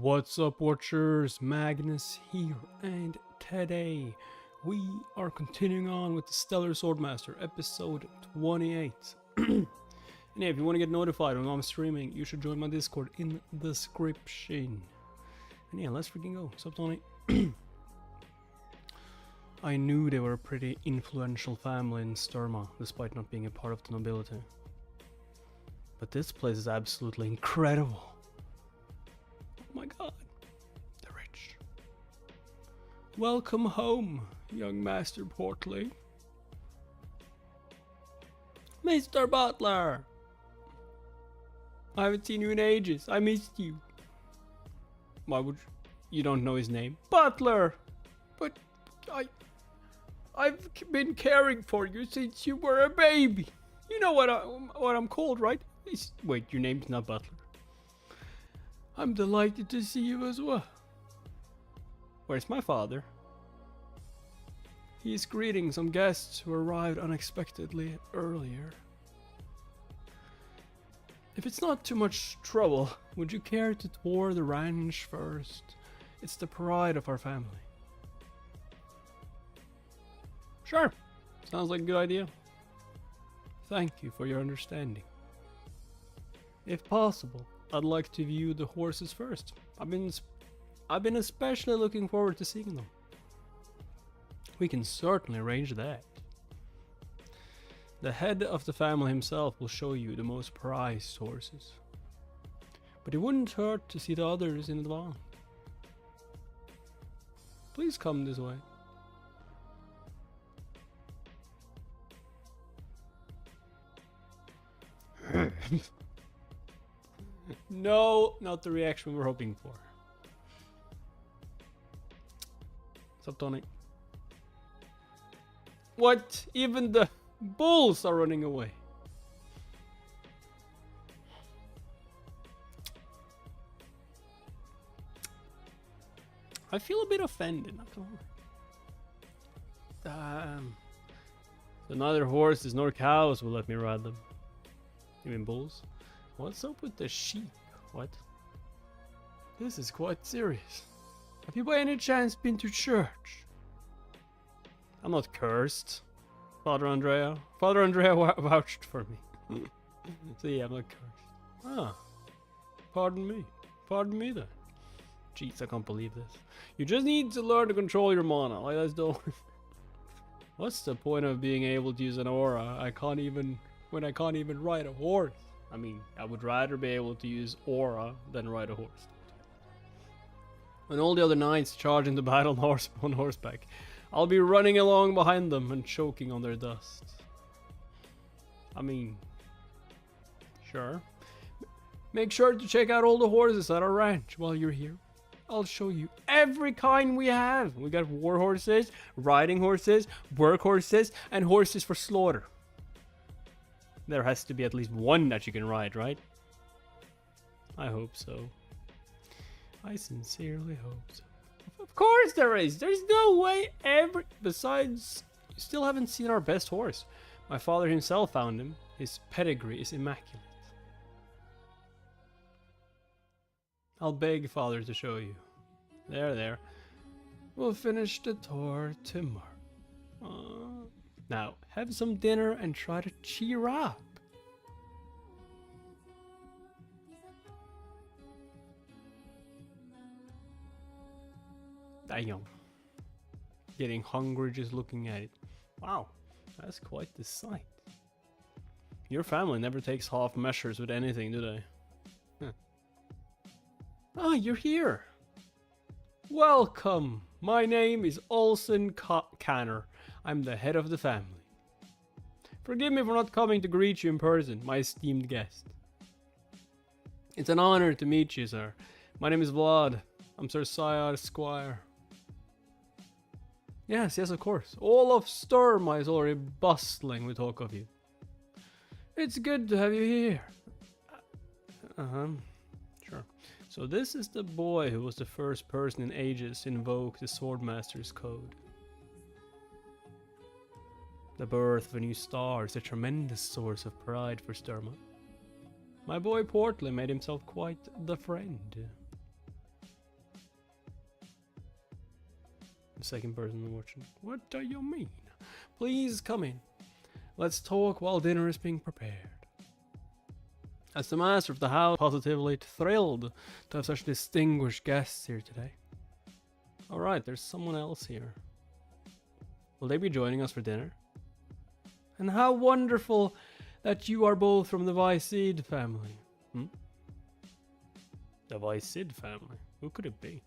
What's up, watchers? Magnus here, and today we are continuing on with the Stellar Swordmaster, episode 28. And yeah, if you want to get notified when I'm streaming, you should join my Discord in the description. And yeah, let's freaking go. What's up, Tony? I knew they were a pretty influential family in Sturma, despite not being a part of the nobility. But this place is absolutely incredible. Oh my god, the rich. Welcome home, young Master Portly. Mr. Butler! I haven't seen you in ages. I missed you. Why would you don't know his name? Butler! But I've been caring for you since you were a baby. You know what I'm called, right? Wait, your name's not Butler. I'm delighted to see you as well. Where's my father? He's greeting some guests who arrived unexpectedly earlier. If it's not too much trouble, would you care to tour the ranch first? It's the pride of our family. Sure, sounds like a good idea. Thank you for your understanding. If possible, I'd like to view the horses first. I've been especially looking forward to seeing them. We can certainly arrange that. The head of the family himself will show you the most prized horses. But it wouldn't hurt to see the others in advance. Please come this way. No, not the reaction we were hoping for. What's up, Tony? What? Even the bulls are running away. I feel a bit offended, not gonna lie. So neither horses nor cows will let me ride them. You mean bulls? What's up with the sheep? What? This is quite serious. Have you by any chance been to church? I'm not cursed, Father Andrea. Father Andrea vouched for me. So yeah, I'm not cursed. Ah, pardon me. Pardon me then. Jeez, I can't believe this. You just need to learn to control your mana. Like that's the What's the point of being able to use an aura? I can't even ride a horse. I mean, I would rather be able to use aura than ride a horse. When all the other knights charge into battle on horseback, I'll be running along behind them and choking on their dust. I mean, sure. Make sure to check out all the horses at our ranch while you're here. I'll show you every kind we have. We got war horses, riding horses, work horses, and horses for slaughter. There has to be at least one that you can ride, right? I hope so. I sincerely hope so. Of course there is! There's no way Besides, you still haven't seen our best horse. My father himself found him. His pedigree is immaculate. I'll beg father to show you. There. We'll finish the tour tomorrow. Now, have some dinner and try to cheer up. Damn. Getting hungry just looking at it. Wow, that's quite the sight. Your family never takes half measures with anything, do they? Huh. Ah, you're here. Welcome. My name is Olsen Canner. I'm the head of the family. Forgive me for not coming to greet you in person, my esteemed guest. It's an honor to meet you, sir. My name is Vlad. I'm Sir Syar Squire. Yes, of course. All of Sturma is already bustling with talk of you. It's good to have you here. Sure. So this is the boy who was the first person in ages to invoke the Swordmaster's code. The birth of a new star is a tremendous source of pride for Sturma. My boy Portly made himself quite the friend. The second person watching. What do you mean? Please come in. Let's talk while dinner is being prepared. As the master of the house, positively thrilled to have such distinguished guests here today. Alright, there's someone else here. Will they be joining us for dinner? And how wonderful that you are both from the Vysid family. The Vysid family? Who could it be?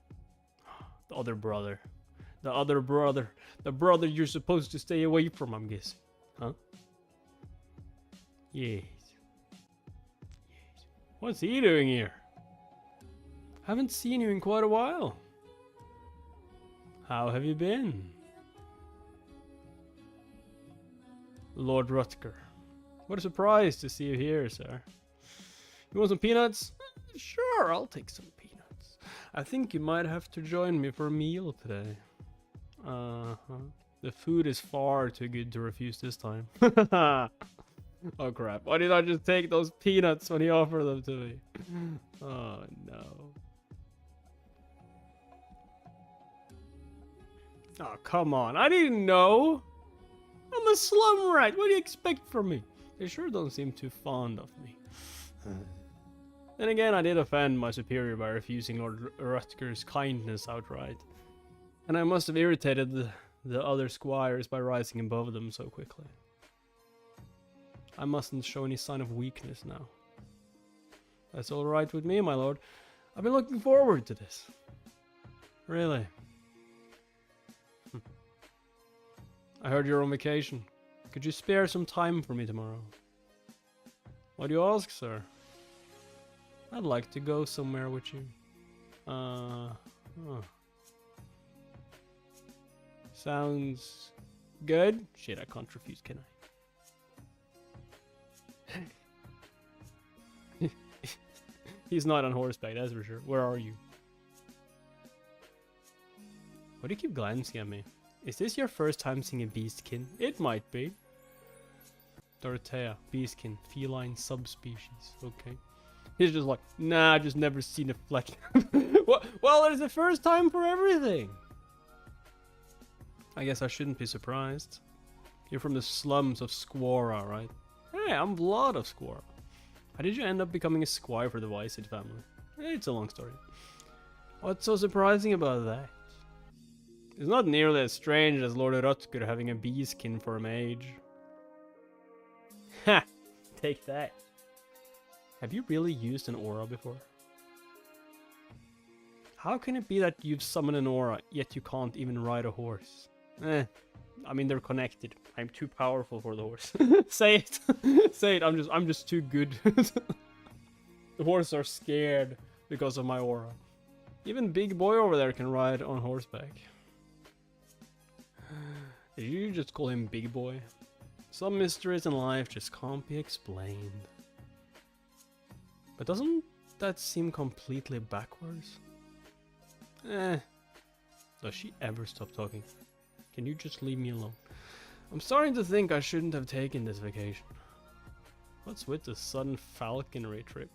The other brother. The other brother. The brother you're supposed to stay away from, I'm guessing. Huh? Yes. What's he doing here? Haven't seen you in quite a while. How have you been? Lord Rutger. What a surprise to see you here, sir. You want some peanuts? Sure, I'll take some peanuts. I think you might have to join me for a meal today. The food is far too good to refuse this time. Oh crap, why did I just take those peanuts when he offered them to me? Oh no. Oh come on, I didn't know. I'm a slum rat, what do you expect from me? They sure don't seem too fond of me. Then again, I did offend my superior by refusing Lord Rutger's kindness outright. And I must have irritated the other squires by rising above them so quickly. I mustn't show any sign of weakness now. That's alright with me, my lord. I've been looking forward to this. Really? I heard you're on vacation. Could you spare some time for me tomorrow? Why do you ask, sir? I'd like to go somewhere with you. Sounds good. Shit, I can't refuse, can I? He's not on horseback, that's for sure. Where are you? Why do you keep glancing at me? Is this your first time seeing a beastkin? It might be. Dorothea, beastkin, feline subspecies. Okay. He's just like, nah, I just never seen a fleck. Well, there's a first time for everything. I guess I shouldn't be surprised. You're from the slums of Squara, right? Hey, I'm Vlad of Squara. How did you end up becoming a squire for the Vysid family? It's a long story. What's so surprising about that? It's not nearly as strange as Lord Rutger having a beeskin for a mage. Ha! Take that. Have you really used an aura before? How can it be that you've summoned an aura, yet you can't even ride a horse? I mean, they're connected. I'm too powerful for the horse. Say it. Say it. I'm just too good. The horses are scared because of my aura. Even big boy over there can ride on horseback. Did you just call him big boy? Some mysteries in life just can't be explained. But doesn't that seem completely backwards? Does she ever stop talking? Can you just leave me alone? I'm starting to think I shouldn't have taken this vacation. What's with the sudden falconry trip?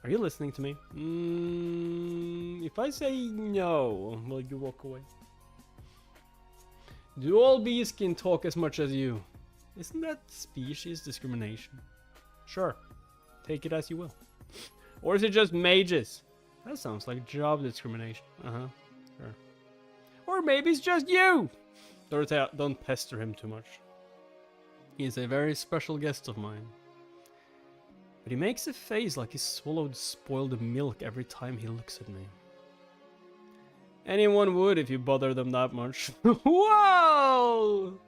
Are you listening to me? If I say no, will you walk away? Do all beeskin talk as much as you? Isn't that species discrimination? Sure, take it as you will. Or is it just mages? That sounds like job discrimination. Sure. Or maybe it's just you! Dorothea, don't pester him too much. He is a very special guest of mine. But he makes a face like he swallowed spoiled milk every time he looks at me. Anyone would if you bother them that much. Whoa!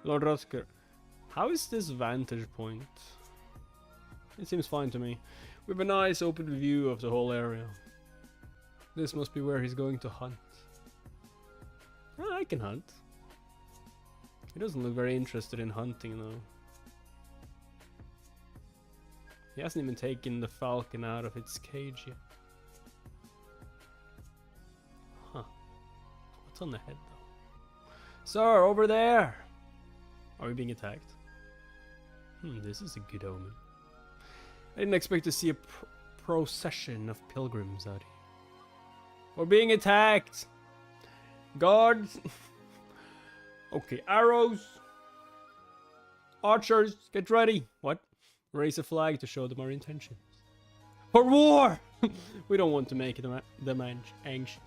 Lord Rutger, how is this vantage point? It seems fine to me. We have a nice open view of the whole area. This must be where he's going to hunt. Oh, I can hunt. He doesn't look very interested in hunting though. He hasn't even taken the falcon out of its cage yet. Huh. What's on the head though? Sir, over there! Are we being attacked? This is a good omen. I didn't expect to see a procession of pilgrims out here. We're being attacked! Guards! Okay, arrows! Archers, get ready! What? Raise a flag to show them our intentions. For war! We don't want to make them anxious.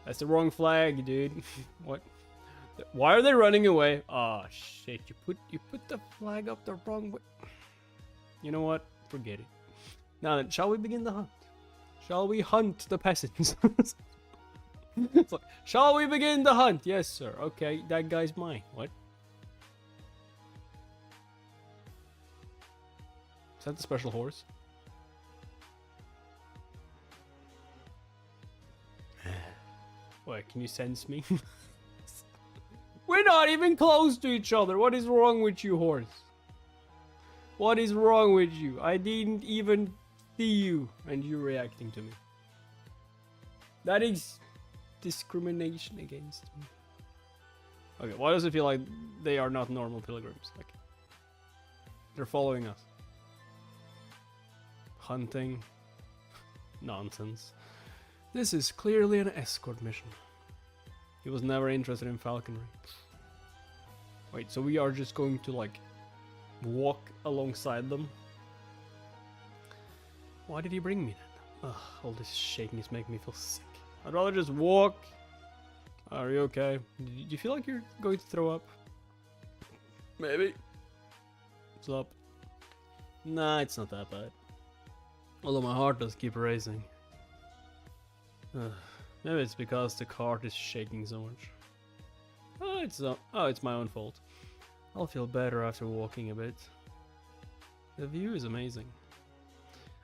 That's the wrong flag, dude. What? Why are they running away? Oh shit! You put the flag up the wrong way. You know what? Forget it. Now then, shall we begin the hunt? Shall we hunt the peasants? It's like, shall we begin the hunt? Yes, sir. Okay, that guy's mine. What? Is that the special horse? Wait, can you sense me? We're not even close to each other. What is wrong with you, horse? What is wrong with you? I didn't even see you and you reacting to me. That is discrimination against me. Okay, why does it feel like they are not normal pilgrims? Like, they're following us. Hunting. Nonsense. This is clearly an escort mission. He was never interested in falconry. Wait, so we are just going to like walk alongside them? Why did he bring me then? Ugh, all this shaking is making me feel sick. I'd rather just walk. Are you okay? Do you feel like you're going to throw up? Maybe. What's up? Nah, it's not that bad. Although my heart does keep racing. Maybe it's because the cart is shaking so much. Oh, it's my own fault. I'll feel better after walking a bit. The view is amazing.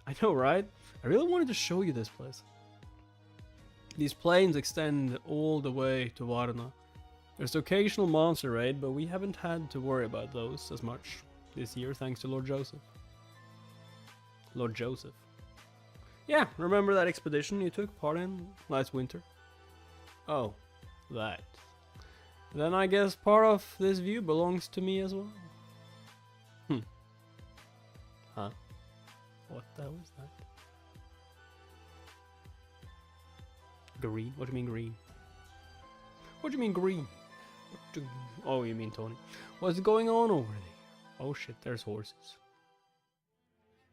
I know, right? I really wanted to show you this place. These plains extend all the way to Varna. There's occasional monster raid, but we haven't had to worry about those as much this year thanks to Lord Josef. Lord Josef. Yeah, remember that expedition you took part in last winter? Oh, that. Then I guess part of this view belongs to me as well. Huh? What the hell is that? Green? What do you mean green? What do you mean green? Oh, you mean Tony. What's going on over there? Oh shit, there's horses.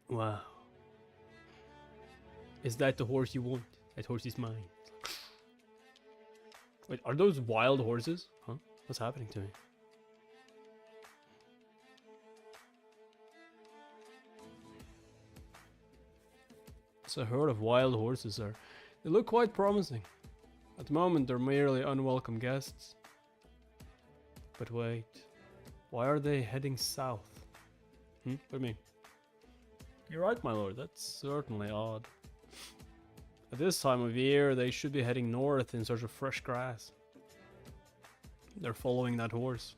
Wow. Is that the horse you want? That horse is mine. Wait, are those wild horses? Huh? What's happening to me? It's a herd of wild horses there. They look quite promising. At the moment, they're merely unwelcome guests. But wait, why are they heading south? What do you mean? You're right, my lord, that's certainly odd. At this time of year, they should be heading north in search of fresh grass. They're following that horse.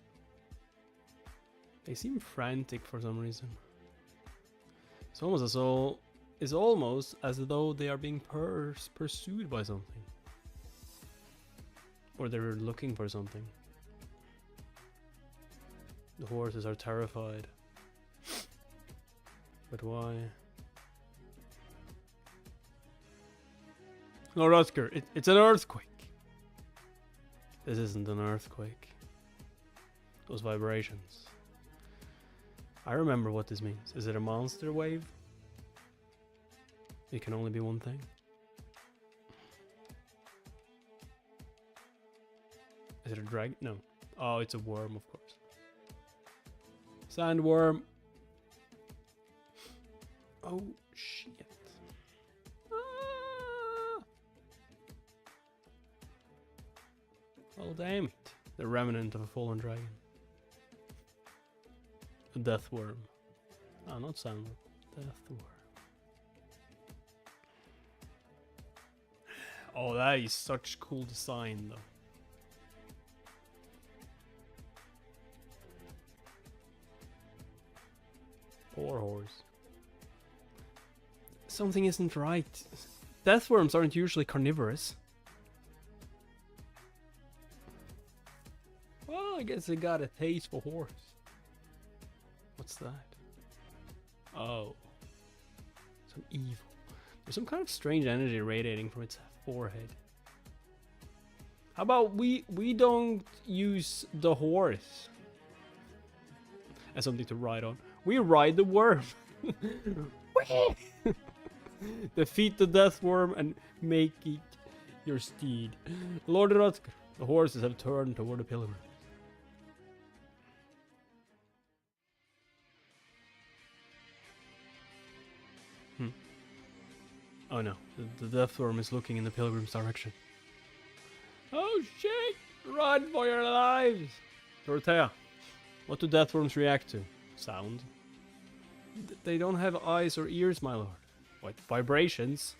They seem frantic for some reason. It's almost as though they are being pursued by something. Or they're looking for something. The horses are terrified. But why? No, Rutger, it's an earthquake. This isn't an earthquake. Those vibrations. I remember what this means. Is it a monster wave? It can only be one thing. Is it a dragon? No. Oh, it's a worm, of course. Sandworm. Oh, shit. Ah! Oh, damn it. The remnant of a fallen dragon. A death worm. Oh, not sandworm. Death worm. Oh, that is such cool design, though. Poor horse. Something isn't right. Deathworms aren't usually carnivorous. Well, I guess they got a taste for horse. What's that? Oh, and evil. There's some kind of strange energy radiating from its forehead. How about we don't use the horse as something to ride on. We ride the worm. Defeat the death worm and make it your steed. Lord Rutger, the horses have turned toward the pilgrim. Oh no, the death worm is looking in the pilgrim's direction. Oh shit! Run for your lives! Dorothea, what do death worms react to? Sound? They don't have eyes or ears, my lord. What? Vibrations?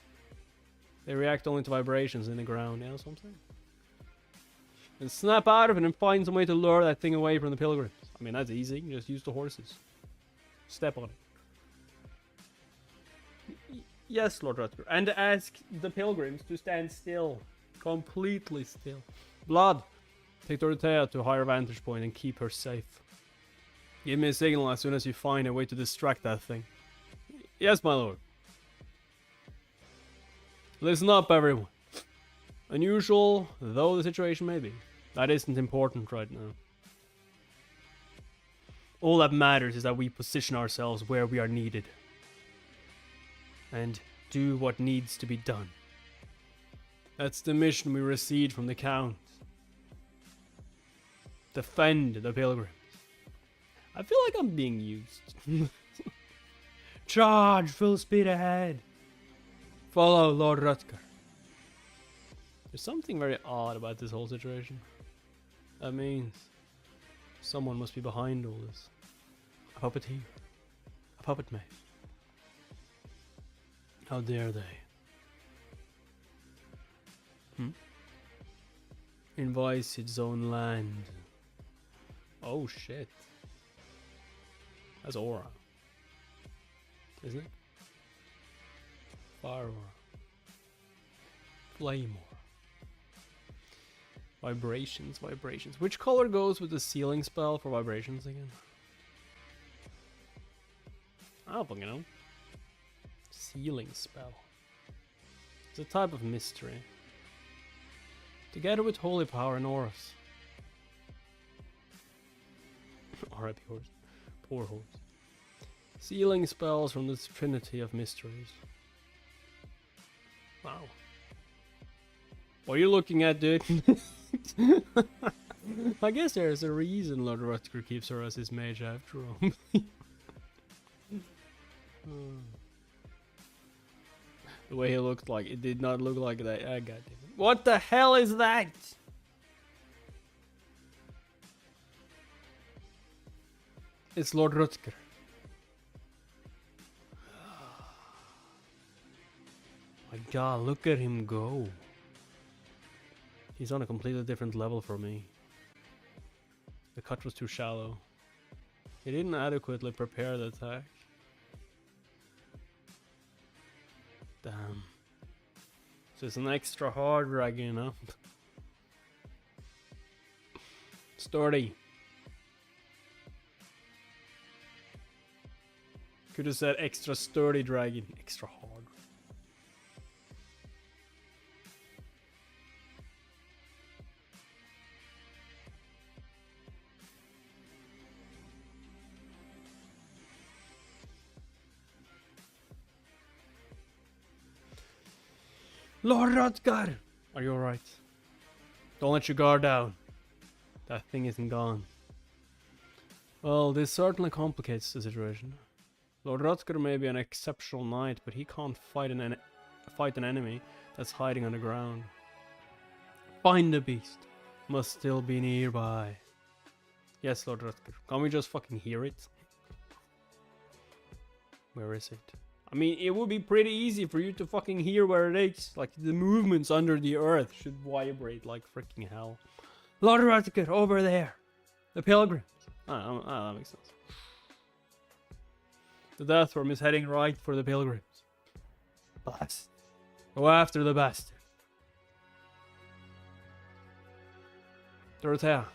They react only to vibrations in the ground, you know what I'm saying? And snap out of it and find some way to lure that thing away from the pilgrims. I mean, that's easy. You just use the horses. Step on it. Yes, Lord Rutger. And ask the pilgrims to stand still. Completely still. Blood, take Dorothea to a higher vantage point and keep her safe. Give me a signal as soon as you find a way to distract that thing. Yes, my lord. Listen up, everyone. Unusual though the situation may be, that isn't important right now. All that matters is that we position ourselves where we are needed. And do what needs to be done. That's the mission we received from the Count. Defend the pilgrims. I feel like I'm being used. Charge, full speed ahead. Follow Lord Rutger. There's something very odd about this whole situation. That means someone must be behind all this. A puppeteer. A puppet maid. How dare they? Invites its own land. Oh shit. That's aura. Isn't it? Fire aura. Flame aura. Vibrations, vibrations. Which color goes with the sealing spell for vibrations again? I don't fucking know. Sealing spell. It's a type of mystery. Together with holy power and auras. R.I.P. horse. Poor horse. Sealing spells from this trinity of mysteries. Wow. What are you looking at, dude? I guess there's a reason Lord Rutger keeps her as his mage after all. The way he looked like, it did not look like that. Ah, goddamn it. What the hell is that? It's Lord Rutger. My god, look at him go. He's on a completely different level for me. The cut was too shallow. He didn't adequately prepare the attack. Damn. So it's an extra hard dragon, huh? Sturdy. Could have said extra sturdy dragon. Extra hard. Lord Rutger! Are you alright? Don't let your guard down. That thing isn't gone. Well, this certainly complicates the situation. Lord Rutger may be an exceptional knight, but he can't fight an enemy that's hiding on the ground. Find the beast. Must still be nearby. Yes, Lord Rutger. Can't we just fucking hear it? Where is it? I mean, it would be pretty easy for you to fucking hear where it is. Like, the movements under the earth should vibrate like freaking hell. Lord Rutger, over there. The pilgrims. Oh, that makes sense. The death worm is heading right for the pilgrims. Blast. Go after the bastard. Dorothea.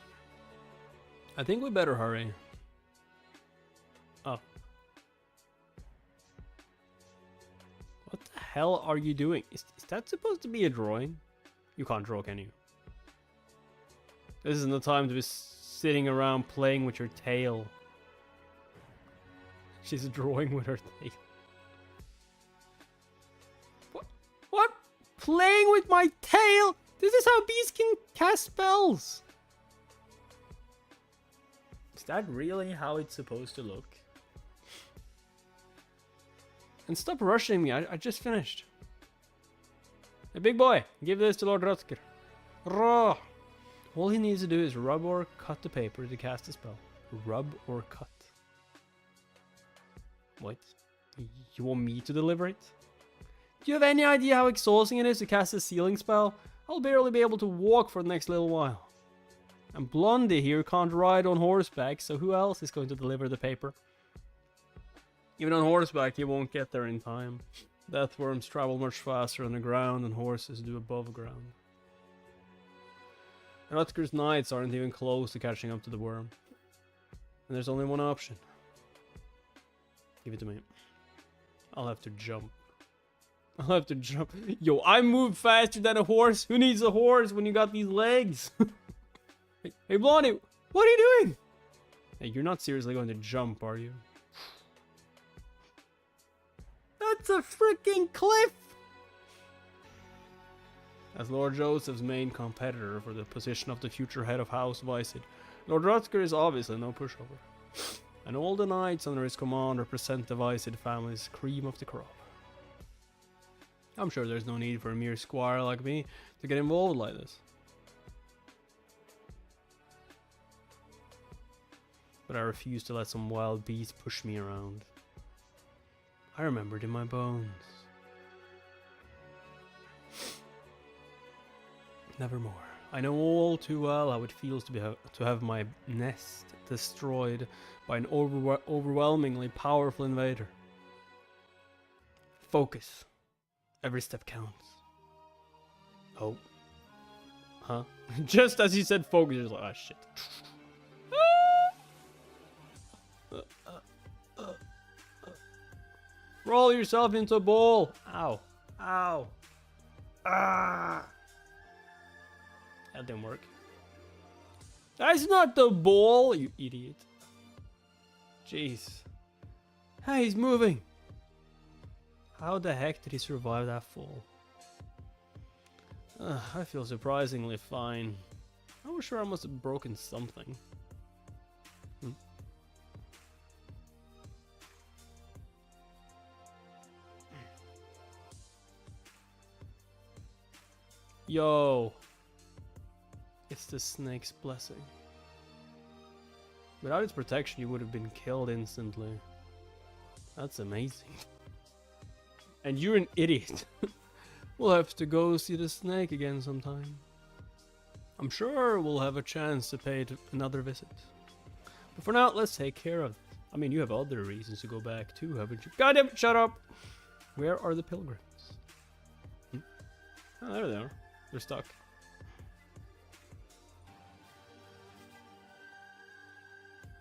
I think we better hurry. Oh. hell are you doing? Is that supposed to be a drawing? You can't draw, can you? This isn't the time to be sitting around playing with your tail. She's drawing with her tail. What? Playing with my tail? This is how bees can cast spells. Is that really how it's supposed to look? And stop rushing me, I just finished. Hey, big boy, give this to Lord Rutger. Raw. All he needs to do is rub or cut the paper to cast a spell. Rub or cut. What? You want me to deliver it? Do you have any idea how exhausting it is to cast a sealing spell? I'll barely be able to walk for the next little while. And Blondie here can't ride on horseback, so who else is going to deliver the paper? Even on horseback, you won't get there in time. Deathworms travel much faster on the ground than horses do above ground. Rutger's knights aren't even close to catching up to the worm. And there's only one option. Give it to me. I'll have to jump. I'll have to jump. Yo, I move faster than a horse. Who needs a horse when you got these legs? Hey, Blondie, what are you doing? Hey, you're not seriously going to jump, are you? That's a freaking cliff! As Lord Josef's main competitor for the position of the future head of House Vicid, Lord Rutger is obviously no pushover. And all the knights under his command represent the Vicid family's cream of the crop. I'm sure there's no need for a mere squire like me to get involved like this. But I refuse to let some wild beast push me around. I remember it in my bones. Nevermore. I know all too well how it feels to have my nest destroyed by an overwhelmingly powerful invader. Focus. Every step counts. Oh. Huh? Just as he said focus, you're like, ah, shit. Roll yourself into a ball. Ow. Ow. Ah. That didn't work. That's not the ball, you idiot. Jeez. Hey, he's moving. How the heck did he survive that fall? I feel surprisingly fine. I was sure I must have broken something. Yo. It's the snake's blessing. Without its protection, you would have been killed instantly. That's amazing. And you're an idiot. We'll have to go see the snake again sometime. I'm sure we'll have a chance to pay it another visit. But for now, let's take care of it. I mean, you have other reasons to go back too, haven't you? Goddamn, shut up! Where are the pilgrims? Oh, there they are. They're stuck.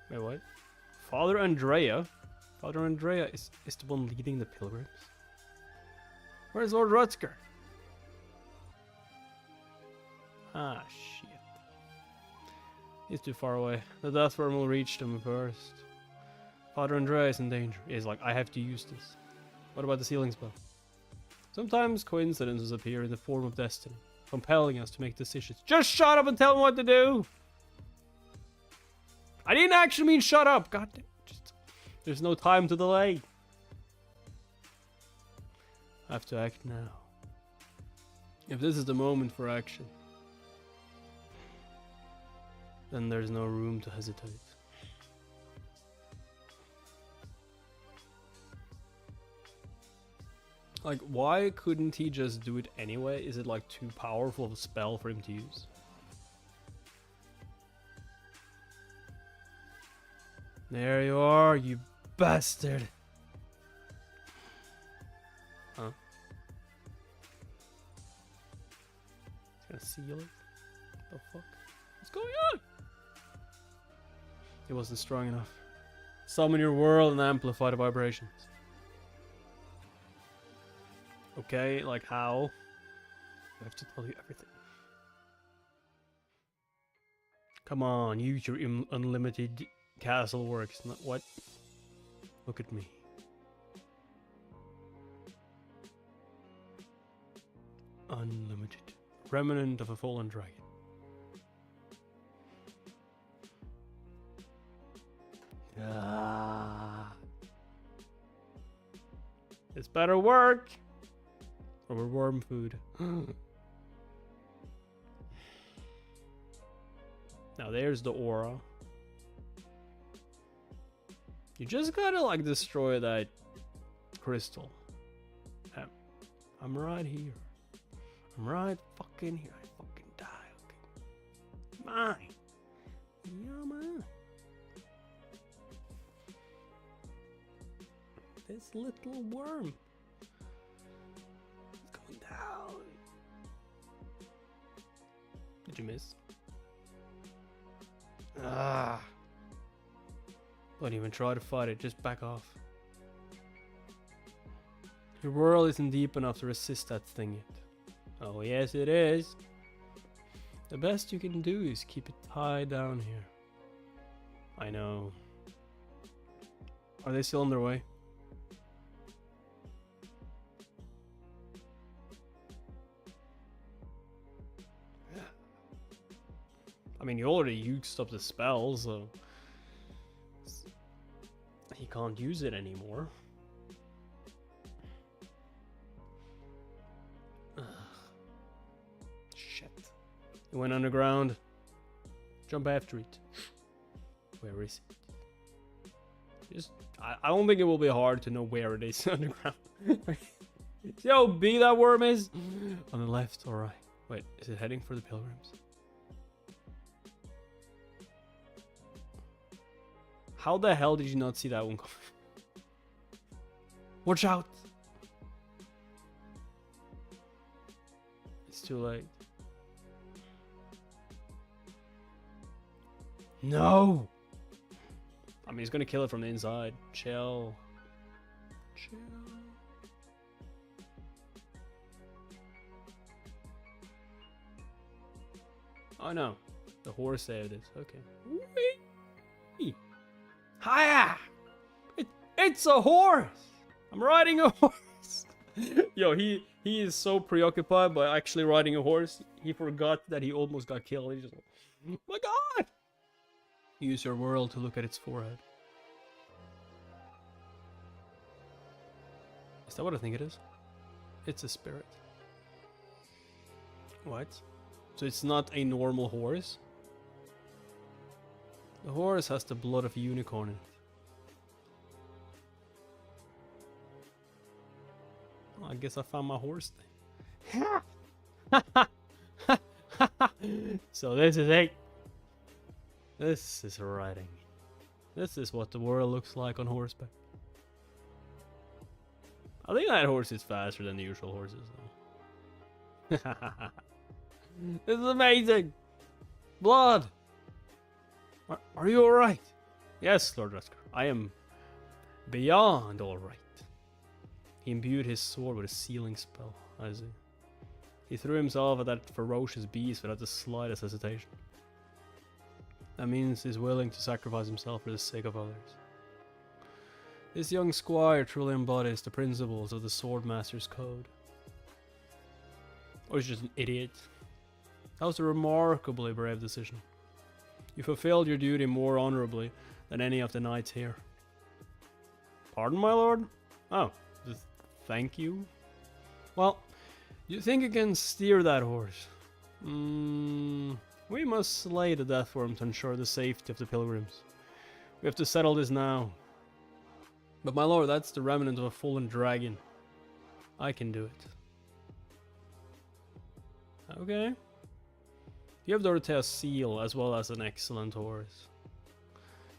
Wait, what? Father Andrea? Father Andrea is the one leading the pilgrims? Where's Lord Rutger? Ah, shit. He's too far away. The Deathworm will reach them first. Father Andrea is in danger. He's like, I have to use this. What about the sealing spell? Sometimes coincidences appear in the form of destiny, compelling us to make decisions. Just shut up and tell me what to do! I didn't actually mean shut up! God damn. There's no time to delay. I have to act now. If this is the moment for action, then there's no room to hesitate. Like, why couldn't he just do it anyway? Is it like too powerful of a spell for him to use? There you are, you bastard. Huh? He's gonna seal it? The fuck? What's going on? It wasn't strong enough. Summon your world and amplify the vibrations. Okay, like how? I have to tell you everything. Come on, use your unlimited castle works. Not what? Look at me. Unlimited. Remnant of a fallen dragon. Ah. This better work. Or worm food. Now there's the aura. You just gotta like destroy that crystal. I'm right here. I'm right fucking here. I fucking die. Okay. Mine. Yeah, man. This little worm is going down. Did you miss? Ah. Don't even try to fight it, just back off. Your world isn't deep enough to resist that thing yet. Oh yes it is. The best you can do is keep it tied down here. I know. Are they still on their way? I mean, you already used up the spell, so he can't use it anymore. Ugh. Shit. It went underground. Jump after it. Where is it? I don't think it will be hard to know where it is underground. See how big that worm is? On the left or right? Wait, is it heading for the pilgrims? How the hell did you not see that one coming? Watch out! It's too late. No! I mean, he's gonna kill it from the inside. Chill. Chill. Oh no. The horse saved it. Okay. Whee! Hiya! It's a horse! I'm riding a horse! Yo, he is so preoccupied by actually riding a horse, he forgot that he almost got killed. He's just like, oh my god! Use your world to look at its forehead. Is that what I think it is? It's a spirit. What? So it's not a normal horse? The horse has the blood of a unicorn in it. Well, I guess I found my horse then. So this is it. This is riding. This is what the world looks like on horseback. I think that horse is faster than the usual horses though. This is amazing! Blood! Are you alright? Yes, Lord Rutger. I am beyond alright. He imbued his sword with a sealing spell, I see. He threw himself at that ferocious beast without the slightest hesitation. That means he's willing to sacrifice himself for the sake of others. This young squire truly embodies the principles of the Swordmaster's code. Or he's just an idiot. That was a remarkably brave decision. You fulfilled your duty more honorably than any of the knights here. Pardon, my lord? Oh, just thank you? Well, you think you can steer that horse? We must slay the death worm to ensure the safety of the pilgrims. We have to settle this now. But my lord, that's the remnant of a fallen dragon. I can do it. Okay. You have Dorothea's seal as well as an excellent horse.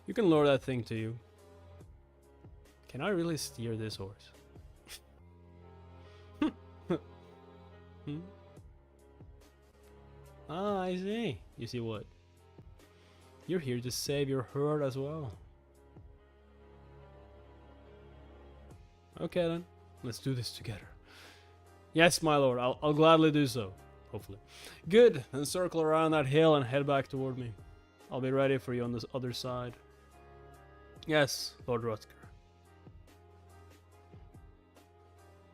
You can lure that thing to you. Can I really steer this horse? Ah, I see. You see what? You're here to save your herd as well. Okay then, let's do this together. Yes, my lord, I'll gladly do so. Hopefully. Good, then circle around that hill and head back toward me. I'll be ready for you on this other side. Yes, Lord Rutger.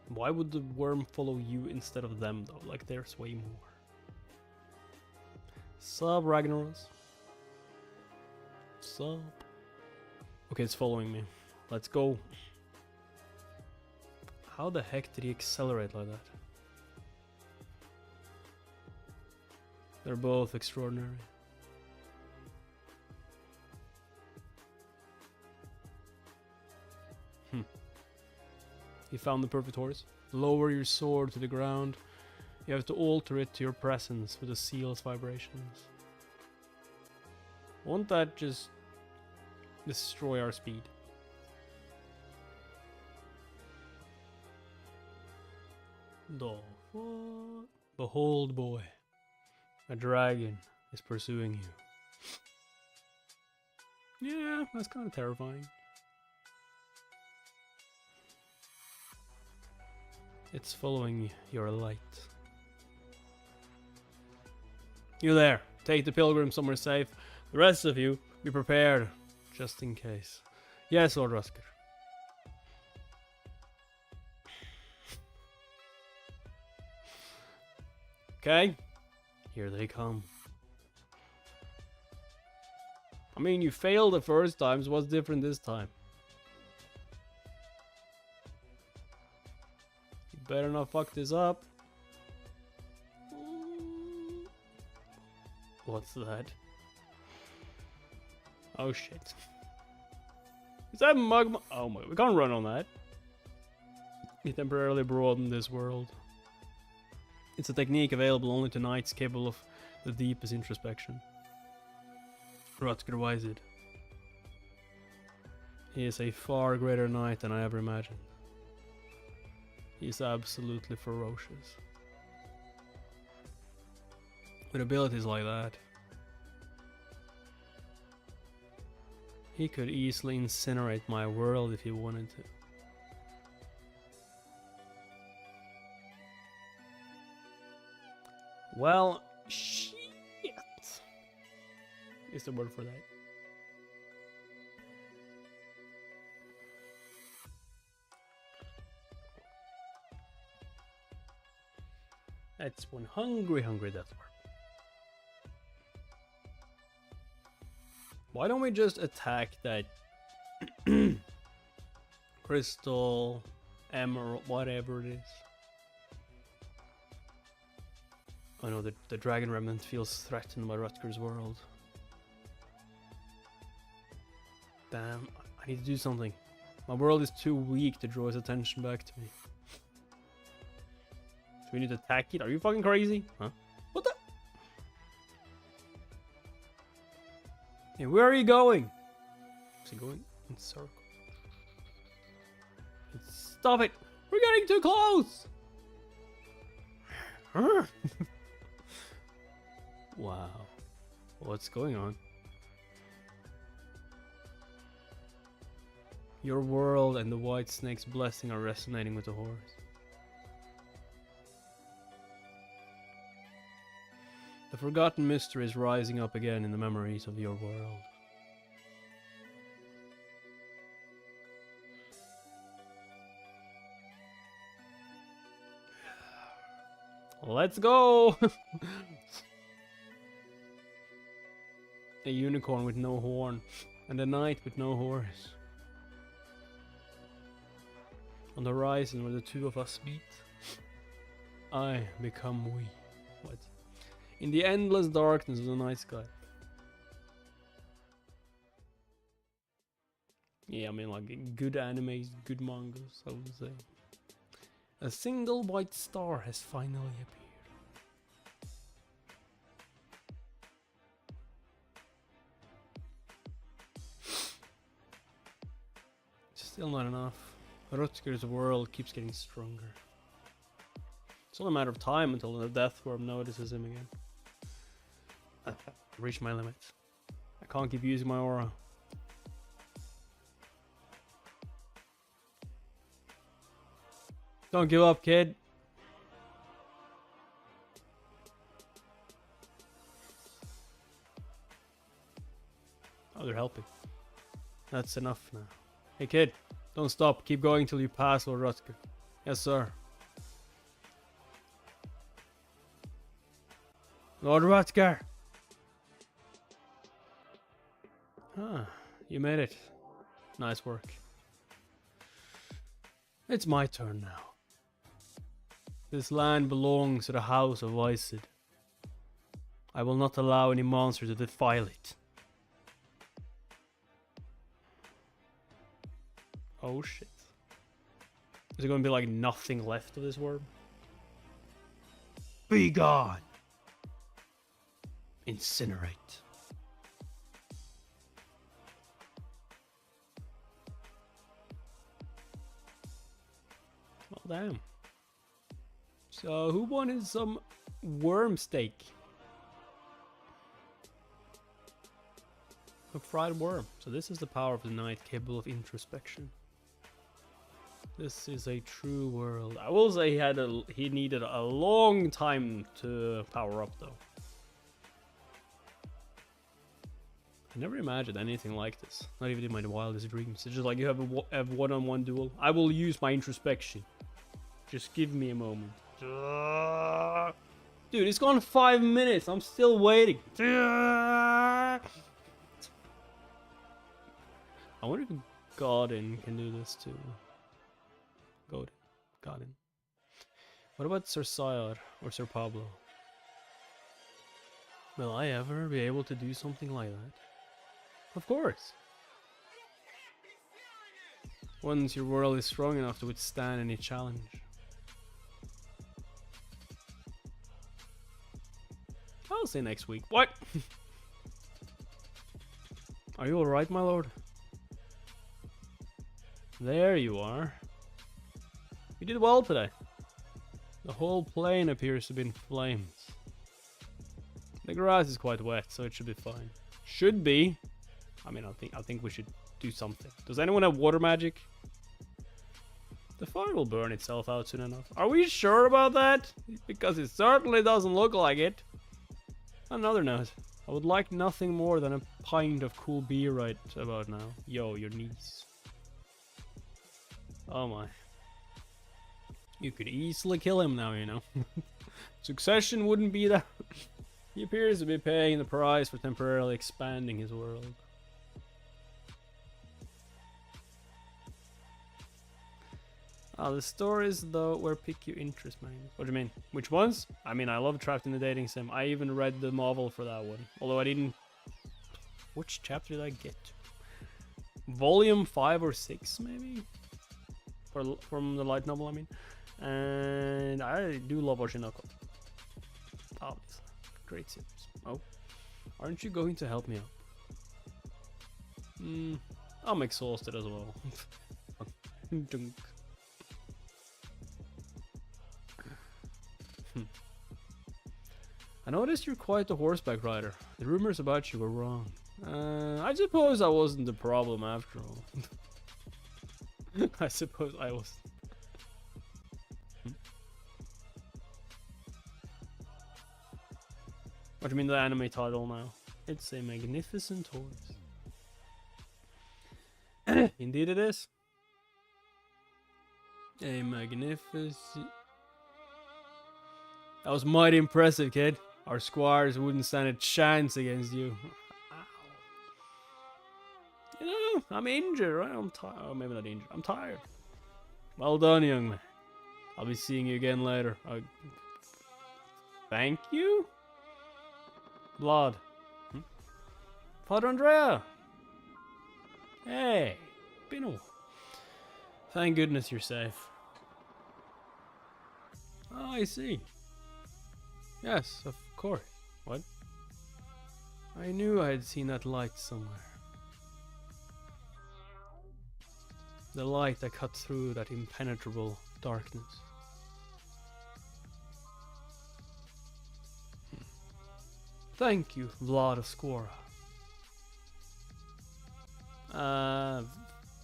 Why would the worm follow you instead of them, though? Like, there's way more. Sup, Ragnaros? Sup? Okay, it's following me. Let's go. How the heck did he accelerate like that? They're both extraordinary. You found the perfect horse. Lower your sword to the ground. You have to alter it to your presence with the seal's vibrations. Won't that just destroy our speed? The what? Behold, boy. A dragon is pursuing you. Yeah, that's kind of terrifying. It's following your light. You there, take the pilgrim somewhere safe. The rest of you, be prepared, just in case. Yes, Lord Rutger. Okay, here they come. I mean, you failed the first time, so what's different this time? Better not fuck this up. What's that? Oh shit. Is that magma? Oh my, we can't run on that. We temporarily broaden this world. It's a technique available only to knights capable of the deepest introspection. Rutger Wised. He is a far greater knight than I ever imagined. He's absolutely ferocious. With abilities like that, he could easily incinerate my world if he wanted to. Well, shit is the word for that. That's one hungry death worm. Why don't we just attack that crystal, emerald, whatever it is? I know that the dragon remnant feels threatened by Rutger's world. Damn, I need to do something. My world is too weak to draw his attention back to me. We need to attack it? Are you fucking crazy? Huh? What the? Hey, where are you going? Is he going in circle? Stop it! We're getting too close! Wow. What's going on? Your world and the white snake's blessing are resonating with the horse. The forgotten mystery is rising up again in the memories of your world. Let's go! A unicorn with no horn, and a knight with no horse. On the horizon where the two of us meet, I become we. What? In the endless darkness of the night sky. Yeah, I mean, like, good animes, good mangas, I would say. A single white star has finally appeared. Still not enough. Rutger's world keeps getting stronger. It's only a matter of time until the death worm notices him again. I've reached my limits. I can't keep using my aura. Don't give up, kid. That's enough now. Hey kid, don't stop. Keep going till you pass Lord Rutger. Yes, sir. Lord Rutger! Ah, you made it. Nice work. It's my turn now. This land belongs to the House of Isid. I will not allow any monster to defile it. Oh shit. Is there going to be like nothing left of this worm? Be gone! Incinerate. Well, damn. So, who wanted some worm steak? A fried worm. So this is the power of the night, capable of introspection. This is a true world. I will say he needed a long time to power up though. I never imagined anything like this. Not even in my wildest dreams. It's just like you have a one-on-one duel. I will use my introspection. Just give me a moment. Dude, it's gone 5 minutes. I'm still waiting. I wonder if Godin can do this too. Godin. What about Sir Sayar or Sir Pablo? Will I ever be able to do something like that? Of course. Once your world is strong enough to withstand any challenge. I'll say next week. What? Are you alright, my lord? There you are. You did well today. The whole plain appears to be in flames. The grass is quite wet, so it should be fine. Should be. I mean, I think we should do something. Does anyone have water magic? The fire will burn itself out soon enough. Are we sure about that? Because it certainly doesn't look like it. Another note. I would like nothing more than a pint of cool beer right about now. Yo, your niece. Oh my. You could easily kill him now, you know. Succession wouldn't be that. He appears to be paying the price for temporarily expanding his world. The stories though were pique your interest, man. What do you mean? Which ones? I mean, I love Trapped in the Dating Sim. I even read the novel for that one. Although I didn't... Which chapter did I get to? Volume 5 or 6, maybe? From the light novel, I mean. And I do love Oshinoko. Obviously. Great series. Oh. Aren't you going to help me out? I'm exhausted as well. Dunk. I noticed you're quite a horseback rider. The rumors about you were wrong. I suppose I wasn't the problem after all. I suppose I was. What do you mean the anime title now? It's a magnificent horse. Indeed it is. A magnificent... That was mighty impressive, kid. Our squires wouldn't stand a chance against you. You know, I'm injured, right? I'm tired. Oh, maybe not injured. I'm tired. Well done, young man. I'll be seeing you again later. Thank you? Blood. Father Andrea! Hey, been a while. Thank goodness you're safe. Oh, I see. Yes, of course. What? I knew I had seen that light somewhere. The light that cut through that impenetrable darkness. Thank you, Vlad of Skora.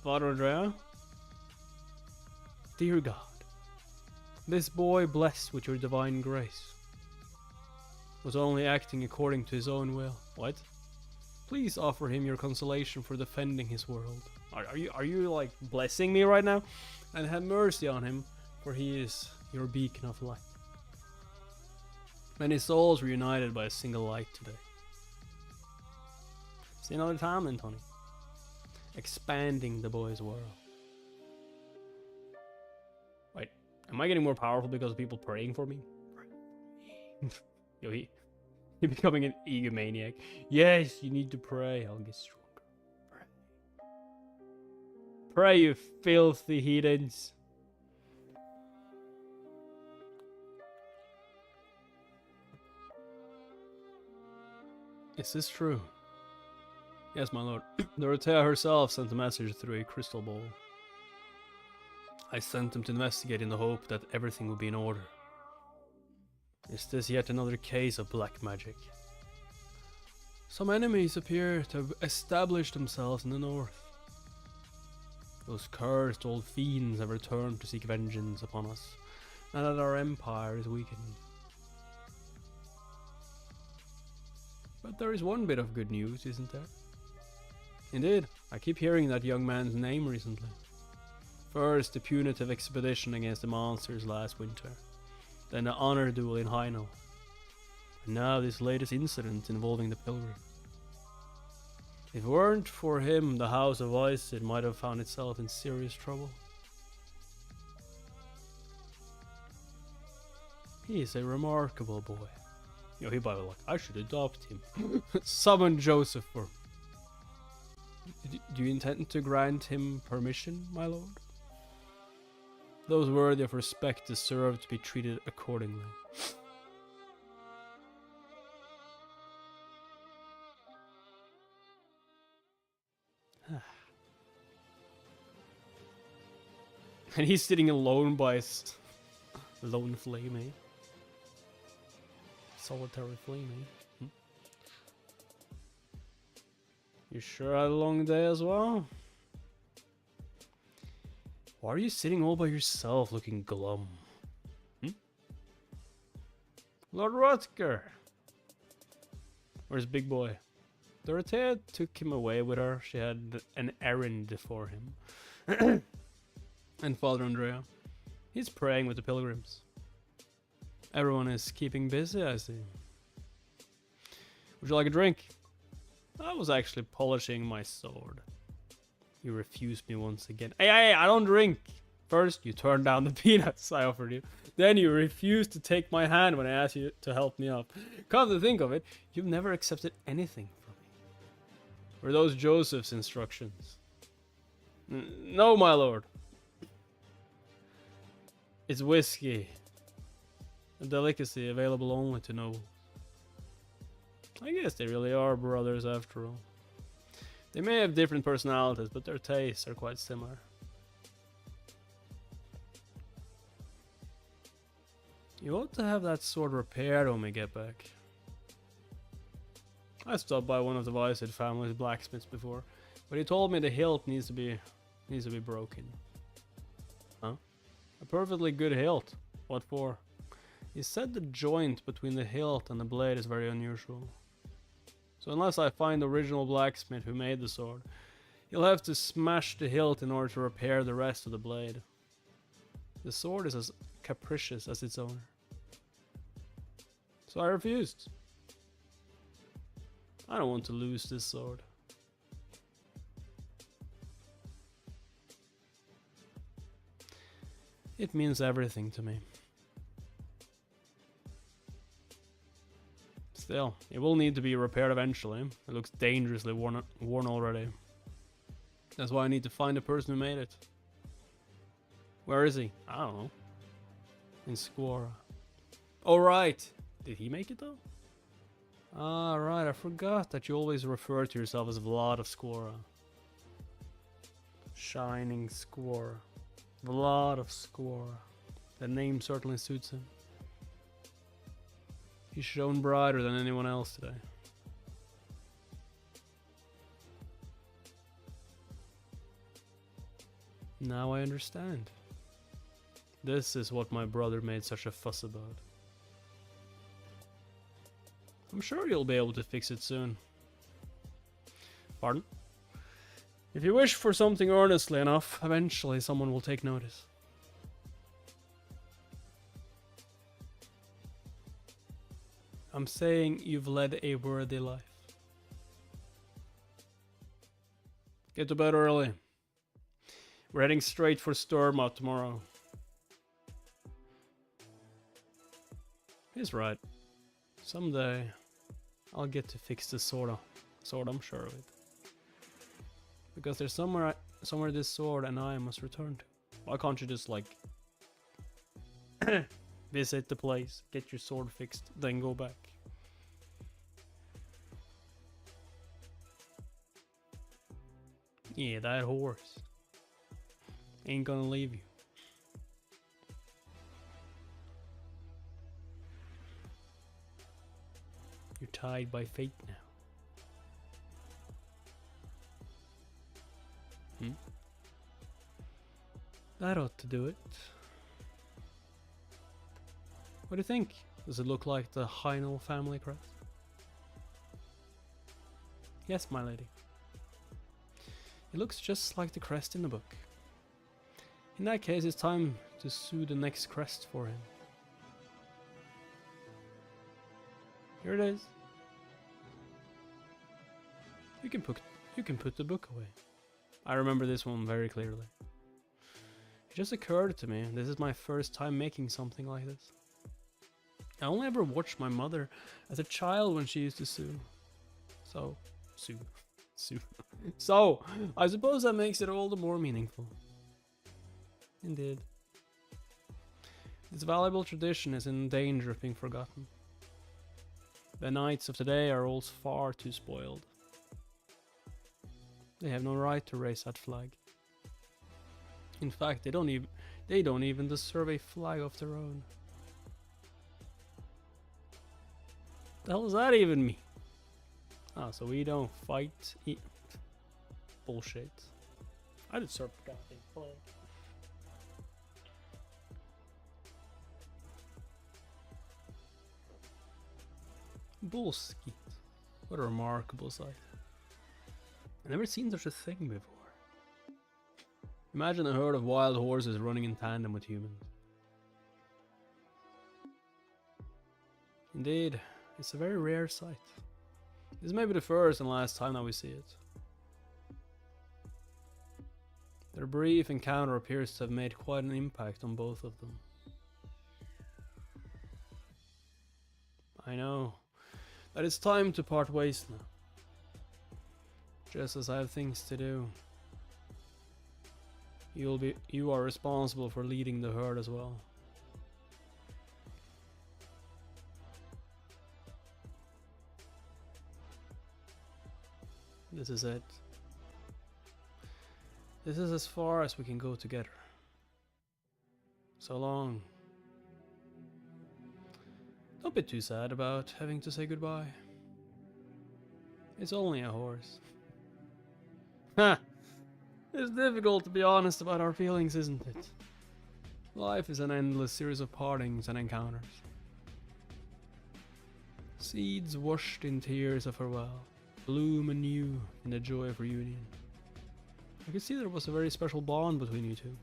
Father Andrea? Dear God, this boy blessed with your divine grace was only acting according to his own will. What? Please offer him your consolation for defending his world. Are you like blessing me right now? And have mercy on him, for he is your beacon of light. Many souls were united by a single light today. See another time then, Tony. Expanding the boy's world. Wait, am I getting more powerful because of people praying for me? Yo, you're becoming an egomaniac. Yes, you need to pray. I'll get stronger. Pray. Pray, you filthy heathens. Is this true? Yes, my lord. Dorothea herself sent a message through a crystal ball. I sent them to investigate in the hope that everything would be in order. Is this yet another case of black magic? Some enemies appear to have established themselves in the north. Those cursed old fiends have returned to seek vengeance upon us, now that our empire is weakening. But there is one bit of good news, isn't there? Indeed, I keep hearing that young man's name recently. First, the punitive expedition against the monsters last winter. Then the honor duel in Haino. And now this latest incident involving the pilgrim. If it weren't for him, the House of Ice might have found itself in serious trouble. He is a remarkable boy. You know, he probably like, I should adopt him. Summon Josef for him. Do you intend to grant him permission, my lord? Those worthy of respect deserve to be treated accordingly. And he's sitting alone by his lone flame, eh? Solitary flame, eh? You sure had a long day as well? Why are you sitting all by yourself looking glum? Lord Rutger! Where's Big Boy? Dorothea took him away with her. She had an errand for him. And Father Andrea. He's praying with the pilgrims. Everyone is keeping busy, I see. Would you like a drink? I was actually polishing my sword. You refused me once again. Hey, I don't drink! First, you turned down the peanuts I offered you. Then you refused to take my hand when I asked you to help me up. Come to think of it, you've never accepted anything from me. Were those Josef's instructions? No, my lord. It's whiskey. A delicacy available only to nobles. I guess they really are brothers after all. They may have different personalities, but their tastes are quite similar. You ought to have that sword repaired when we get back. I stopped by one of the Vicid family's blacksmiths before, but he told me the hilt needs to be broken. Huh? A perfectly good hilt. What for? He said the joint between the hilt and the blade is very unusual. So unless I find the original blacksmith who made the sword, he'll have to smash the hilt in order to repair the rest of the blade. The sword is as capricious as its owner. So I refused. I don't want to lose this sword. It means everything to me. Still, it will need to be repaired eventually. It looks dangerously worn already. That's why I need to find the person who made it. Where is he? I don't know. In Squara. Oh right! Did he make it though? Ah right, I forgot that you always refer to yourself as Vlad of Squara. Shining Squara. Vlad of Squara. That name certainly suits him. He's shone brighter than anyone else today. Now I understand. This is what my brother made such a fuss about. I'm sure you'll be able to fix it soon. Pardon? If you wish for something earnestly enough, eventually someone will take notice. I'm saying you've led a worthy life. Get to bed early. We're heading straight for Storm tomorrow. He's right. Someday, I'll get to fix the sword. I'm sure of it. Because there's somewhere this sword and I must return to. Why can't you just, like, visit the place, get your sword fixed, then go back? Yeah, that horse ain't gonna leave you. You're tied by fate now. That ought to do it. What do you think? Does it look like the Heinel family crest? Yes, my lady. It looks just like the crest in the book. In that case, it's time to sew the next crest for him. Here it is. You can put the book away. I remember this one very clearly. It just occurred to me, this is my first time making something like this. I only ever watched my mother as a child when she used to sew. Sew. So, I suppose that makes it all the more meaningful. Indeed. This valuable tradition is in danger of being forgotten. The knights of today are all far too spoiled. They have no right to raise that flag. In fact, they don't even deserve a flag of their own. The hell does that even mean? Ah, so we don't fight. Bullshit. I deserve a goddamn flag. Bullshit. What a remarkable sight. I've never seen such a thing before. Imagine a herd of wild horses running in tandem with humans. Indeed, it's a very rare sight. This may be the first and last time that we see it. Their brief encounter appears to have made quite an impact on both of them. I know that it's time to part ways now. Just as I have things to do. You are responsible for leading the herd as well. This is it. This is as far as we can go together. So long. Don't be too sad about having to say goodbye. It's only a horse. Ha! It's difficult to be honest about our feelings, isn't it? Life is an endless series of partings and encounters. Seeds washed in tears of farewell, bloom anew in the joy of reunion. I could see there was a very special bond between you two.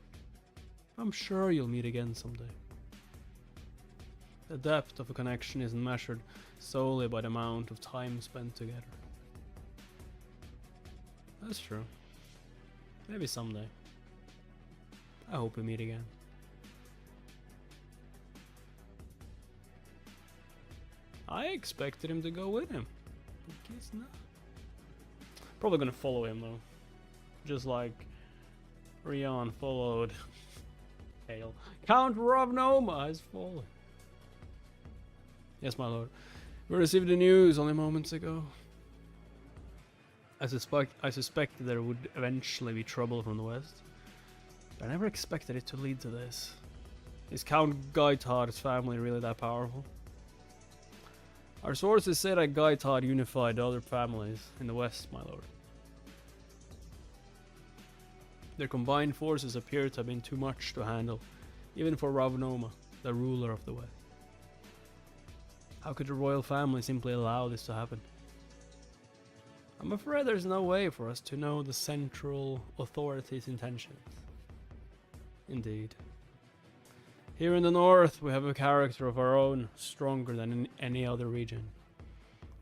I'm sure you'll meet again someday. The depth of a connection isn't measured solely by the amount of time spent together. That's true. Maybe someday. I hope we meet again. I expected him to go with him. I guess not. Probably gonna follow him though. Just like Rion followed Hale. Count Ravnoma has fallen. Yes, my lord. We received the news only moments ago. I suspected there would eventually be trouble from the west. But I never expected it to lead to this. Is Count Gaitard's family really that powerful? Our sources say that Gaitard unified the other families in the west, my lord. Their combined forces appear to have been too much to handle, even for Ravnoma, the ruler of the west. How could the royal family simply allow this to happen? I'm afraid there's no way for us to know the central authority's intentions. Indeed. Here in the north, we have a character of our own, stronger than in any other region.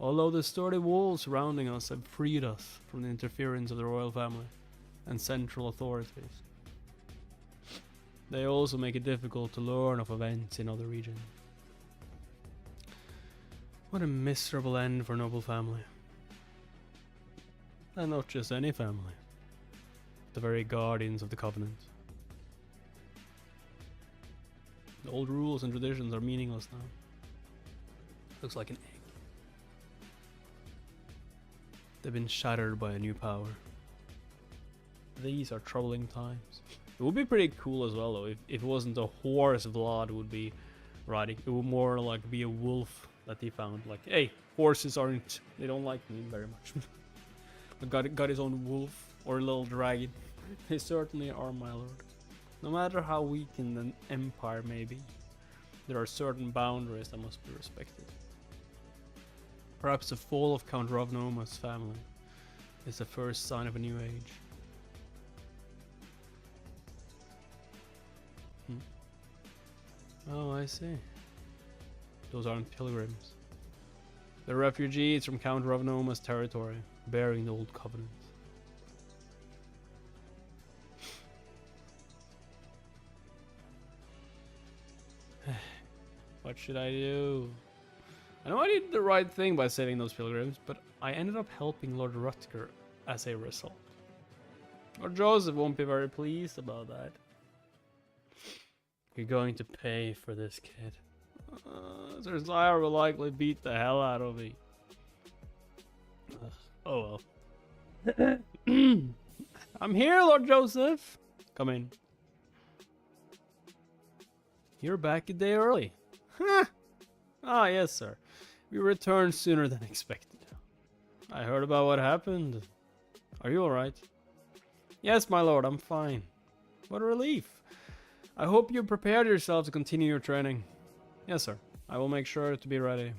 Although the sturdy walls surrounding us have freed us from the interference of the royal family and central authorities, they also make it difficult to learn of events in other regions. What a miserable end for a noble family. And not just any family. The very guardians of the Covenant. The old rules and traditions are meaningless now. Looks like an egg. They've been shattered by a new power. These are troubling times. It would be pretty cool as well though if it wasn't a horse Vlad would be riding. It would more like be a wolf that he found. Like, hey, horses they don't like me very much. got his own wolf or a little dragon. They certainly are, my lord. No matter how weakened an empire may be, there are certain boundaries that must be respected. Perhaps the fall of Count Rovnoma's family is the first sign of a new age. Oh, I see. Those aren't pilgrims. They're refugees from Count Rovnoma's territory, bearing the old covenant. What should I do? I know I did the right thing by saving those pilgrims, but I ended up helping Lord Rutger as a result. Lord Josef won't be very pleased about that. You're going to pay for this, kid. Sir Sire will likely beat the hell out of me. Oh well. I'm here, Lord Josef. Come in. You're back a day early. Huh? Ah, yes, sir. We returned sooner than expected. I heard about what happened. Are you alright? Yes, my lord, I'm fine. What a relief. I hope you prepared yourself to continue your training. Yes, sir. I will make sure to be ready.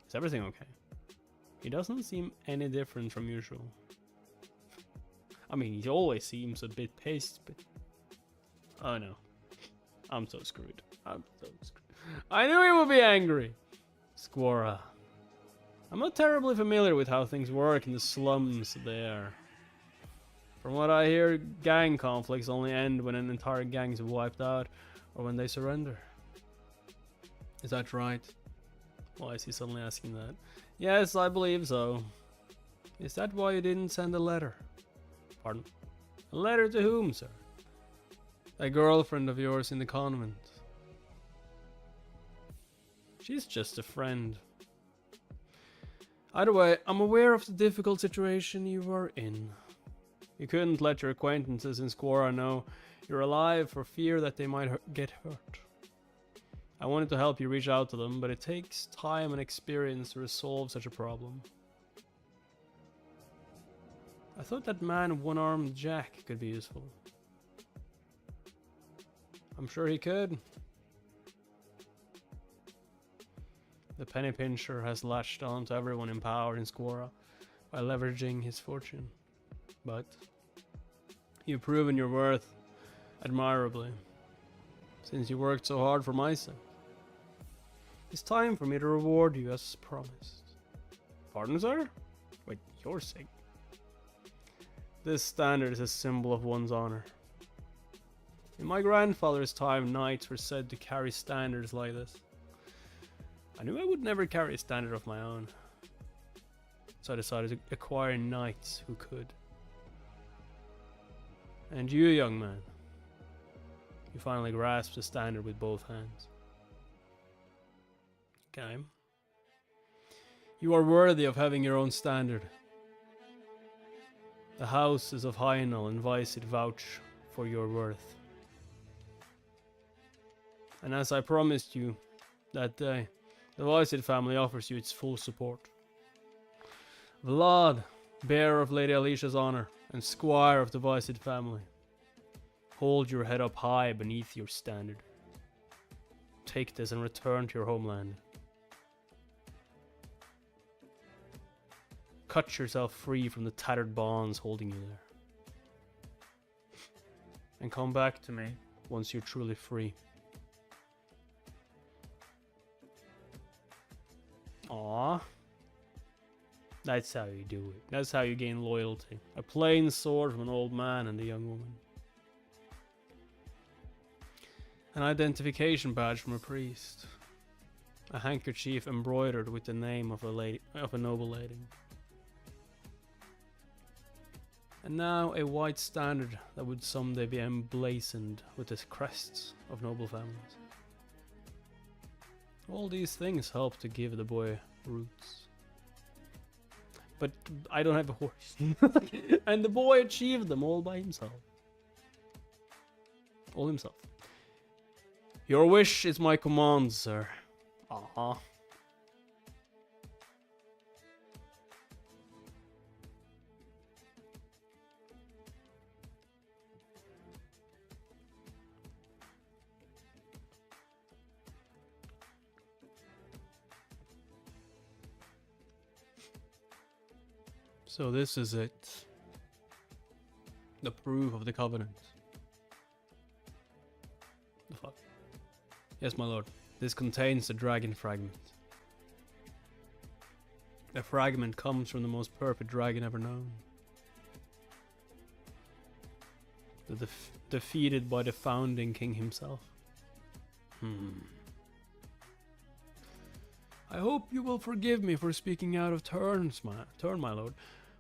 Is everything okay? He doesn't seem any different from usual. I mean, he always seems a bit pissed, but... Oh no. I'm so screwed. I'm so screwed. I knew he would be angry. Squora. I'm not terribly familiar with how things work in the slums there. From what I hear, gang conflicts only end when an entire gang is wiped out or when they surrender. Is that right? Why is he suddenly asking that? Yes, I believe so. Is that why you didn't send a letter? Pardon? A letter to whom, sir? A girlfriend of yours in the convent. She's just a friend. Either way, I'm aware of the difficult situation you are in. You couldn't let your acquaintances in Squora know you're alive for fear that they might get hurt. I wanted to help you reach out to them, but it takes time and experience to resolve such a problem. I thought that man one-armed Jack could be useful. I'm sure he could. The penny pincher has latched on to everyone in power in Squora by leveraging his fortune. But you've proven your worth admirably, since you worked so hard for my sake. It's time for me to reward you as promised. Pardon, sir? Wait, your sake? This standard is a symbol of one's honor. In my grandfather's time, knights were said to carry standards like this. I knew I would never carry a standard of my own, so I decided to acquire knights who could. And you, young man, you finally grasped the standard with both hands. Okay. You are worthy of having your own standard. The houses of Heinel and Vicid vouch for your worth. And as I promised you that day, the Vicid family offers you its full support. Vlad, bearer of Lady Alicia's honor and squire of the Vicid family, hold your head up high beneath your standard. Take this and return to your homeland. cut yourself free from the tattered bonds holding you there. And come back to me once you're truly free. Aww. That's how you do it. That's how you gain loyalty. A plain sword from an old man and a young woman. An identification badge from a priest. A handkerchief embroidered with the name of a noble lady. And now a white standard that would someday be emblazoned with the crests of noble families. All these things help to give the boy roots. But I don't have a horse. And the boy achieved them all by himself. All himself. Your wish is my command, sir. Aww. So this is it. The proof of the covenant. The fuck? Yes, my lord. This contains the dragon fragment. The fragment comes from the most perfect dragon ever known. Defeated by the founding king himself. I hope you will forgive me for speaking out of turn, my lord,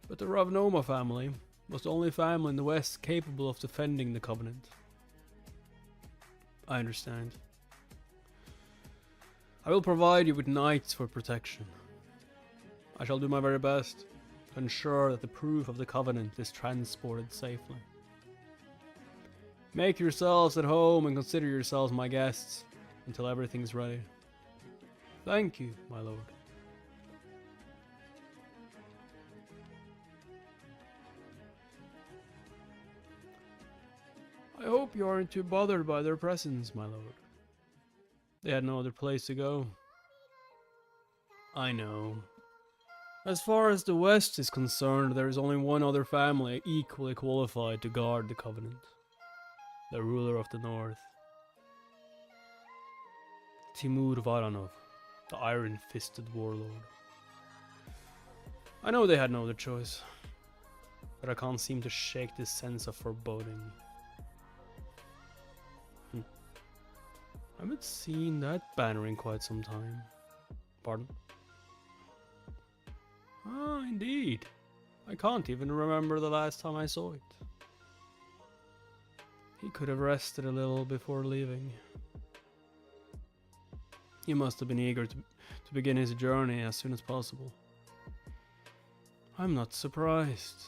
but the Ravnoma family was the only family in the West capable of defending the covenant. I understand. I will provide you with knights for protection. I shall do my very best to ensure that the proof of the covenant is transported safely. Make yourselves at home and consider yourselves my guests until everything's ready. Thank you, my lord. I hope you aren't too bothered by their presence, my lord. They had no other place to go. I know. As far as the West is concerned, there is only one other family equally qualified to guard the covenant. The ruler of the North. Timur Varanov, the iron-fisted warlord. I know they had no other choice, but I can't seem to shake this sense of foreboding. I haven't seen that banner in quite some time. Pardon? Ah, indeed. I can't even remember the last time I saw it. He could have rested a little before leaving. He must have been eager to begin his journey as soon as possible. I'm not surprised.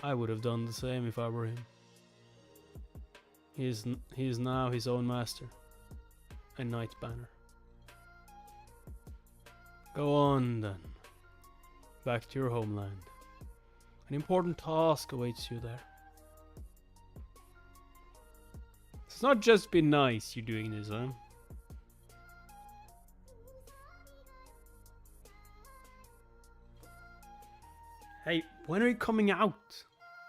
I would have done the same if I were him. He is now his own master. A knight banner. Go on then. Back to your homeland. An important task awaits you there. It's not just be nice you doing this, huh? Hey, when are you coming out?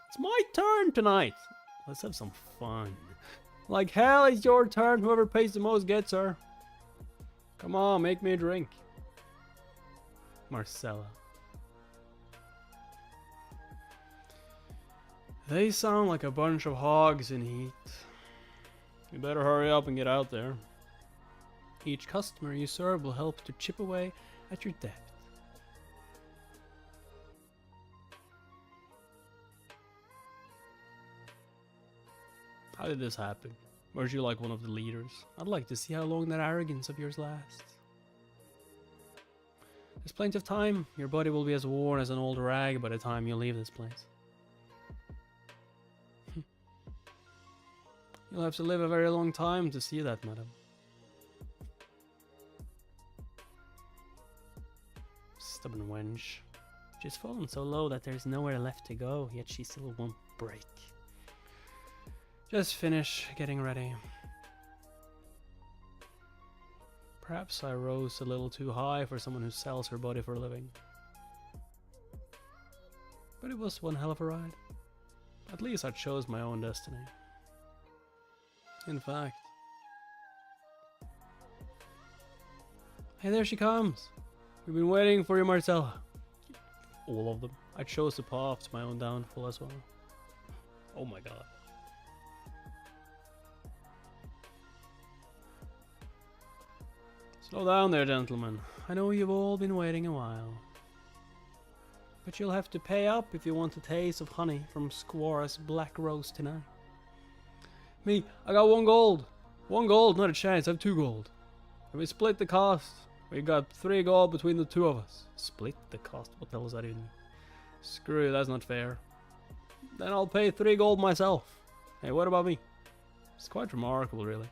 It's my turn tonight. Let's have some fun. Like hell, it's your turn. Whoever pays the most gets her. Come on, make me a drink. Marcella. They sound like a bunch of hogs in heat. You better hurry up and get out there. Each customer you serve will help to chip away at your debt. How did this happen? Weren't you like one of the leaders? I'd like to see how long that arrogance of yours lasts. There's plenty of time. Your body will be as worn as an old rag by the time you leave this place. You'll have to live a very long time to see that, madam. Stubborn wench. She's fallen so low that there's nowhere left to go, yet she still won't break. Just finish getting ready. Perhaps I rose a little too high for someone who sells her body for a living. But it was one hell of a ride. At least I chose my own destiny. In fact. Hey, there she comes. We've been waiting for you, Marcella. All of them. I chose the path to my own downfall as well. Oh my god. Slow down there, gentlemen. I know you've all been waiting a while. But you'll have to pay up if you want a taste of honey from Squara's Black Rose tonight. Me, I got 1 gold. 1 gold, not a chance. I have 2 gold. And we split the cost. We got 3 gold between the 2 of us. Split the cost? What the hell does that even mean? Screw you, that's not fair. Then I'll pay 3 gold myself. Hey, what about me? It's quite remarkable, really.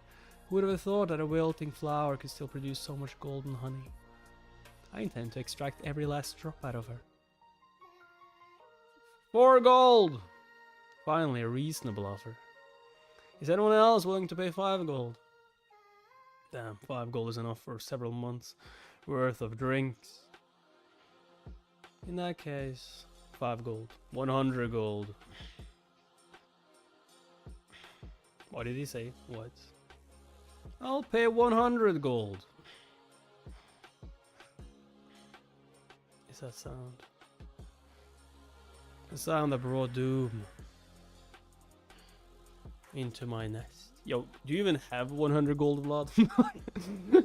Who would have thought that a wilting flower could still produce so much golden honey? I intend to extract every last drop out of her. 4 gold! Finally, a reasonable offer. Is anyone else willing to pay 5 gold? Damn, 5 gold is enough for several months worth of drinks. In that case, 5 gold. 100 gold. What did he say? What? I'll pay 100 gold. Is that sound? The sound that brought doom into my nest. Yo, do you even have 100 gold, Vlad?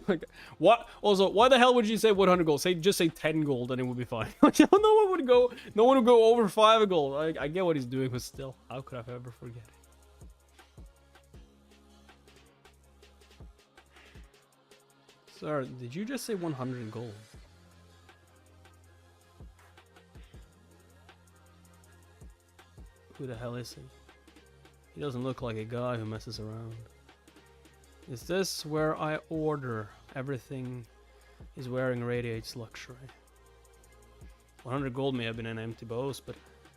Like, what? Also, why the hell would you say 100 gold? Just say 10 gold and it would be fine. No one would go over 5 gold. I get what he's doing, but still, how could I ever forget it? Sir, did you just say 100 gold? Who the hell is he? He doesn't look like a guy who messes around. Is this where I order? Everything is wearing radiates luxury. 100 gold may have been an empty boast, but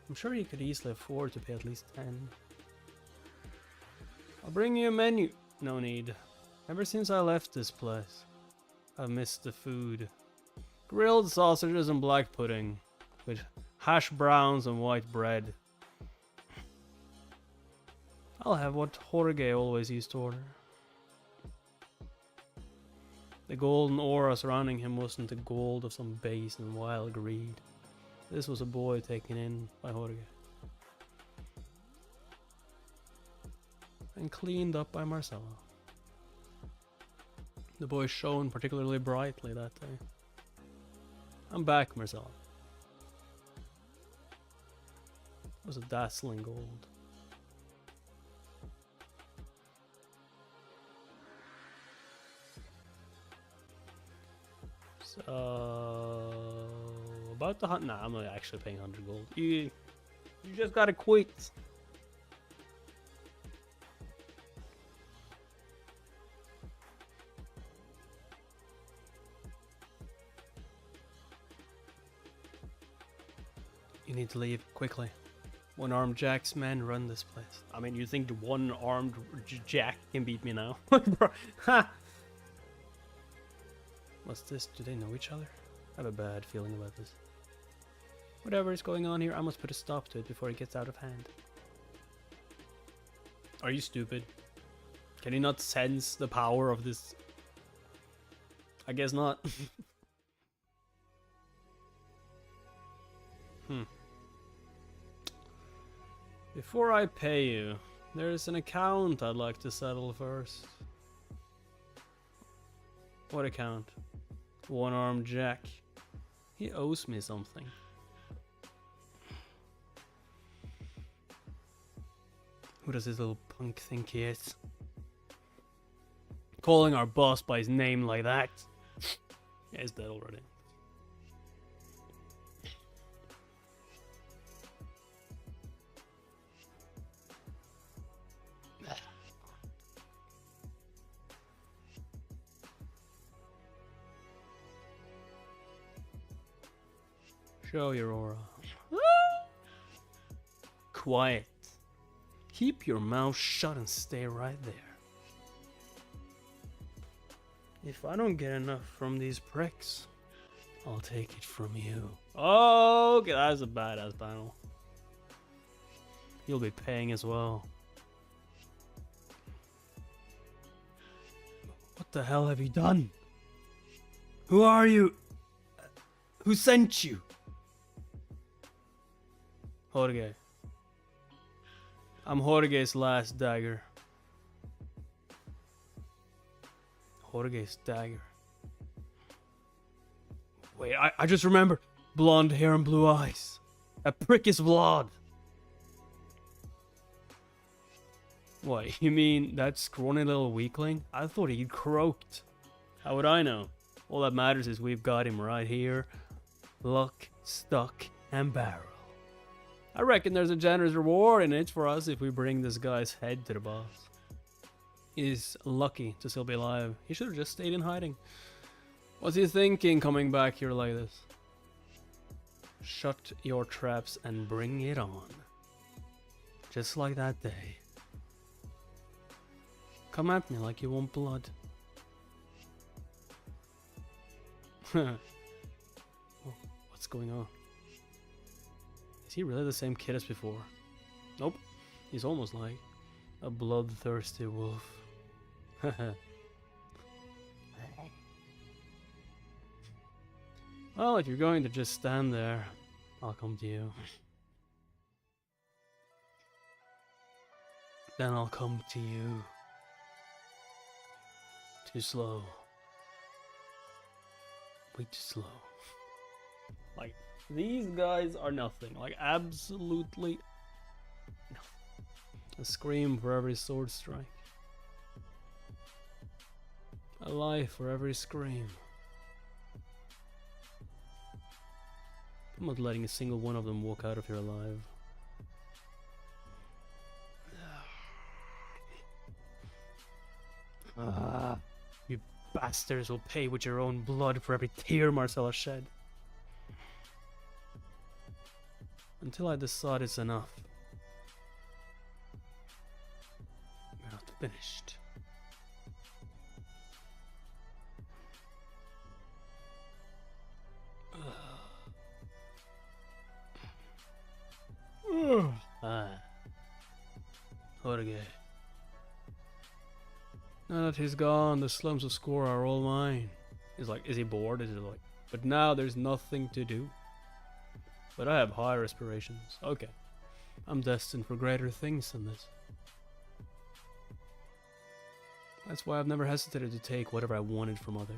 I'm sure he could easily afford to pay at least 10. I'll bring you a menu. No need. Ever since I left this place, I've missed the food. Grilled sausages and black pudding, with hash browns and white bread. I'll have what Jorge always used to order. The golden aura surrounding him wasn't the gold of some base and wild greed. This was a boy taken in by Jorge. And cleaned up by Marcella. The boy shone particularly brightly that day. I'm back, Marcella. It was a dazzling gold. So about the hunt. Nah, I'm not actually paying 100 gold. You just gotta quit. You need to leave quickly. One-armed Jack's men run this place. I mean, you think the one-armed Jack can beat me now? Bro, ha! What's this? Do they know each other? I have a bad feeling about this. Whatever is going on here, I must put a stop to it before it gets out of hand. Are you stupid? Can you not sense the power of this? I guess not. Before I pay you, there's an account I'd like to settle first. What account? One-armed Jack. He owes me something. Who does this little punk think he is? Calling our boss by his name like that. Yeah, he's dead already. Show your aura. Quiet. Keep your mouth shut and stay right there. If I don't get enough from these pricks, I'll take it from you. Oh, okay, that's a badass battle. You'll be paying as well. What the hell have you done? Who are you? Who sent you? Jorge. I'm Jorge's last dagger. Jorge's dagger. Wait, I just remember. Blonde hair and blue eyes. A prick is Vlad. What, you mean that scrawny little weakling? I thought he'd croaked. How would I know? All that matters is we've got him right here. Lock, stock, and barrel. I reckon there's a generous reward in it for us if we bring this guy's head to the boss. He's lucky to still be alive. He should have just stayed in hiding. What's he thinking coming back here like this? Shut your traps and bring it on. Just like that day. Come at me like you want blood. Oh, what's going on? Is he really the same kid as before? Nope. He's almost like a bloodthirsty wolf. Well, if you're going to just stand there, I'll come to you. Then I'll come to you. Too slow. Way too slow. Like, these guys are nothing. Like, absolutely nothing. A scream for every sword strike. A life for every scream. I'm not letting a single one of them walk out of here alive. You bastards will pay with your own blood for every tear Marcella shed. Until I decide it's enough. We're not finished. Jorge. Now that he's gone, the slums of Score are all mine. He's like, is he bored? Is it like, but now there's nothing to do. But I have higher aspirations. Okay. I'm destined for greater things than this. That's why I've never hesitated to take whatever I wanted from others.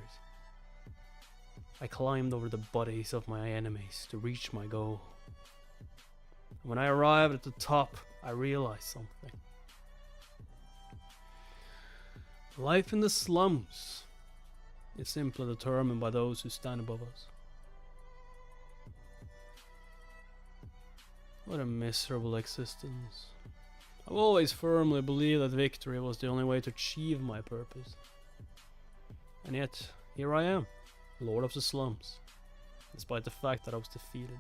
I climbed over the bodies of my enemies to reach my goal. When I arrived at the top, I realized something. Life in the slums is simply determined by those who stand above us. What a miserable existence. I've always firmly believed that victory was the only way to achieve my purpose. And yet, here I am, Lord of the Slums, despite the fact that I was defeated.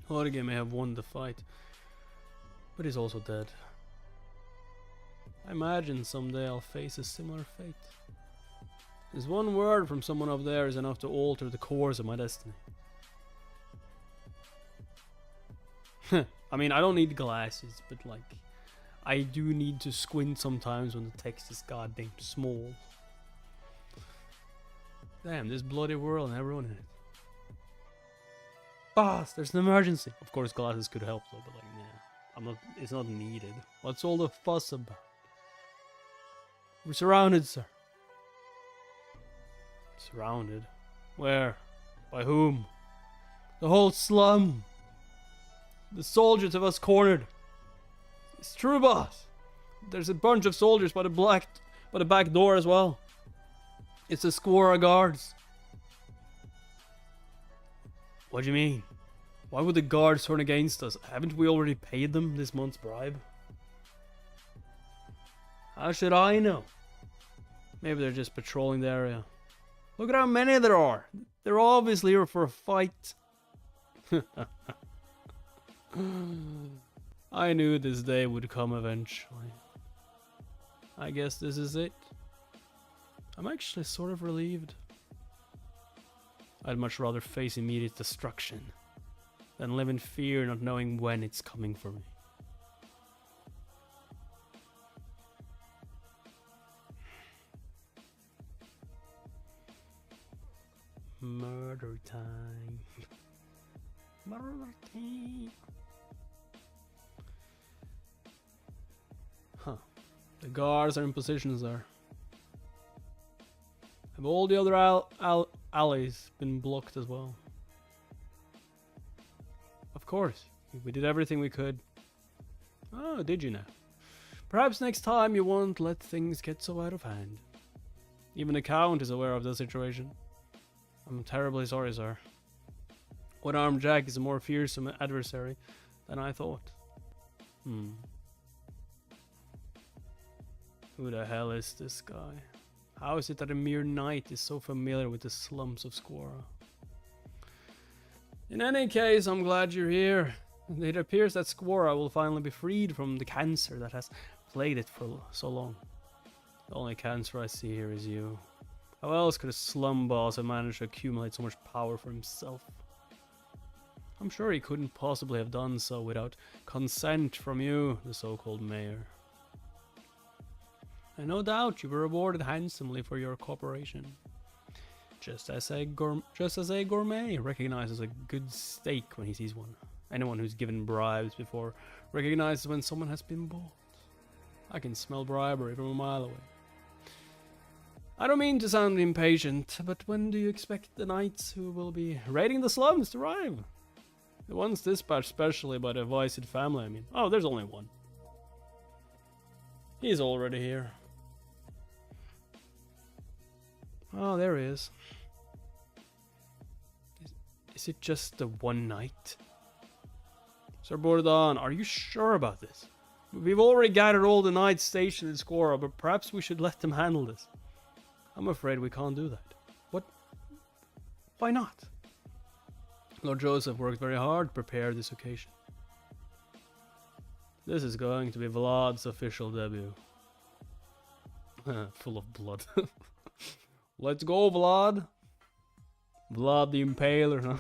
Jorge may have won the fight, but he's also dead. I imagine someday I'll face a similar fate. There's one word from someone up there is enough to alter the course of my destiny. I mean, I don't need glasses, but like, I do need to squint sometimes when the text is goddamn small. Damn, this bloody world and everyone in it. Boss, there's an emergency. Of course, glasses could help though, but like, nah, it's not needed. What's all the fuss about? We're surrounded, sir. Surrounded? Where? By whom? The whole slum. The soldiers have us cornered. It's true, boss. There's a bunch of soldiers by the back door as well. It's a square of guards. What do you mean? Why would the guards turn against us? Haven't we already paid them this month's bribe? How should I know? Maybe they're just patrolling the area. Look at how many there are. They're obviously here for a fight. I knew this day would come eventually. I guess this is it. I'm actually sort of relieved. I'd much rather face immediate destruction than live in fear not knowing when it's coming for me. Murder time. Murder time. Huh. The guards are in positions there. Have all the other alleys been blocked as well? Of course. We did everything we could. Oh, did you now? Perhaps next time you won't let things get so out of hand. Even the Count is aware of the situation. I'm terribly sorry, sir. One-armed Jack is a more fearsome adversary than I thought. Who the hell is this guy? How is it that a mere knight is so familiar with the slums of Squara? In any case, I'm glad you're here. It appears that Squara will finally be freed from the cancer that has plagued it for so long. The only cancer I see here is you. How else could a slum boss have managed to accumulate so much power for himself? I'm sure he couldn't possibly have done so without consent from you, the so-called mayor. And no doubt you were rewarded handsomely for your cooperation. Just as a gourmet recognizes a good steak when he sees one. Anyone who's given bribes before recognizes when someone has been bought. I can smell bribery from a mile away. I don't mean to sound impatient, but when do you expect the knights who will be raiding the slums to arrive? The ones dispatched specially by the Vicid family, I mean. Oh, there's only one. He's already here. Oh, there he is. Is it just the one night? Sir Bourdon, are you sure about this? We've already gathered all the knights stationed in Squara, but perhaps we should let them handle this. I'm afraid we can't do that. What? Why not? Lord Josef worked very hard to prepare this occasion. This is going to be Vlad's official debut. Full of blood. Let's go, Vlad. Vlad the Impaler.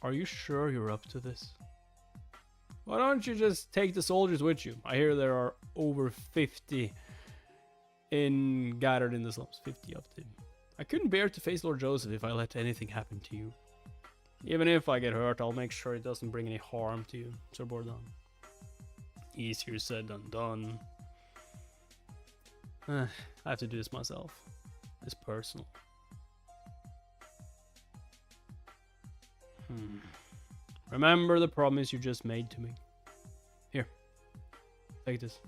Are you sure you're up to this? Why don't you just take the soldiers with you? I hear there are over 50 gathered in the slums. 50 of them. I couldn't bear to face Lord Josef if I let anything happen to you. Even if I get hurt, I'll make sure it doesn't bring any harm to you, Sir Bourdon. Easier said than done. I have to do this myself. It's personal. Remember the promise you just made to me. Here, take this.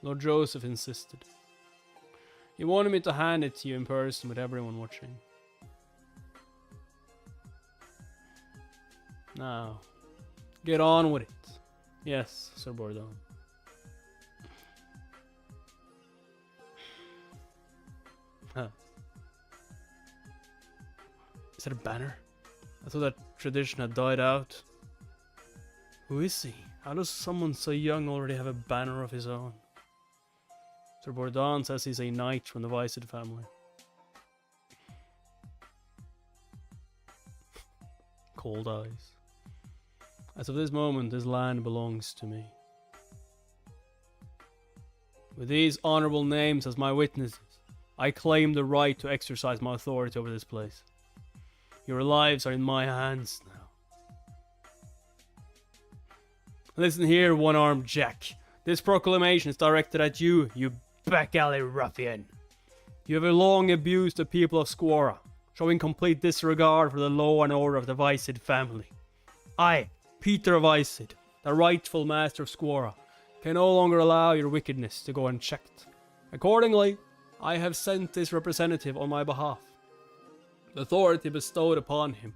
Lord Josef insisted. He wanted me to hand it to you in person with everyone watching. Now, get on with it. Yes, Sir Bourdon. Huh. Is that a banner? I thought that tradition had died out. Who is he? How does someone so young already have a banner of his own? Sir Bourdon says he's a knight from the Vicid family. Cold eyes. As of this moment, this land belongs to me. With these honorable names as my witnesses, I claim the right to exercise my authority over this place. Your lives are in my hands now. Listen here, one-armed Jack. This proclamation is directed at you, you back-alley ruffian. You have long abused the people of Squara, showing complete disregard for the law and order of the Vicid family. I, Peter Vicid, the rightful master of Squara, can no longer allow your wickedness to go unchecked. Accordingly, I have sent this representative on my behalf. The authority bestowed upon him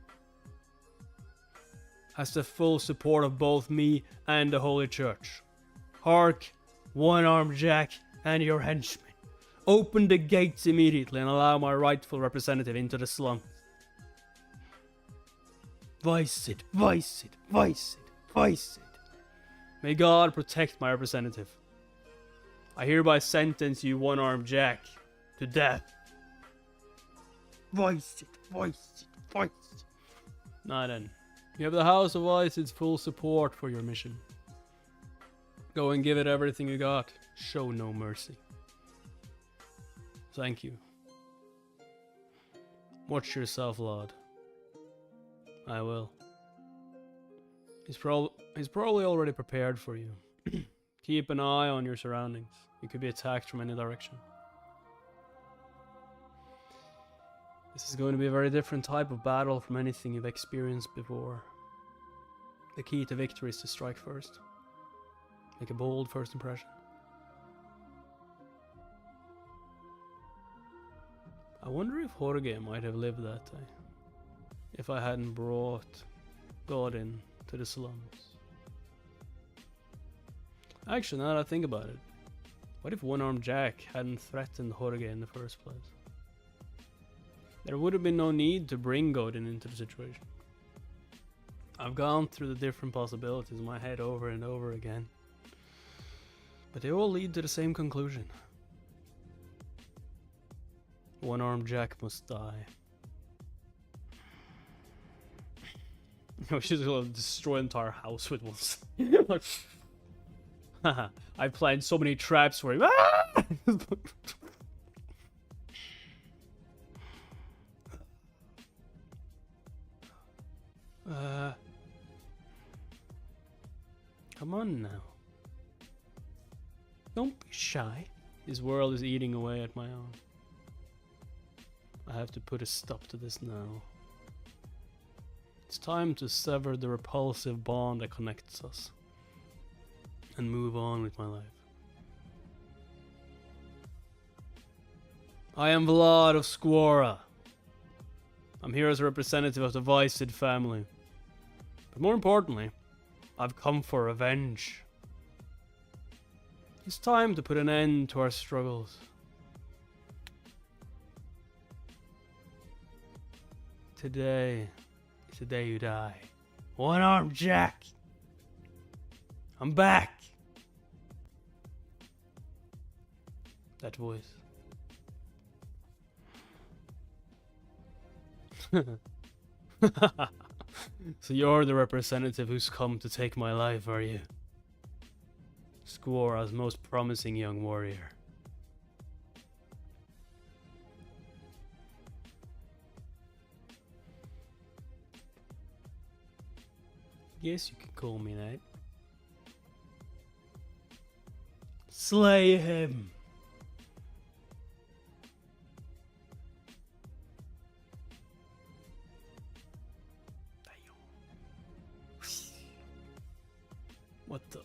has the full support of both me and the Holy Church. Hark, one-armed Jack and your henchmen. Open the gates immediately and allow my rightful representative into the slums. Vicid, Vicid, Vicid, Vicid. May God protect my representative. I hereby sentence you, one-armed Jack, to death. Vicid, Vicid, Vicid. Now then, you have the House of Vicid's full support for your mission. Go and give it everything you got. Show no mercy. Thank you. Watch yourself, lad. I will. He's probably already prepared for you. Keep an eye on your surroundings. You could be attacked from any direction. This is going to be a very different type of battle from anything you've experienced before. The key to victory is to strike first. Make a bold first impression. I wonder if Rutger might have lived that day, if I hadn't brought God in to the slums. Actually, now that I think about it, what if One-Armed Jack hadn't threatened Rutger in the first place? There would have been no need to bring Godin into the situation. I've gone through the different possibilities in my head over and over again, but they all lead to the same conclusion. One-Armed Jack must die. She's gonna destroy an entire house with one. Like, haha, I've planned so many traps for him. Ah! Come on now. Don't be shy. His world is eating away at my own. I have to put a stop to this now. It's time to sever the repulsive bond that connects us and move on with my life. I am Vlad of Squara. I'm here as a representative of the Vicid family. But more importantly, I've come for revenge. It's time to put an end to our struggles. Today is the day you die. One-Armed Jack! I'm back! That voice. So you're the representative who's come to take my life, are you? Squara's most promising young warrior. Yes, you can call me that. Slay him! What the?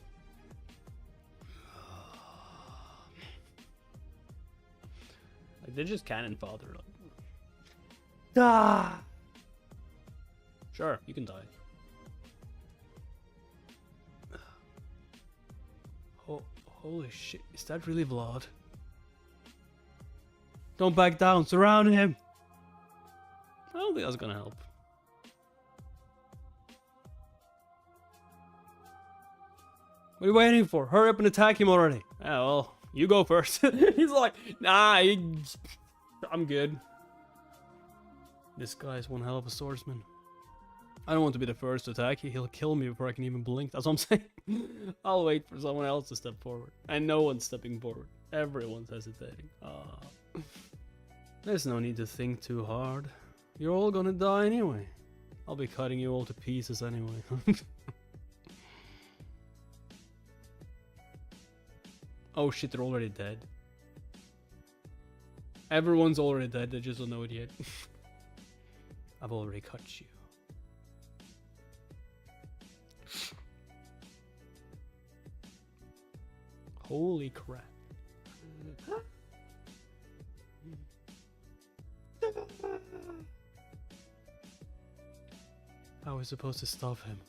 Like, they're just cannon fodder. Like. Ah! Sure, you can die. Oh, holy shit, is that really Vlad? Don't back down, surround him! I don't think that's gonna help. What are you waiting for? Hurry up and attack him already. Yeah, well, you go first. He's like, nah, I'm good. This guy's one hell of a swordsman. I don't want to be the first to attack. He'll kill me before I can even blink. That's what I'm saying. I'll wait for someone else to step forward. And no one's stepping forward. Everyone's hesitating. There's no need to think too hard. You're all gonna die anyway. I'll be cutting you all to pieces anyway. Oh shit, they're already dead. Everyone's already dead, they just don't know it yet. I've already cut you. Holy crap. How are we supposed to stop him?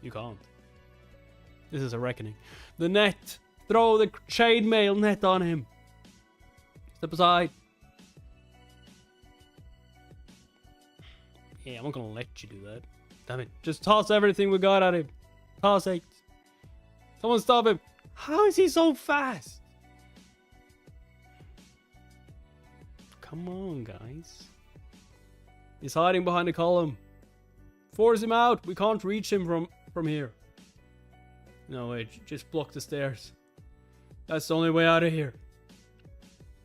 You can't. This is a reckoning. The net! Throw the chainmail net on him! Step aside. Yeah, I'm not gonna let you do that. Damn it. Just toss everything we got at him. Toss it. Someone stop him. How is he so fast? Come on, guys. He's hiding behind the column. Force him out. We can't reach him from here. No, wait. Just block the stairs. That's the only way out of here.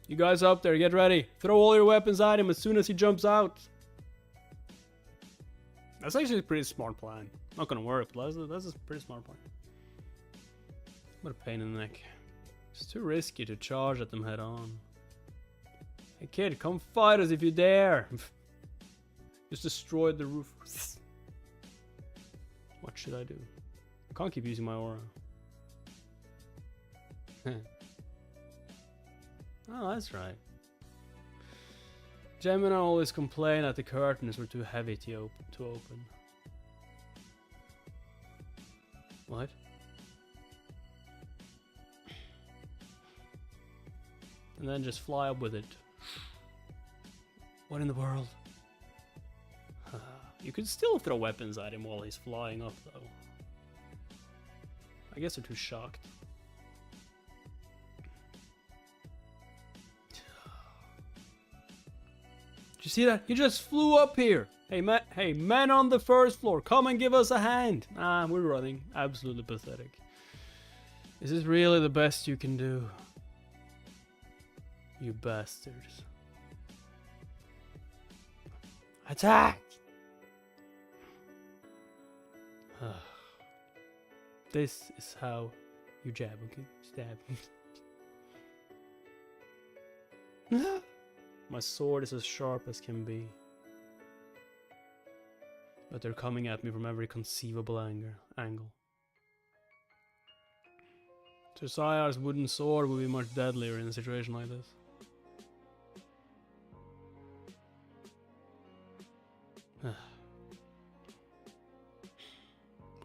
You guys up there, get ready. Throw all your weapons at him as soon as he jumps out. That's actually a pretty smart plan. Not gonna work, but that's a pretty smart plan. What a pain in the neck. It's too risky to charge at them head on. Hey kid, come fight us if you dare! Just destroyed the roof. What should I do? I can't keep using my aura. Oh, that's right. Gemini always complain that the curtains were too heavy to open. What? And then just fly up with it. What in the world? You could still throw weapons at him while he's flying up, though. I guess they're too shocked. Did you see that? He just flew up here. Hey, men on the first floor, come and give us a hand. Ah, we're running. Absolutely pathetic. Is this really the best you can do? You bastards. Attack! This is how you jab, okay? Stab. My sword is as sharp as can be. But they're coming at me from every conceivable angle. Josiah's wooden sword would be much deadlier in a situation like this.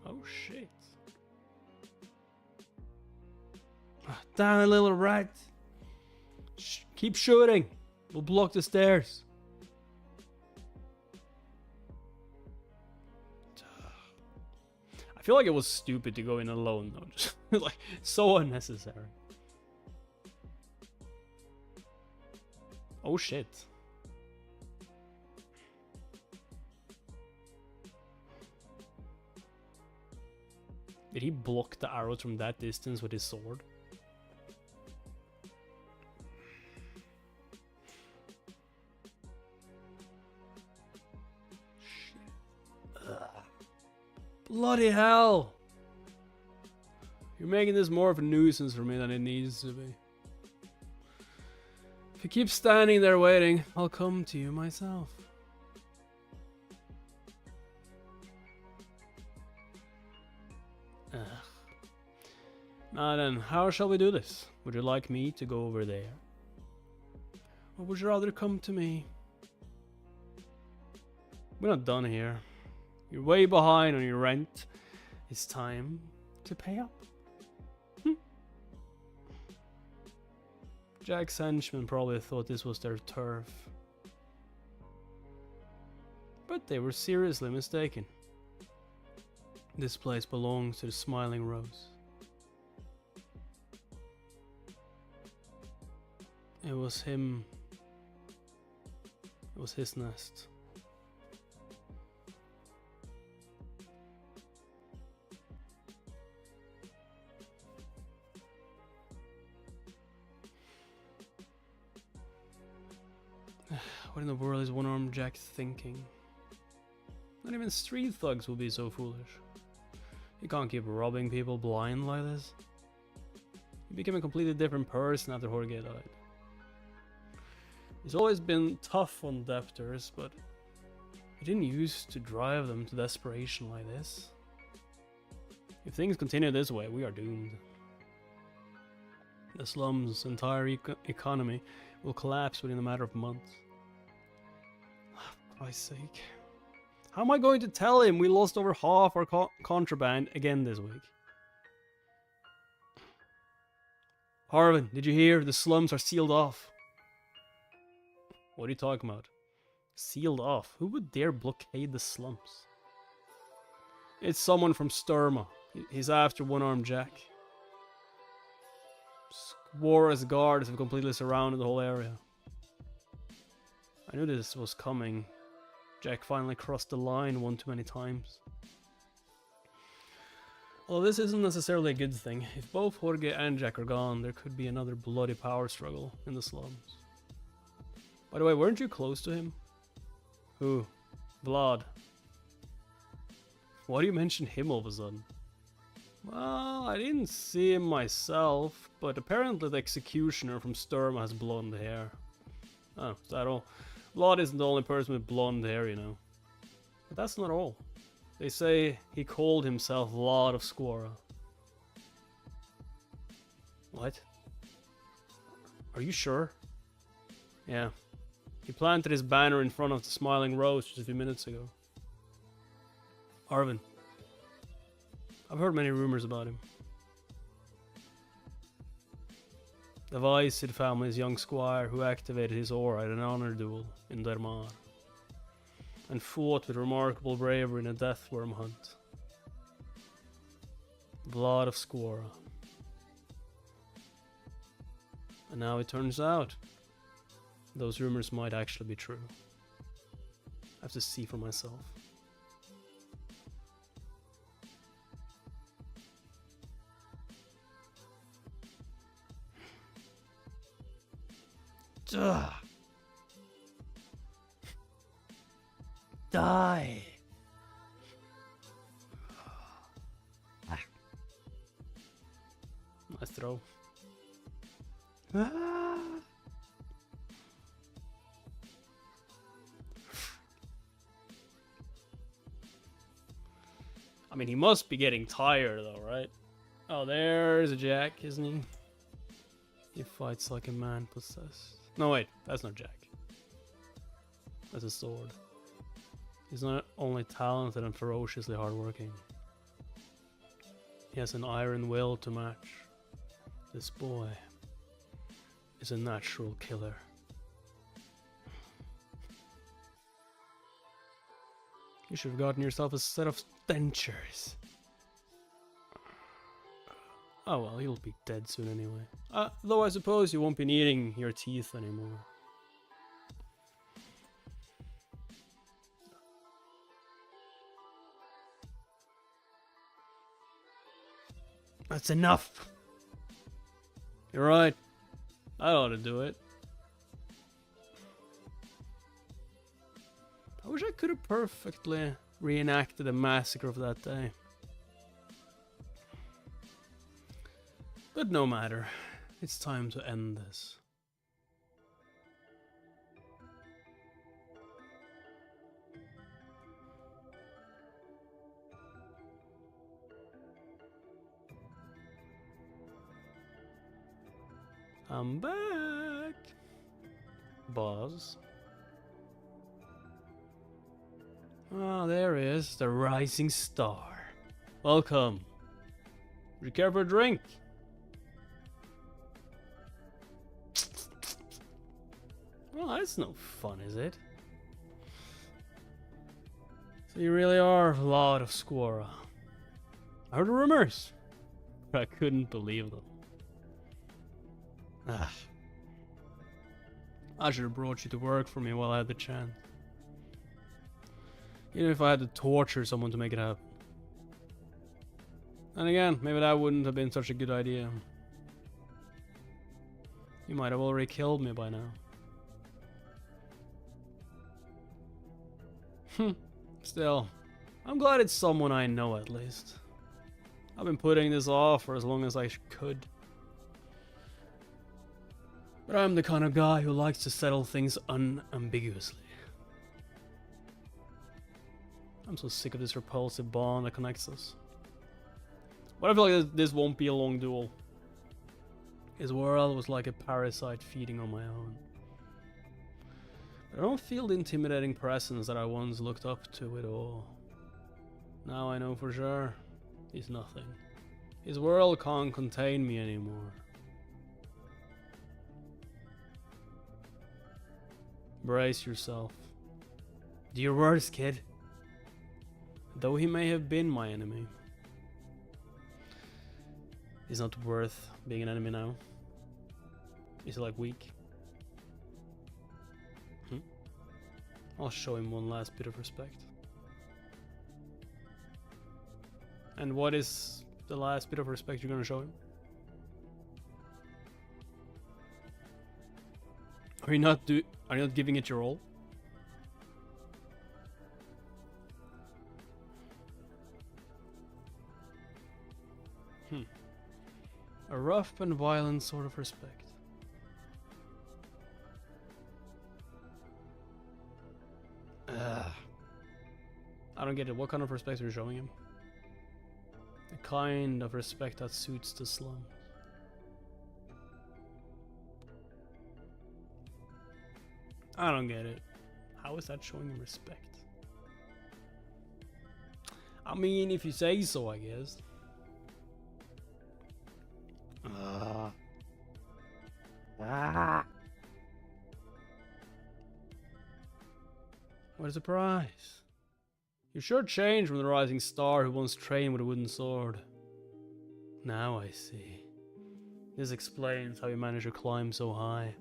Oh shit. Damn it, little rat. Keep shooting. We'll block the stairs. I feel like it was stupid to go in alone though. Just like so unnecessary. Oh shit. Did he block the arrows from that distance with his sword? Bloody hell! You're making this more of a nuisance for me than it needs to be. If you keep standing there waiting, I'll come to you myself. Ugh. Now then, how shall we do this? Would you like me to go over there? Or would you rather come to me? We're not done here. You're way behind on your rent. It's time to pay up. Jack's henchmen probably thought this was their turf. But they were seriously mistaken. This place belongs to the Smiling Rose. It was him. It was his nest. What in the world is one-armed Jack thinking? Not even street thugs will be so foolish. You can't keep robbing people blind like this. He became a completely different person after Rutger died. He's always been tough on debtors, but he didn't used to drive them to desperation like this. If things continue this way, we are doomed. The slums' entire economy will collapse within a matter of months. For Christ's sake. How am I going to tell him we lost over half our contraband again this week? Harvin, did you hear? The slums are sealed off. What are you talking about? Sealed off? Who would dare blockade the slums? It's someone from Sturma. He's after one-armed Jack. Square's guards have completely surrounded the whole area. I knew this was coming. Jack finally crossed the line one too many times. Although this isn't necessarily a good thing. If both Rutger and Jack are gone, there could be another bloody power struggle in the slums. By the way, weren't you close to him? Who? Vlad. Why do you mention him all of a sudden? Well, I didn't see him myself, but apparently the executioner from Sturm has blonde hair. Oh, is that all? Vlad isn't the only person with blonde hair, you know. But that's not all. They say he called himself Vlad of Squara. What? Are you sure? Yeah. He planted his banner in front of the Smiling Rose just a few minutes ago. Arvin. I've heard many rumors about him. The Visid family's young squire who activated his aura at an honor duel in Dermar and fought with remarkable bravery in a deathworm hunt. Blood of Squara. And now it turns out those rumors might actually be true. I have to see for myself. Ugh. Die. Nice throw. I mean, he must be getting tired though, right? Oh, there's a Jack, isn't he? He fights like a man possessed. No, wait, that's not Jack. That's a sword. He's not only talented and ferociously hardworking. He has an iron will to match. This boy is a natural killer. You should have gotten yourself a set of dentures. Oh well, you'll be dead soon anyway. Though I suppose you won't be needing your teeth anymore. That's enough! You're right. I ought to do it. I wish I could have perfectly reenacted the massacre of that day. But no matter. It's time to end this. I'm back! Buzz. Ah, there he is, the rising star. Welcome. Would you care for a drink? Well, that's no fun, is it? So you really are a lot of Squara. I heard the rumors, but I couldn't believe them. Ah. I should have brought you to work for me while I had the chance. Even if I had to torture someone to make it happen. And again, maybe that wouldn't have been such a good idea. You might have already killed me by now. Still, I'm glad it's someone I know at least. I've been putting this off for as long as I could. But I'm the kind of guy who likes to settle things unambiguously. I'm so sick of this repulsive bond that connects us. But I feel like this won't be a long duel. His world was like a parasite feeding on my own. But I don't feel the intimidating presence that I once looked up to at all. Now I know for sure, he's nothing. His world can't contain me anymore. Brace yourself. Do your worst, kid. Though he may have been my enemy, he's not worth being an enemy now. Is he like weak? I'll show him one last bit of respect. And what is the last bit of respect you're gonna show him? Are you not giving it your all? rough and violent sort of respect. I don't get it. What kind of respect are you showing him? The kind of respect that suits the slum. I don't get it. How is that showing him respect? I mean, if you say so, I guess. What a surprise. You sure changed from the rising star who once trained with a wooden sword. Now I see. This explains how you managed to climb so high.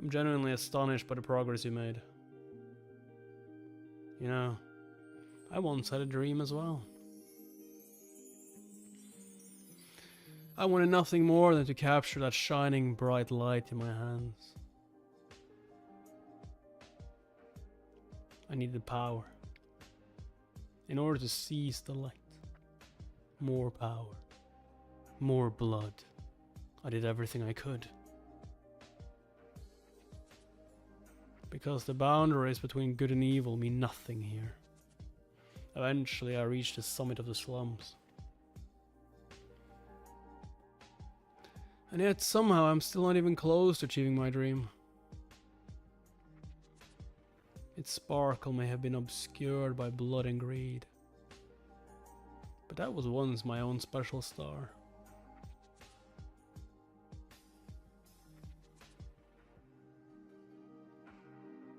I'm genuinely astonished by the progress you made. You know, I once had a dream as well. I wanted nothing more than to capture that shining bright light in my hands. I needed power. In order to seize the light. More power. More blood. I did everything I could. Because the boundaries between good and evil mean nothing here. Eventually I reached the summit of the slums. And yet somehow I'm still not even close to achieving my dream. Its sparkle may have been obscured by blood and greed. But that was once my own special star.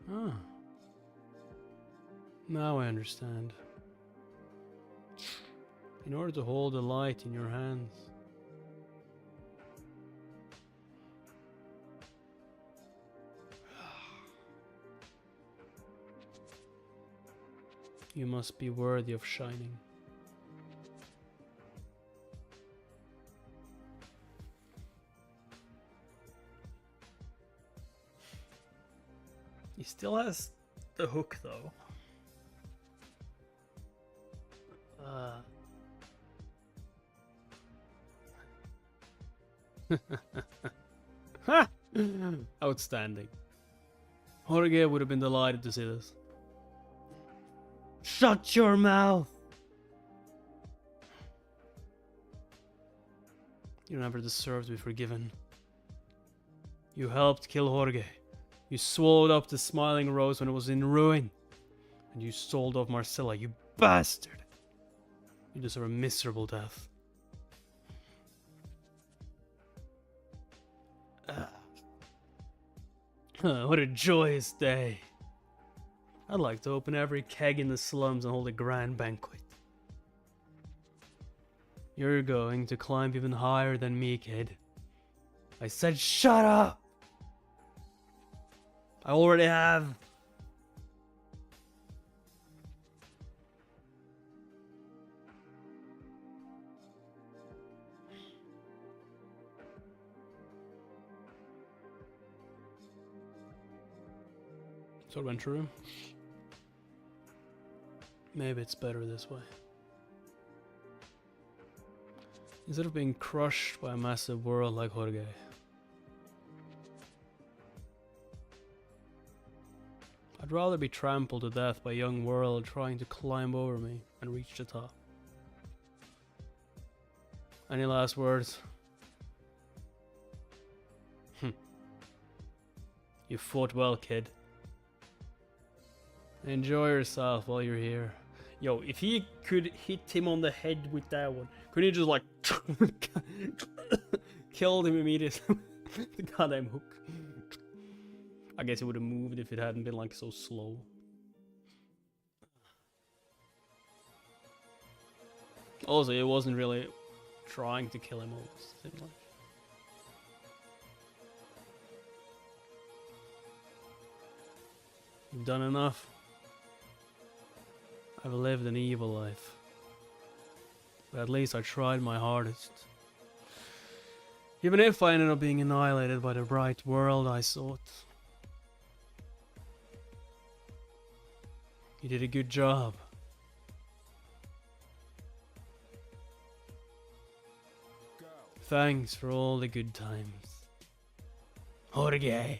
Ah. Now I understand. In order to hold the light in your hands, you must be worthy of shining. He still has the hook though. Ha! Outstanding. Rutger would have been delighted to see this. Shut your mouth! You never deserve to be forgiven. You helped kill Rutger. You swallowed up the smiling rose when it was in ruin. And you sold off Marcella, you bastard! You deserve a miserable death. What a joyous day. I'd like to open every keg in the slums and hold a grand banquet. You're going to climb even higher than me, kid. I said shut up! I already have. So it went true. Maybe it's better this way. Instead of being crushed by a massive world like Rutger. I'd rather be trampled to death by a young world trying to climb over me and reach the top. Any last words? You fought well, kid. Enjoy yourself while you're here. Yo, if he could hit him on the head with that one, could he just like killed him immediately? The goddamn hook. I guess it would have moved if it hadn't been like so slow. Also, it wasn't really trying to kill him almost, it seemed like. You've done enough. I've lived an evil life. But at least I tried my hardest. Even if I ended up being annihilated by the bright world I sought. You did a good job. Thanks for all the good times. Rutger.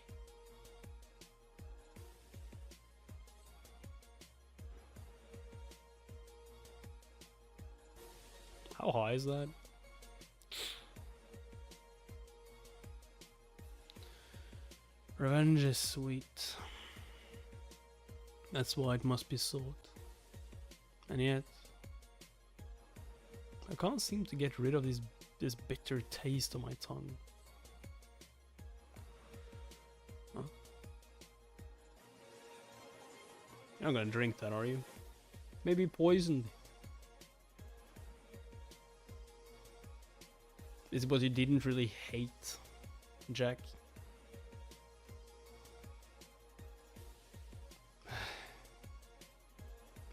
How high is that? Revenge is sweet. That's why it must be sought. And yet, I can't seem to get rid of this bitter taste on my tongue. Huh? You're not gonna drink that, are you? Maybe poisoned. Is it what you didn't really hate, Jack?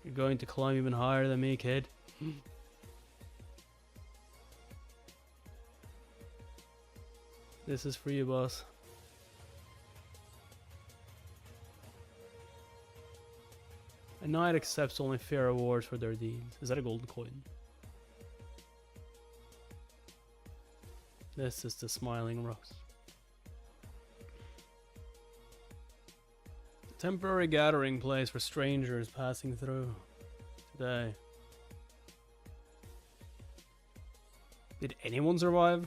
You're going to climb even higher than me, kid. This is for you, boss. A knight accepts only fair rewards for their deeds. Is that a golden coin? This is the Smiling Rose. Temporary gathering place for strangers passing through today. Did anyone survive?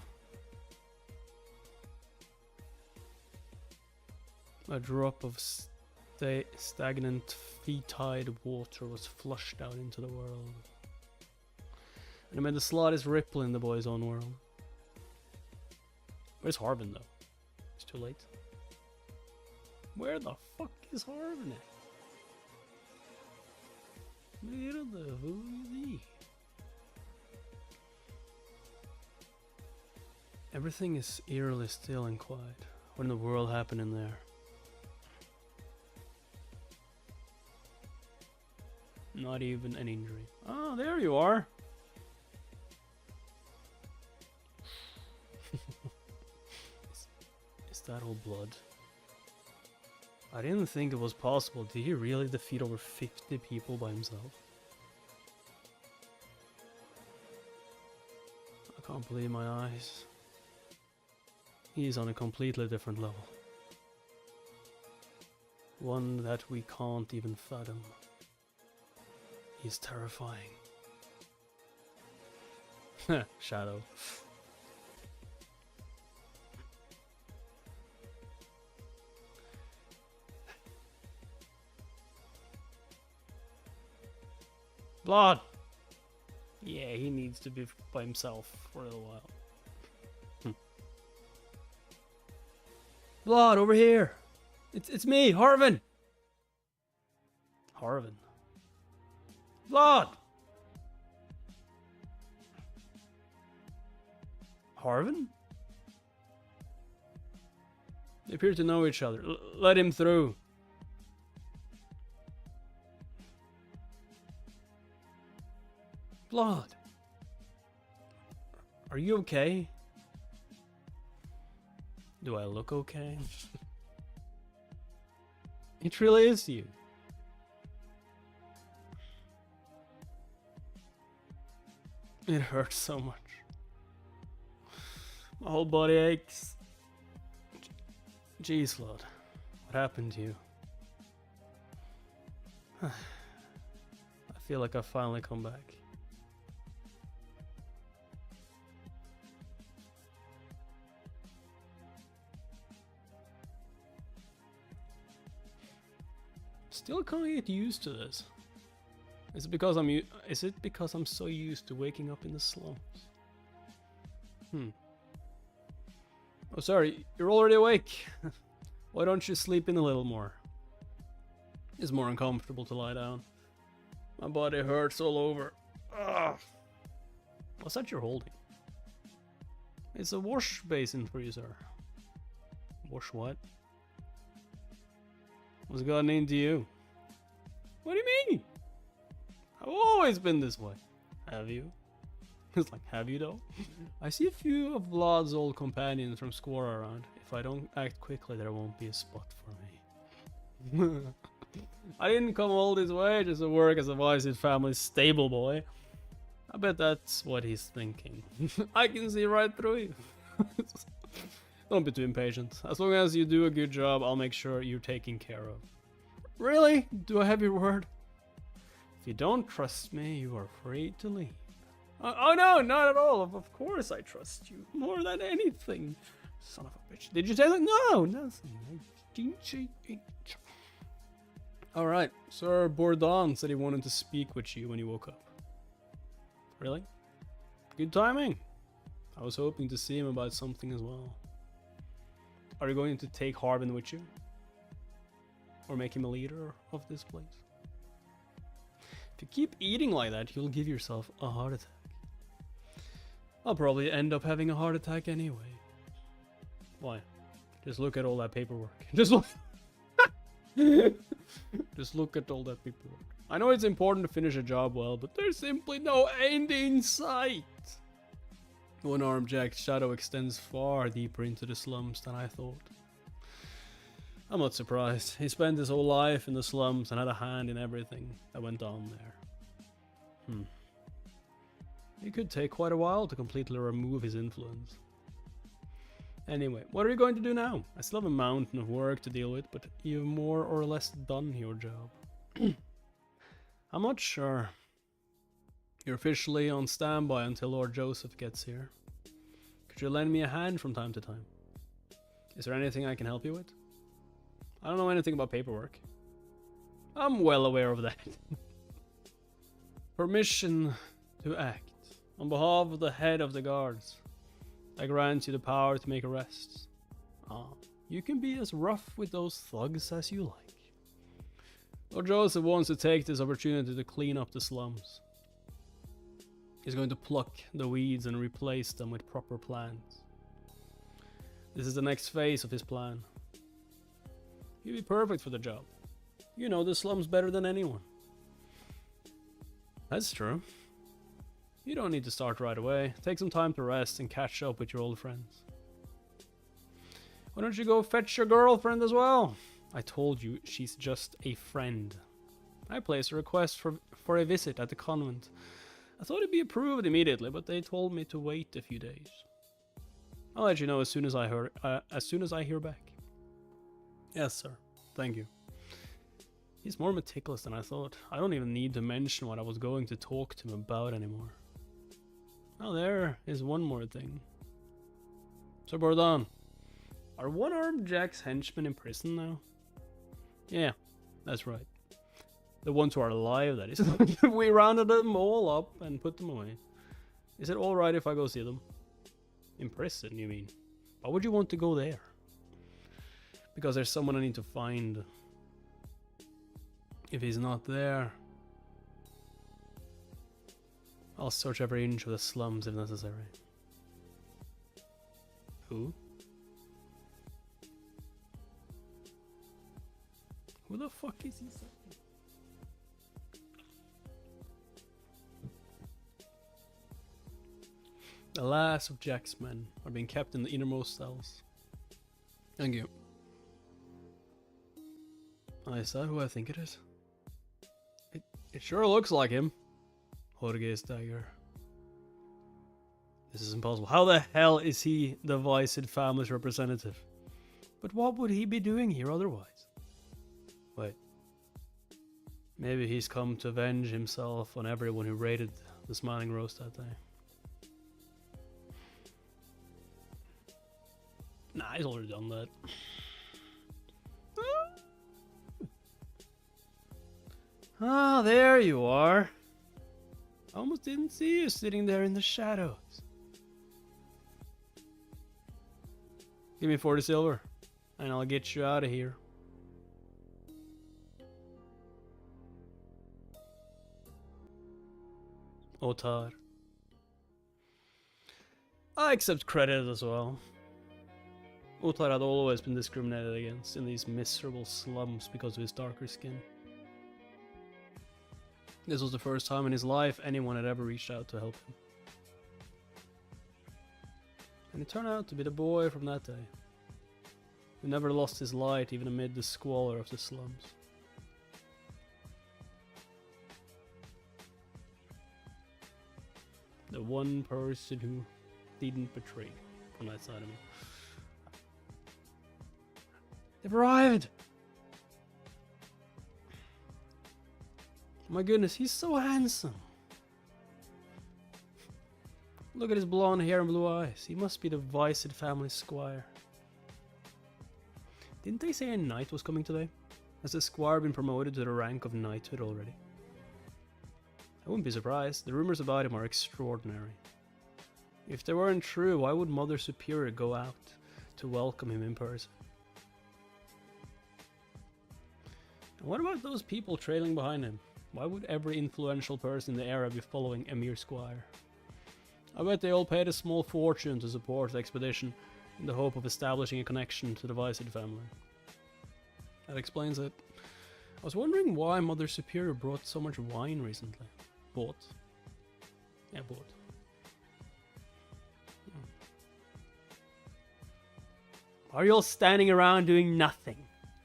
A drop of stagnant fetid water was flushed out into the world, and it made the slightest ripple in the boy's own world. Where's Harvin though? It's too late. Where the fuck is Harvin at? Where the who is he? Everything is eerily still and quiet. What in the world happened in there? Not even an injury. Oh, there you are. Is that all blood? I didn't think it was possible. Did he really defeat over 50 people by himself? I can't believe my eyes. He's on a completely different level. One that we can't even fathom. He's terrifying. Shadow. Blood! Yeah, he needs to be by himself for a little while. Blood, over here! It's me, Harvin! Harvin. Blood! Harvin? They appear to know each other. Let him through. Blood. Are you okay? Do I look okay? It really is you. It hurts so much. My whole body aches. Jeez, Lord. What happened to you? I feel like I've finally come back. Still can't get used to this. Is it because I'm so used to waking up in the slums? Oh, sorry, you're already awake. Why don't you sleep in a little more? It's more uncomfortable to lie down. My body hurts all over. Ugh. What's that you're holding? It's a wash basin for you, sir. Wash what? What's gotten into you? What do you mean? I've always been this way. Have you? It's like, have you though? I see a few of Vlad's old companions from Square around. If I don't act quickly, there won't be a spot for me. I didn't come all this way just to work as a wise family's stable boy. I bet that's what he's thinking. I can see right through you. Don't be too impatient. As long as you do a good job, I'll make sure you're taken care of. Really? Do I have your word? If you don't trust me, you are free to leave. Oh no, not at all. Of course I trust you. More than anything. Son of a bitch. Did you say that? No, nothing. Alright, Sir Bourdon said he wanted to speak with you when you woke up. Really? Good timing. I was hoping to see him about something as well. Are you going to take Harbin with you? Or make him a leader of this place? If you keep eating like that, you'll give yourself a heart attack. I'll probably end up having a heart attack anyway. Why? Just look at all that paperwork. Just look. Just look at all that paperwork. I know it's important to finish a job well, but there's simply no end in sight. One-armed Jack's shadow extends far deeper into the slums than I thought. I'm not surprised. He spent his whole life in the slums and had a hand in everything that went on there. It could take quite a while to completely remove his influence. Anyway, what are you going to do now? I still have a mountain of work to deal with, but you've more or less done your job. I'm not sure. You're officially on standby until Lord Josef gets here. Could you lend me a hand from time to time? Is there anything I can help you with? I don't know anything about paperwork. I'm well aware of that. Permission to act. On behalf of the head of the guards, I grant you the power to make arrests. You can be as rough with those thugs as you like. Lord Josef wants to take this opportunity to clean up the slums. He's going to pluck the weeds and replace them with proper plants. This is the next phase of his plan. You'd be perfect for the job. You know the slums better than anyone. That's true. You don't need to start right away. Take some time to rest and catch up with your old friends. Why don't you go fetch your girlfriend as well? I told you she's just a friend. I placed a request for a visit at the convent. I thought it'd be approved immediately, but they told me to wait a few days. I'll let you know as soon as I hear back. Yes, sir. Thank you. He's more meticulous than I thought. I don't even need to mention what I was going to talk to him about anymore. Oh, there is one more thing. Sir Bourdon, are one-armed Jack's henchmen in prison now? Yeah, that's right. The ones who are alive, that is. We rounded them all up and put them away. Is it alright if I go see them? In prison, you mean? Why would you want to go there? Because there's someone I need to find. If he's not there, I'll search every inch of the slums if necessary. Who? Who the fuck is he? The last of Jack's men are being kept in the innermost cells. Thank you. Is that who I think it is? It sure looks like him. Rutger's dagger. This is impossible. How the hell is he the Vicid family's representative? But what would he be doing here otherwise? Wait. Maybe he's come to avenge himself on everyone who raided the Smiling Rose that day. Nah, he's already done that. Ah, there you are. I almost didn't see you sitting there in the shadows. Give me 40 silver, and I'll get you out of here. Otar. I accept credit as well. Otar had always been discriminated against in these miserable slums because of his darker skin. This was the first time in his life anyone had ever reached out to help him. And it turned out to be the boy from that day, who never lost his light even amid the squalor of the slums. The one person who didn't betray on that side of me. They've arrived! My goodness, he's so handsome. Look at his blonde hair and blue eyes. He must be the Vicid family squire. Didn't they say a knight was coming today? Has the squire been promoted to the rank of knighthood already? I wouldn't be surprised. The rumors about him are extraordinary. If they weren't true, why would Mother Superior go out to welcome him in person? And what about those people trailing behind him? Why would every influential person in the area be following Emir Squire? I bet they all paid a small fortune to support the expedition in the hope of establishing a connection to the Vicid family. That explains it. I was wondering why Mother Superior brought so much wine recently. Bought. Yeah, bought. Are you all standing around doing nothing?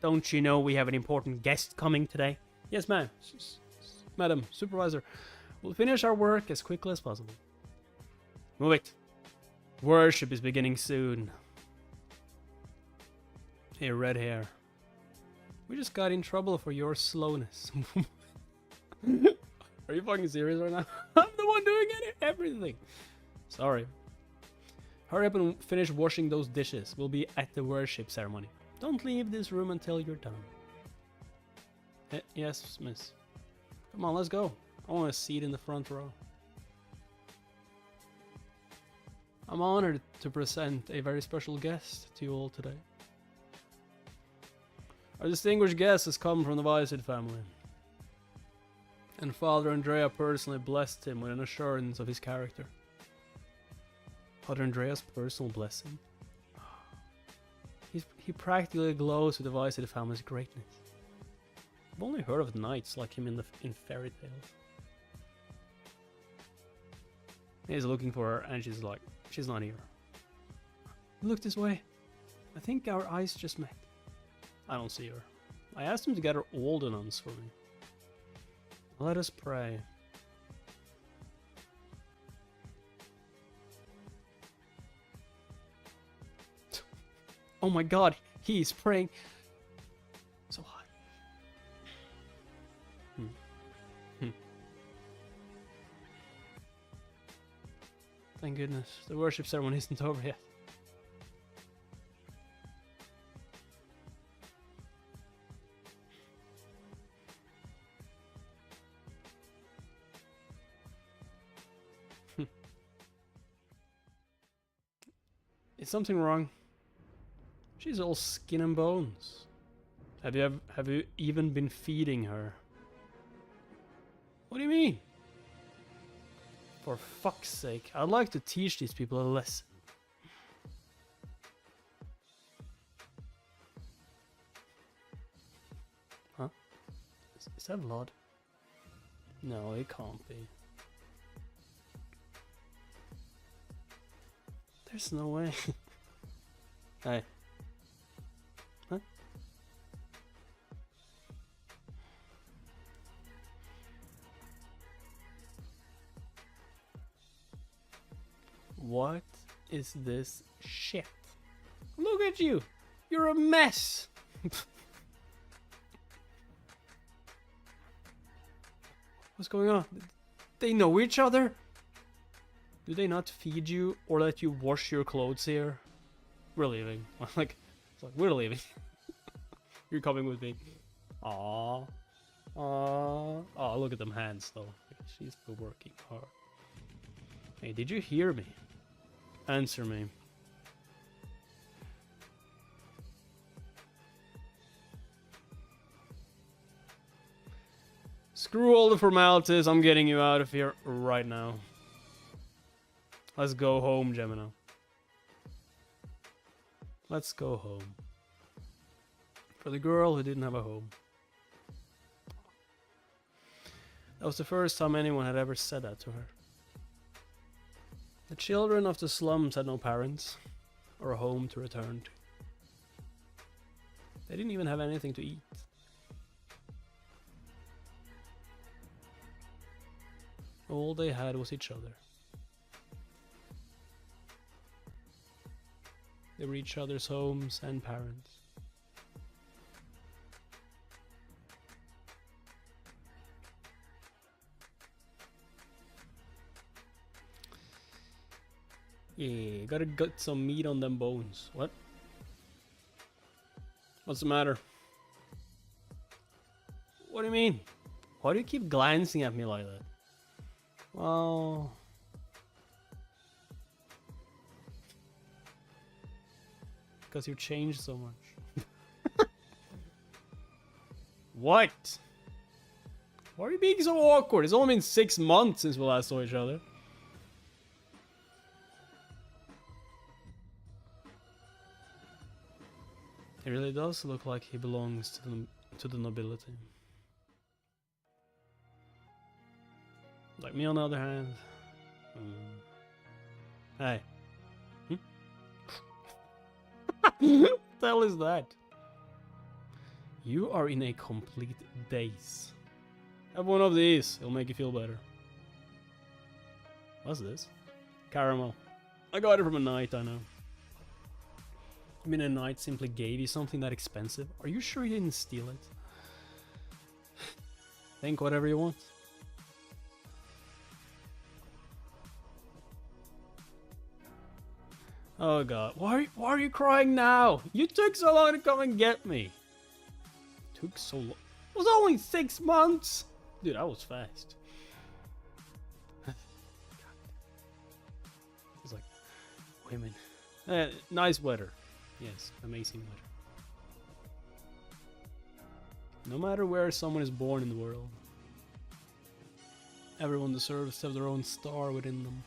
Don't you know we have an important guest coming today? Yes, ma'am. Madam, Supervisor. We'll finish our work as quickly as possible. Move it. Worship is beginning soon. Hey, red hair. We just got in trouble for your slowness. Are you fucking serious right now? I'm the one doing everything. Sorry. Hurry up and finish washing those dishes. We'll be at the worship ceremony. Don't leave this room until you're done. Yes, miss. Come on, let's go. I want a seat in the front row. I'm honored to present a very special guest to you all today. Our distinguished guest has come from the Vicid family, and Father Andrea personally blessed him with an assurance of his character. Father Andrea's personal blessing? He practically glows with the Vicid family's greatness. I've only heard of knights like him in fairy tales. He's looking for her, and she's like, she's not here. Look this way. I think our eyes just met. I don't see her. I asked him to gather all the nuns for me. Let us pray. Oh my god, he's praying so high. Thank goodness, the worship ceremony isn't over yet. Is something wrong? She's all skin and bones. Have you even been feeding her? What do you mean? For fuck's sake, I'd like to teach these people a lesson. Huh? Is that blood? No, it can't be. There's no way. Hey. Huh? What is this shit? Look at you! You're a mess! What's going on? They know each other? Do they not feed you or let you wash your clothes here? We're leaving. Like, it's like, we're leaving. You're coming with me. Aww. Aww. Oh, look at them hands though. She's been working hard. Hey, did you hear me? Answer me. Screw all the formalities. I'm getting you out of here right now. Let's go home, Gemini. Let's go home. For the girl who didn't have a home. That was the first time anyone had ever said that to her. The children of the slums had no parents or a home to return to. They didn't even have anything to eat. All they had was each other. They were each other's homes and parents. Yeah, gotta get some meat on them bones. What? What's the matter? What do you mean? Why do you keep glancing at me like that? Well... because you've changed so much. What? Why are you being so awkward? It's only been 6 months since we last saw each other. He really does look like he belongs to the nobility. Like me on the other hand. Hey. What the hell is that? You are in a complete daze. Have one of these, it'll make you feel better. What's this? Caramel. I got it from a knight, I know. I mean, a knight simply gave you something that expensive? Are you sure you didn't steal it? Think whatever you want. Oh god, why are you crying now? You took so long to come and get me. Took so long. It was only 6 months. Dude, that was fast. It's like women. Nice weather. Yes, amazing weather. No matter where someone is born in the world, everyone deserves to have their own star within them.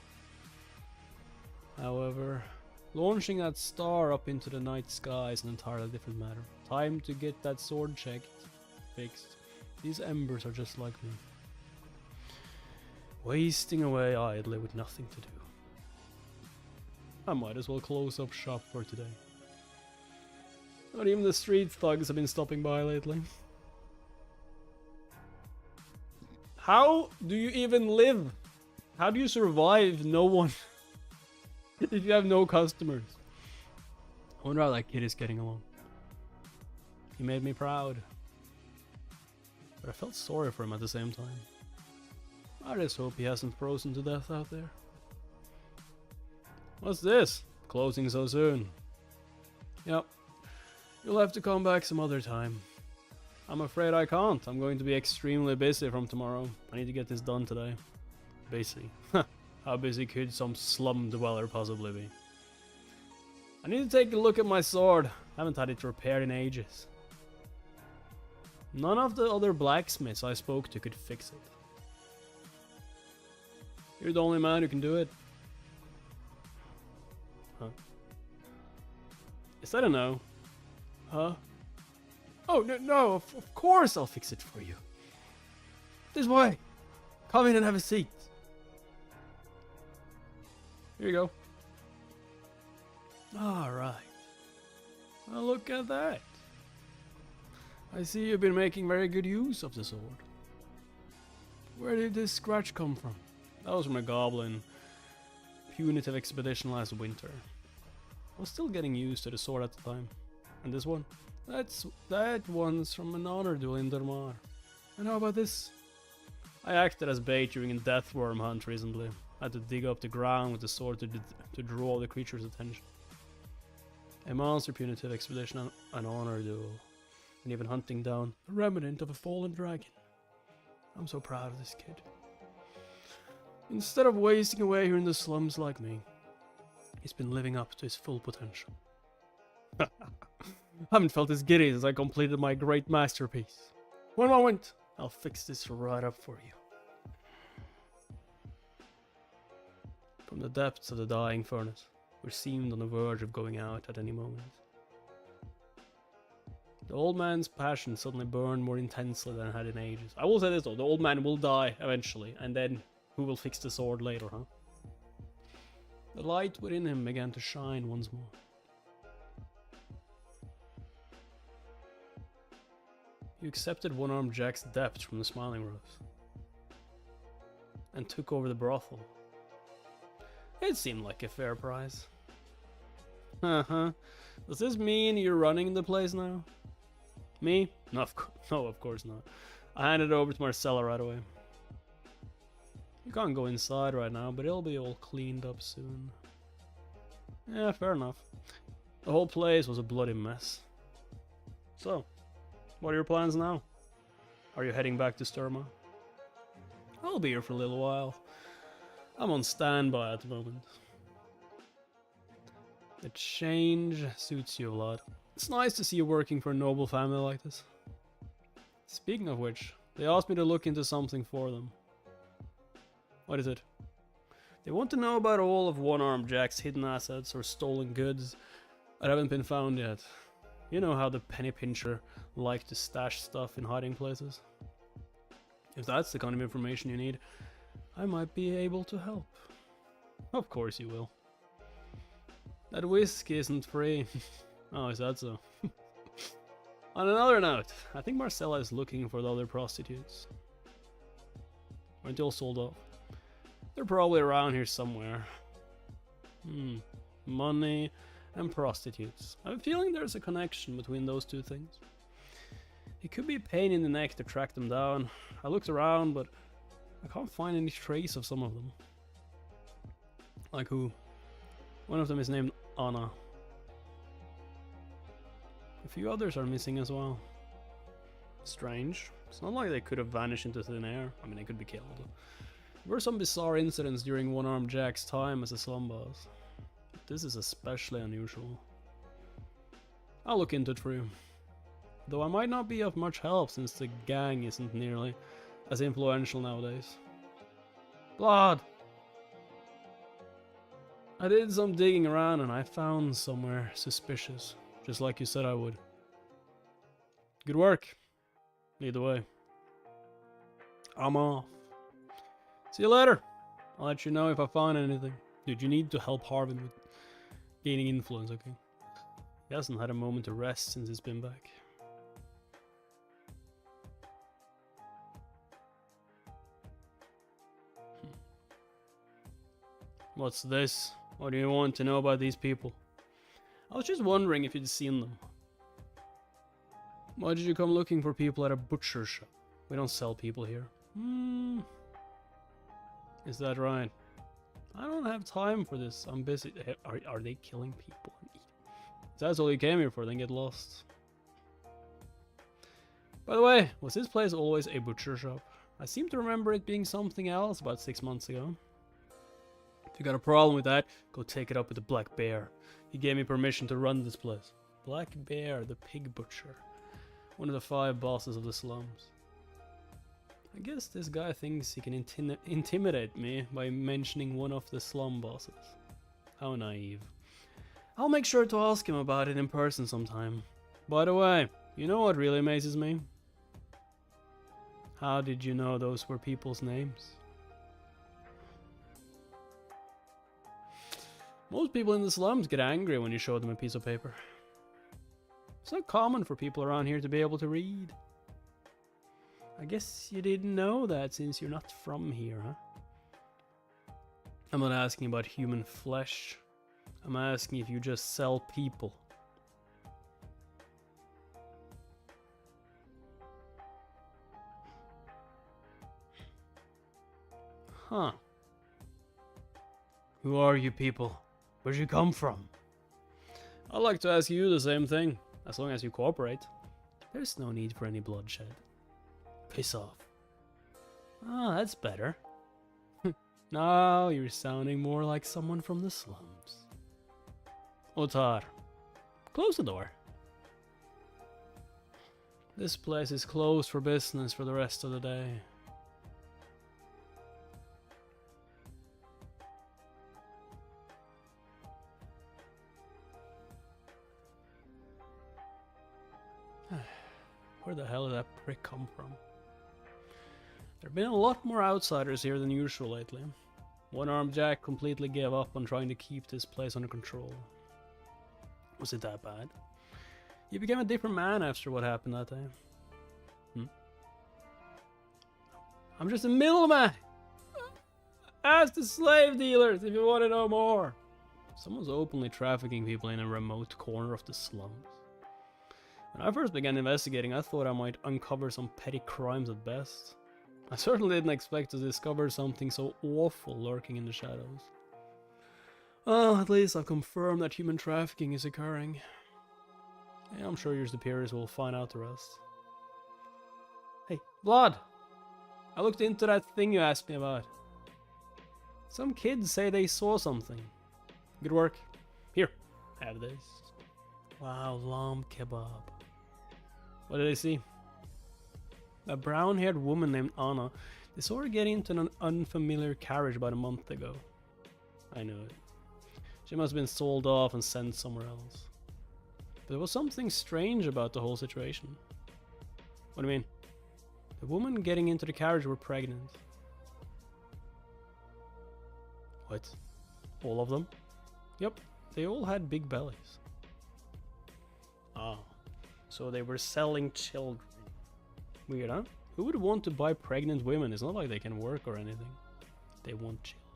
However, launching that star up into the night sky is an entirely different matter. Time to get that sword fixed. These embers are just like me. Wasting away idly with nothing to do. I might as well close up shop for today. Not even the street thugs have been stopping by lately. How do you even live? How do you survive no one? If you have no customers. I wonder how that kid is getting along. He made me proud. But I felt sorry for him at the same time. I just hope he hasn't frozen to death out there. What's this? Closing so soon. Yep. You'll have to come back some other time. I'm afraid I can't. I'm going to be extremely busy from tomorrow. I need to get this done today. Busy. How busy could some slum dweller possibly be? I need to take a look at my sword. I haven't had it repaired in ages. None of the other blacksmiths I spoke to could fix it. You're the only man who can do it. Huh? Is that a no? Huh? Oh, no, of course I'll fix it for you. This way. Come in and have a seat. Here you go. Alright. Well, look at that. I see you've been making very good use of the sword. Where did this scratch come from? That was from a goblin punitive expedition last winter. I was still getting used to the sword at the time. And this one? That one's from an honor duel in Dermar. And how about this? I acted as bait during a death worm hunt recently. I had to dig up the ground with the sword to draw the creature's attention. A monster punitive expedition, an honor duel, and even hunting down a remnant of a fallen dragon. I'm so proud of this kid. Instead of wasting away here in the slums like me, he's been living up to his full potential. I haven't felt as giddy as I completed my great masterpiece. One moment, I'll fix this right up for you. From the depths of the dying furnace, we seemed on the verge of going out at any moment. The old man's passion suddenly burned more intensely than it had in ages. I will say this though, the old man will die eventually, and then who will fix the sword later, huh? The light within him began to shine once more. You accepted one-armed Jack's debt from the Smiling Rose and took over the brothel. It seemed like a fair price. Uh-huh. Does this mean you're running the place now? Me? No, no, of course not. I handed it over to Marcella right away. You can't go inside right now, but it'll be all cleaned up soon. Yeah, fair enough. The whole place was a bloody mess. So, what are your plans now? Are you heading back to Sturma? I'll be here for a little while. I'm on standby at the moment. The change suits you a lot. It's nice to see you working for a noble family like this. Speaking of which, they asked me to look into something for them. What is it? They want to know about all of One-Armed Jack's hidden assets or stolen goods that haven't been found yet. You know how the penny pincher like to stash stuff in hiding places. If that's the kind of information you need, I might be able to help. Of course you will. That whiskey isn't free. Oh, is that so? On another note, I think Marcella is looking for the other prostitutes. Aren't they all sold off? They're probably around here somewhere. Money and prostitutes. I have a feeling there's a connection between those two things. It could be a pain in the neck to track them down. I looked around, but I can't find any trace of some of them. Like who? One of them is named Anna. A few others are missing as well. Strange. It's not like they could have vanished into thin air. I mean, they could be killed. There were some bizarre incidents during One-Armed Jack's time as a slum boss. But this is especially unusual. I'll look into it for you. Though I might not be of much help since the gang isn't nearly as influential nowadays. Blood! I did some digging around and I found somewhere suspicious, just like you said I would. Good work. Either way. I'm off. See you later. I'll let you know if I find anything. Dude, you need to help Harvin with gaining influence, okay? He hasn't had a moment to rest since he's been back. What's this? What do you want to know about these people? I was just wondering if you'd seen them. Why did you come looking for people at a butcher shop? We don't sell people here. Is that right? I don't have time for this. I'm busy. Are they killing people and eating? If that's all you came here for, then get lost. By the way, was this place always a butcher shop? I seem to remember it being something else about 6 months ago. If you got a problem with that, go take it up with the Black Bear. He gave me permission to run this place. Black Bear, the pig butcher. One of the 5 bosses of the slums. I guess this guy thinks he can intimidate me by mentioning one of the slum bosses. How naive. I'll make sure to ask him about it in person sometime. By the way, you know what really amazes me? How did you know those were people's names? Most people in the slums get angry when you show them a piece of paper. It's not common for people around here to be able to read. I guess you didn't know that since you're not from here, huh? I'm not asking about human flesh. I'm asking if you just sell people. Huh. Who are you people? Where'd you come from? I'd like to ask you the same thing, as long as you cooperate. There's no need for any bloodshed. Piss off. Ah, that's better. Now you're sounding more like someone from the slums. Otar, close the door. This place is closed for business for the rest of the day. Where the hell did that prick come from? There have been a lot more outsiders here than usual lately. One-Armed Jack completely gave up on trying to keep this place under control. Was it that bad? He became a different man after what happened that day. I'm just a middleman! Ask the slave dealers if you want to know more! Someone's openly trafficking people in a remote corner of the slums. When I first began investigating, I thought I might uncover some petty crimes at best. I certainly didn't expect to discover something so awful lurking in the shadows. Well, at least I've confirmed that human trafficking is occurring. Yeah, I'm sure your superiors will find out the rest. Hey, Vlad! I looked into that thing you asked me about. Some kids say they saw something. Good work. Here, have this. Wow, lamb kebab. What did they see? A brown-haired woman named Anna. They saw her get into an unfamiliar carriage about a month ago. I knew it. She must have been sold off and sent somewhere else. But there was something strange about the whole situation. What do you mean? The women getting into the carriage were pregnant. What? All of them? Yep, they all had big bellies. Ah, so they were selling children. Weird, huh? Who would want to buy pregnant women? It's not like they can work or anything. They want children.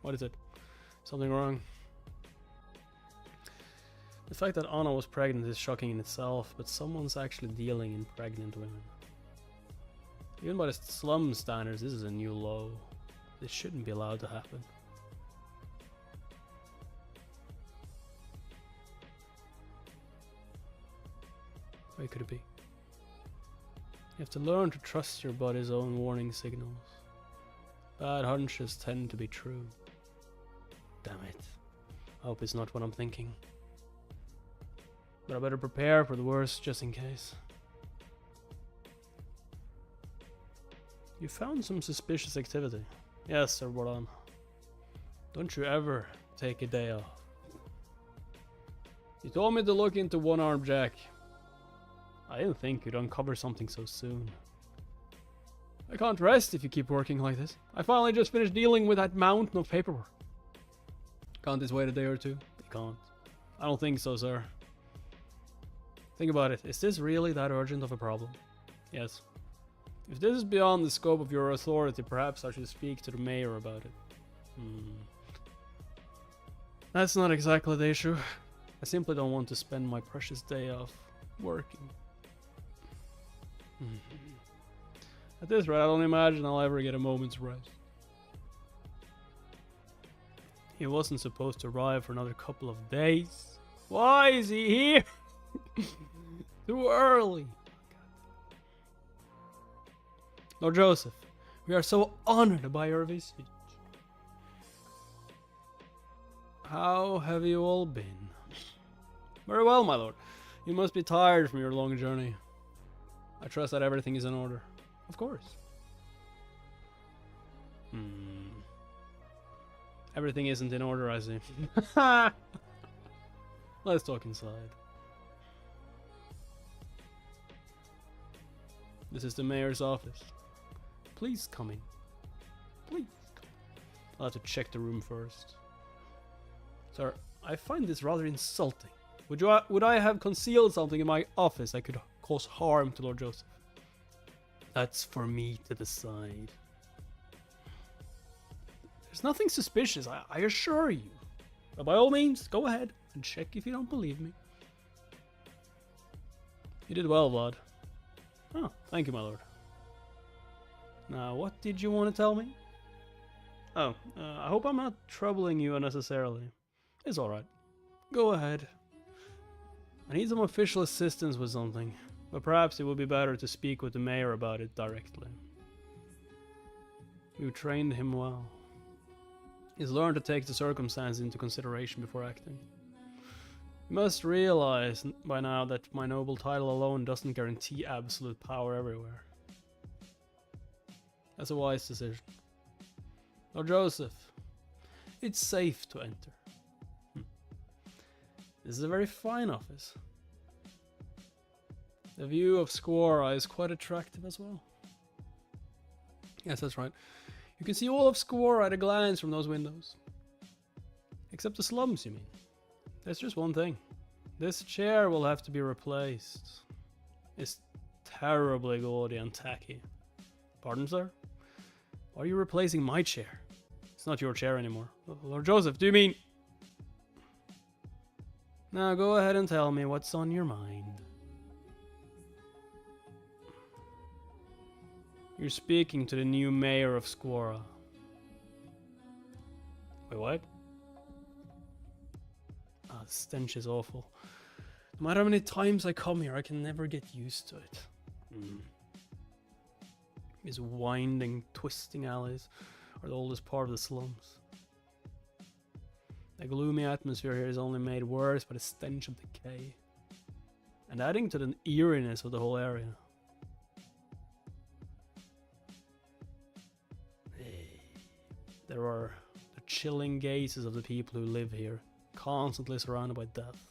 What is it? Something wrong? The fact that Anna was pregnant is shocking in itself, but someone's actually dealing in pregnant women. Even by the slum standards, this is a new low. This shouldn't be allowed to happen. Where could it be? You have to learn to trust your body's own warning signals. Bad hunches tend to be true. Damn it. I hope it's not what I'm thinking. But I better prepare for the worst just in case. You found some suspicious activity. Yes, Sir Boran. Don't you ever take a day off. You told me to look into one-armed Jack. I didn't think you'd uncover something so soon. I can't rest if you keep working like this. I finally just finished dealing with that mountain of paperwork. Can't this wait a day or two? It can't. I don't think so, sir. Think about it. Is this really that urgent of a problem? Yes. If this is beyond the scope of your authority, perhaps I should speak to the mayor about it. That's not exactly the issue. I simply don't want to spend my precious day off working. At this rate, I don't imagine I'll ever get a moment's rest. He wasn't supposed to arrive for another couple of days. Why is he here? Too early. Lord Josef, we are so honored by your visit. How have you all been? Very well, my lord. You must be tired from your long journey. I trust that everything is in order. Of course. Everything isn't in order, I see. Let's talk inside. This is the mayor's office. Please come in. Please come in. I'll have to check the room first. Sir, I find this rather insulting. Would I have concealed something in my office that could cause harm to Lord Josef? That's for me to decide. There's nothing suspicious, I assure you. But by all means, go ahead and check if you don't believe me. You did well, Vlad. Oh, thank you, my lord. Now, what did you want to tell me? Oh, I hope I'm not troubling you unnecessarily. It's alright. Go ahead. I need some official assistance with something, but perhaps it would be better to speak with the mayor about it directly. You trained him well. He's learned to take the circumstances into consideration before acting. You must realize by now that my noble title alone doesn't guarantee absolute power everywhere. That's a wise decision. Lord Josef, it's safe to enter. This is a very fine office. The view of Squara is quite attractive as well. Yes, that's right. You can see all of Squara at a glance from those windows. Except the slums, you mean? There's just one thing. This chair will have to be replaced. It's terribly gaudy and tacky. Pardon, sir? Why are you replacing my chair? It's not your chair anymore. Lord Josef, do you mean... Now go ahead and tell me what's on your mind. You're speaking to the new mayor of Squara. Wait, what? Ah, the stench is awful. No matter how many times I come here, I can never get used to it. These winding, twisting alleys are the oldest part of the slums. The gloomy atmosphere here is only made worse by the stench of decay, and adding to the eeriness of the whole area. There are the chilling gazes of the people who live here, constantly surrounded by death.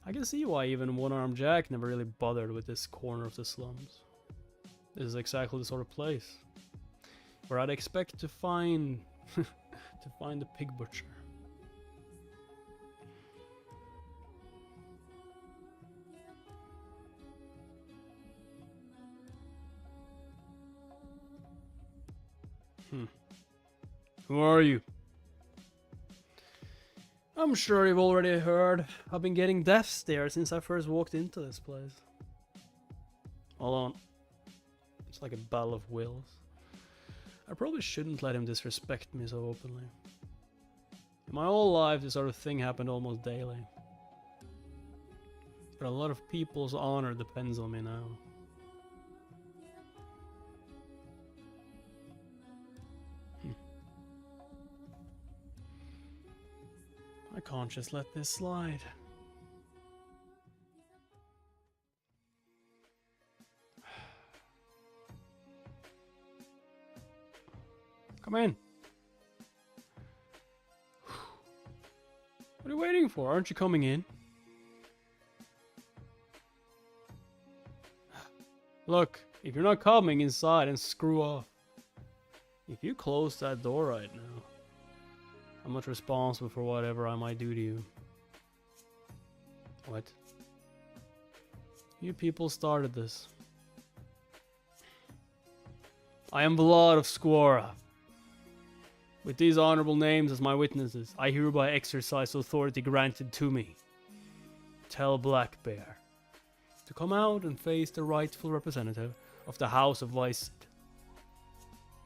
I can see why even One-Armed Jack never really bothered with this corner of the slums. This is exactly the sort of place where I'd expect to find the pig butcher. Who are you? I'm sure you've already heard. I've been getting death stares since I first walked into this place. Hold on. It's like a battle of wills. I probably shouldn't let him disrespect me so openly. In my whole life, this sort of thing happened almost daily. But a lot of people's honor depends on me now. I can't just let this slide. Come in. What are you waiting for? Aren't you coming in? Look, if you're not coming inside, then screw off. If you close that door right now, I'm not responsible for whatever I might do to you. What? You people started this. I am Vlad of Squara. With these honorable names as my witnesses, I hereby exercise authority granted to me. Tell Black Bear to come out and face the rightful representative of the House of Vicid.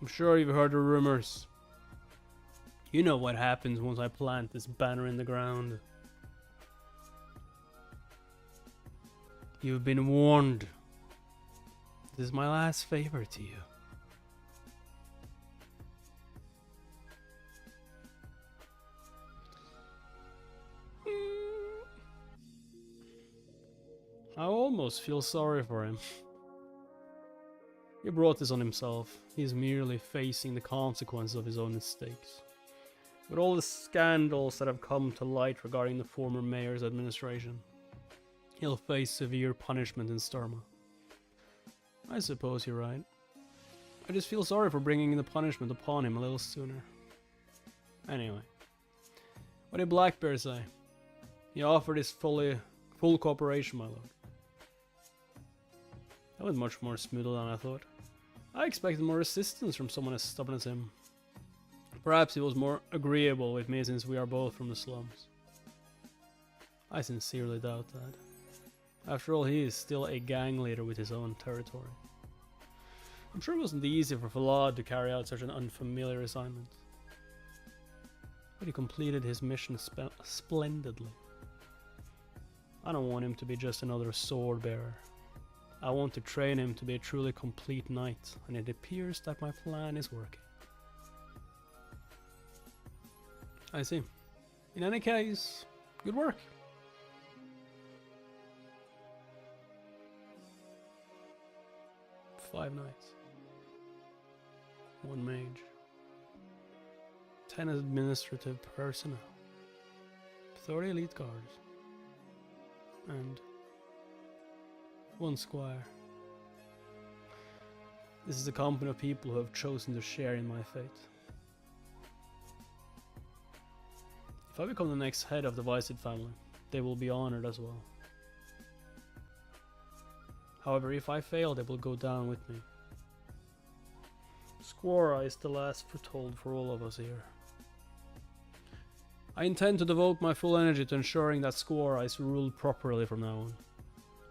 I'm sure you've heard the rumors. You know what happens once I plant this banner in the ground. You've been warned. This is my last favor to you. I almost feel sorry for him. He brought this on himself. He's merely facing the consequences of his own mistakes. With all the scandals that have come to light regarding the former mayor's administration, he'll face severe punishment in Sturma. I suppose you're right. I just feel sorry for bringing the punishment upon him a little sooner. Anyway, what did Black Bear say? He offered his full cooperation, my lord. That went much more smoothly than I thought. I expected more resistance from someone as stubborn as him. Perhaps he was more agreeable with me since we are both from the slums. I sincerely doubt that. After all, he is still a gang leader with his own territory. I'm sure it wasn't easy for Vlad to carry out such an unfamiliar assignment. But he completed his mission splendidly. I don't want him to be just another sword bearer. I want to train him to be a truly complete knight, and it appears that my plan is working. I see. In any case, good work. Five knights. 1 mage. 10 administrative personnel. 30 elite guards. And 1 squire. This is a company of people who have chosen to share in my fate. If I become the next head of the Vicid family, they will be honored as well. However, if I fail, they will go down with me. Squara is the last foothold for all of us here. I intend to devote my full energy to ensuring that Square is ruled properly from now on.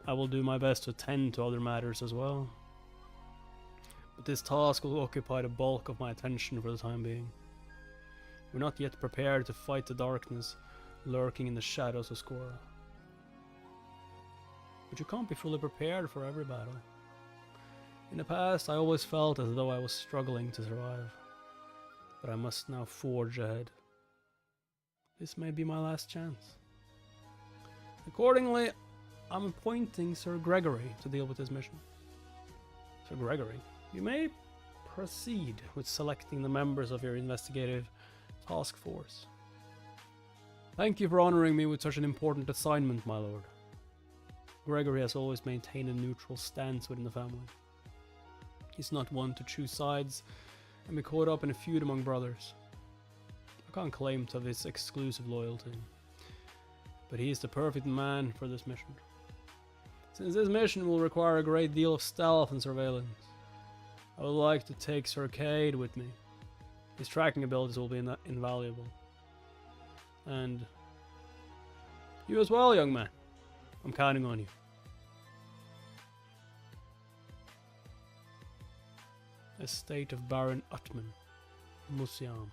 I will do my best to attend to other matters as well. But this task will occupy the bulk of my attention for the time being. We're not yet prepared to fight the darkness lurking in the shadows of Square. But you can't be fully prepared for every battle. In the past, I always felt as though I was struggling to survive. But I must now forge ahead. This may be my last chance. Accordingly, I'm appointing Sir Gregory to deal with this mission. Sir Gregory, you may proceed with selecting the members of your investigative task force. Thank you for honoring me with such an important assignment, my lord. Gregory has always maintained a neutral stance within the family. He's not one to choose sides and be caught up in a feud among brothers. I can't claim to have his exclusive loyalty, but he is the perfect man for this mission. Since this mission will require a great deal of stealth and surveillance, I would like to take Sir Cade with me. His tracking abilities will be invaluable. And you as well, young man. I'm counting on you. Estate of Baron Utman. Musiam.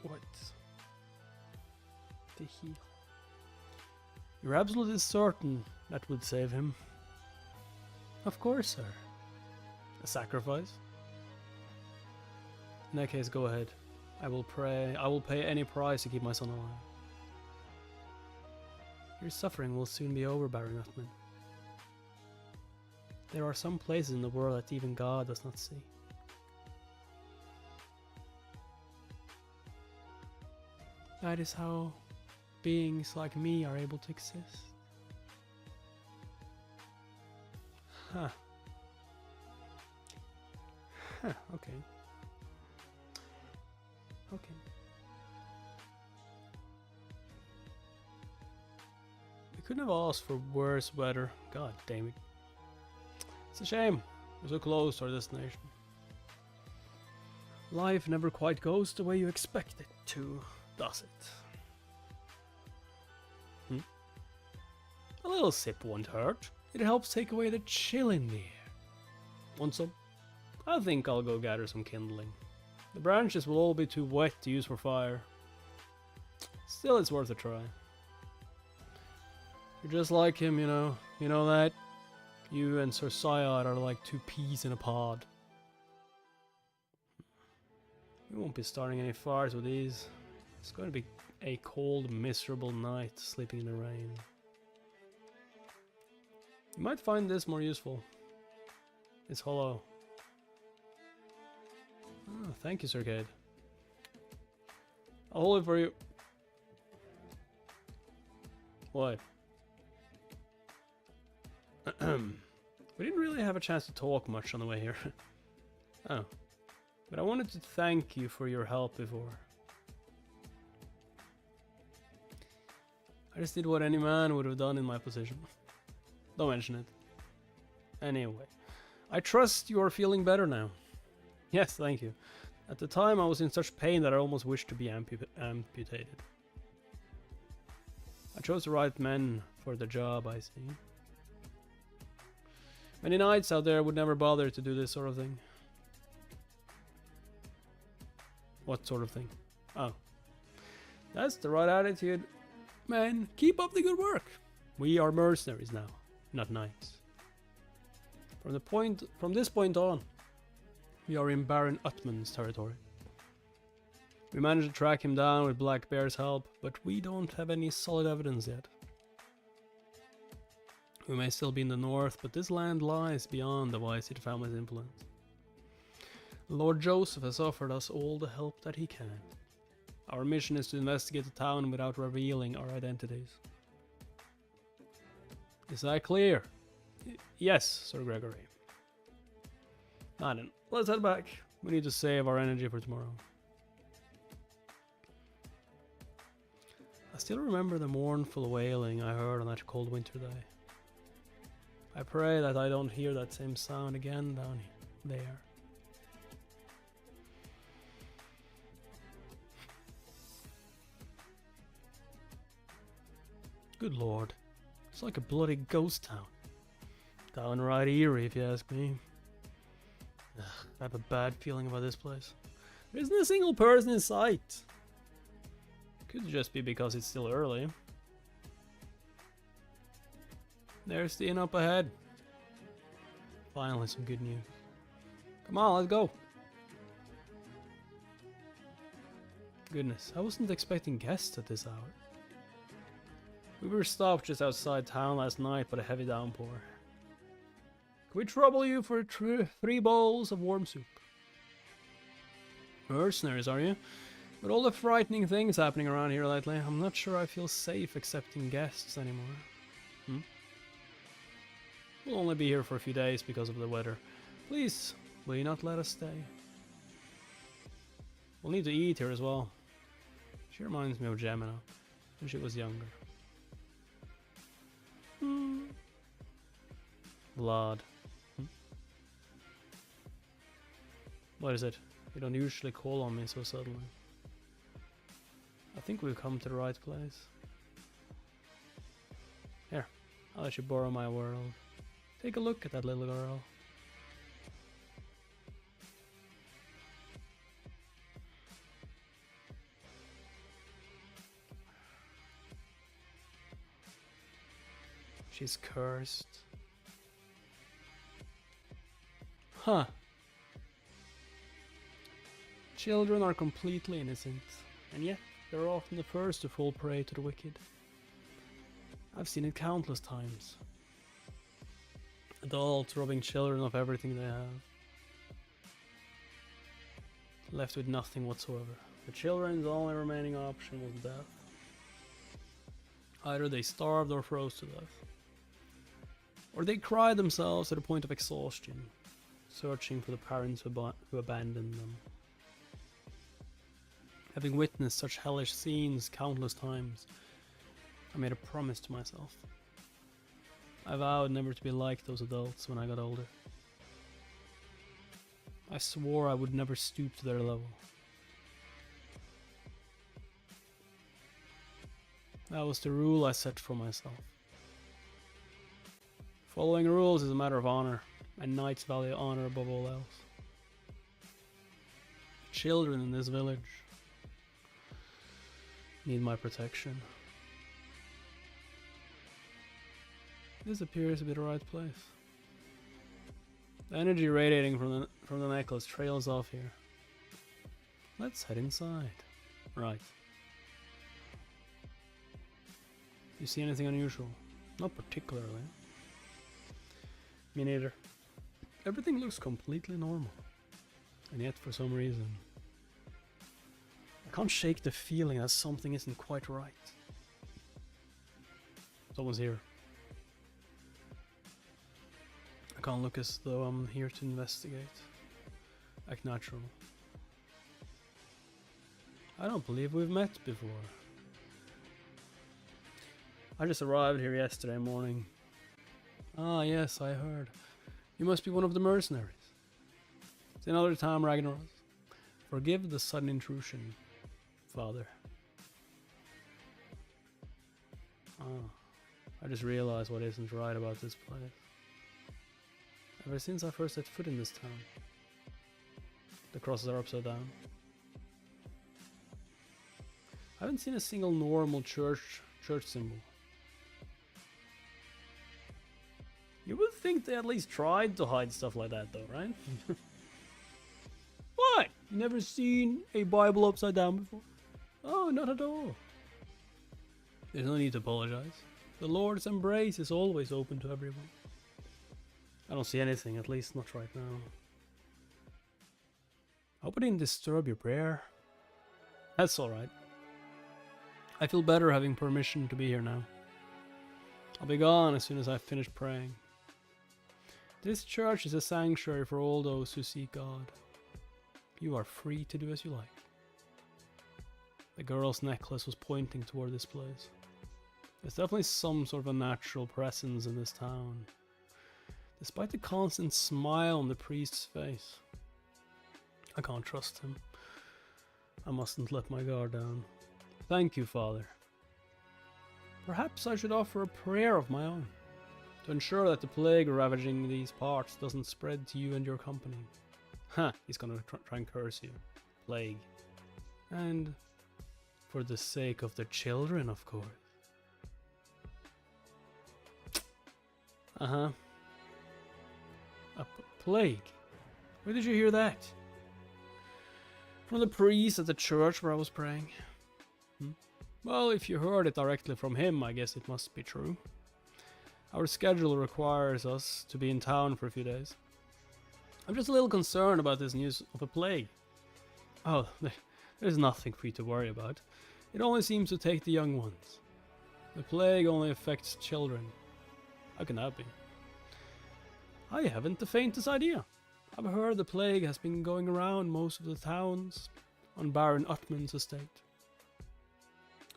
What? The heal. You're absolutely certain that would save him? Of course, sir. A sacrifice? In that case, go ahead. I will pay any price to keep my son alive. Your suffering will soon be over, Baron Utman. There are some places in the world that even God does not see. That is how beings like me are able to exist. Huh. Huh, okay. Okay. We couldn't have asked for worse weather. God damn it. It's a shame. We're so close to our destination. Life never quite goes the way you expect it to, does it? A little sip won't hurt. It helps take away the chill in the air. Want some? I think I'll go gather some kindling. The branches will all be too wet to use for fire. Still, it's worth a try. You're just like him, you know. You know that? You and Sir Syod are like two peas in a pod. We won't be starting any fires with these. It's going to be a cold, miserable night sleeping in the rain. You might find this more useful. It's hollow. Oh, thank you, Sir Cade. I'll hold it for you. What? We didn't really have a chance to talk much on the way here. Oh. But I wanted to thank you for your help before. I just did what any man would have done in my position. Don't mention it. Anyway, I trust you are feeling better now. Yes, thank you. At the time I was in such pain that I almost wished to be amputated. I chose the right men for the job, I see. Many knights out there would never bother to do this sort of thing. What sort of thing? Oh. That's the right attitude. Man, keep up the good work. We are mercenaries now, not knights. From this point on, we are in Baron Utman's territory. We managed to track him down with Black Bear's help, but we don't have any solid evidence yet. We may still be in the north, but this land lies beyond the Whiteside family's influence. Lord Josef has offered us all the help that he can. Our mission is to investigate the town without revealing our identities. Is that clear? Yes, Sir Gregory. Now then, let's head back. We need to save our energy for tomorrow. I still remember the mournful wailing I heard on that cold winter day. I pray that I don't hear that same sound again down here. there. Good lord. It's like a bloody ghost town. Downright eerie, if you ask me. Ugh, I have a bad feeling about this place. There isn't a single person in sight. Could just be because it's still early. There's the inn up ahead. Finally, some good news. Come on, let's go. Goodness, I wasn't expecting guests at this hour. We were stopped just outside town last night by a heavy downpour. Can we trouble you for 3 bowls of warm soup? Mercenaries, are you? With all the frightening things happening around here lately, I'm not sure I feel safe accepting guests anymore. We'll only be here for a few days because of the weather. Please, will you not let us stay? We'll need to eat here as well. She reminds me of Gemini when she was younger. Blood. What is it? You don't usually call on me so suddenly. I think we've come to the right place. Here, I'll let you borrow my world. Take a look at that little girl. She's cursed. Huh. Children are completely innocent, and yet they're often the first to fall prey to the wicked. I've seen it countless times. Adults robbing children of everything they have. Left with nothing whatsoever. The children's only remaining option was death. Either they starved or froze to death. Or they cried themselves to the point of exhaustion, searching for the parents who abandoned them. Having witnessed such hellish scenes countless times, I made a promise to myself. I vowed never to be like those adults when I got older. I swore I would never stoop to their level. That was the rule I set for myself. Following rules is a matter of honor, and knights value honor above all else. The children in this village need my protection. This appears to be the right place. The energy radiating from the necklace trails off here. Let's head inside. Right. You see anything unusual? Not particularly. Me neither. Everything looks completely normal. And yet, for some reason, I can't shake the feeling that something isn't quite right. Someone's here. I can't look as though I'm here to investigate. Act natural. I don't believe we've met before. I just arrived here yesterday morning. Ah, yes, I heard. You must be one of the mercenaries. It's another time, Ragnaros. Forgive the sudden intrusion, Father. Ah, I just realized what isn't right about this place. Ever since I first set foot in this town, the crosses are upside down. I haven't seen a single normal church symbol. You would think they at least tried to hide stuff like that though, right? What? You never seen a Bible upside down before? Oh, not at all. There's no need to apologize. The Lord's embrace is always open to everyone. I don't see anything, at least not right now. I hope I didn't disturb your prayer. That's alright. I feel better having permission to be here now. I'll be gone as soon as I've finished praying. This church is a sanctuary for all those who seek God. You are free to do as you like. The girl's necklace was pointing toward this place. There's definitely some sort of a natural presence in this town. The despite the constant smile on the priest's face. I can't trust him. I mustn't let my guard down. Thank you, Father. Perhaps I should offer a prayer of my own, to ensure that the plague ravaging these parts doesn't spread to you and your company. Ha! He's gonna try and curse you. Plague. And for the sake of the children, of course. Uh-huh. A plague? Where did you hear that? From the priest at the church where I was praying. Well, if you heard it directly from him, I guess it must be true. Our schedule requires us to be in town for a few days. I'm just a little concerned about this news of a plague. Oh, there's nothing for you to worry about. It only seems to take the young ones. The plague only affects children. How can that be? I haven't the faintest idea. I've heard the plague has been going around most of the towns on Baron Utman's estate.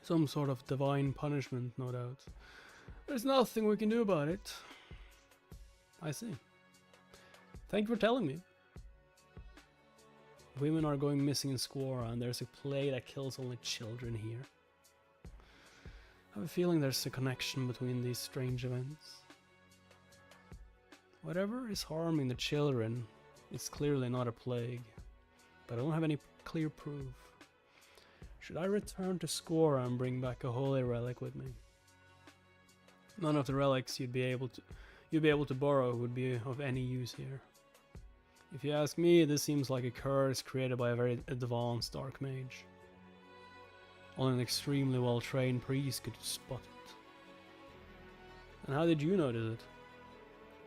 Some sort of divine punishment, no doubt. There's nothing we can do about it. I see. Thank you for telling me. Women are going missing in Squara, and there's a plague that kills only children here. I have a feeling there's a connection between these strange events. Whatever is harming the children, it's clearly not a plague, but I don't have any clear proof. Should I return to Squara and bring back a holy relic with me? None of the relics you'd be able to borrow would be of any use here. If you ask me, this seems like a curse created by a very advanced dark mage. Only an extremely well-trained priest could spot it. And how did you notice it?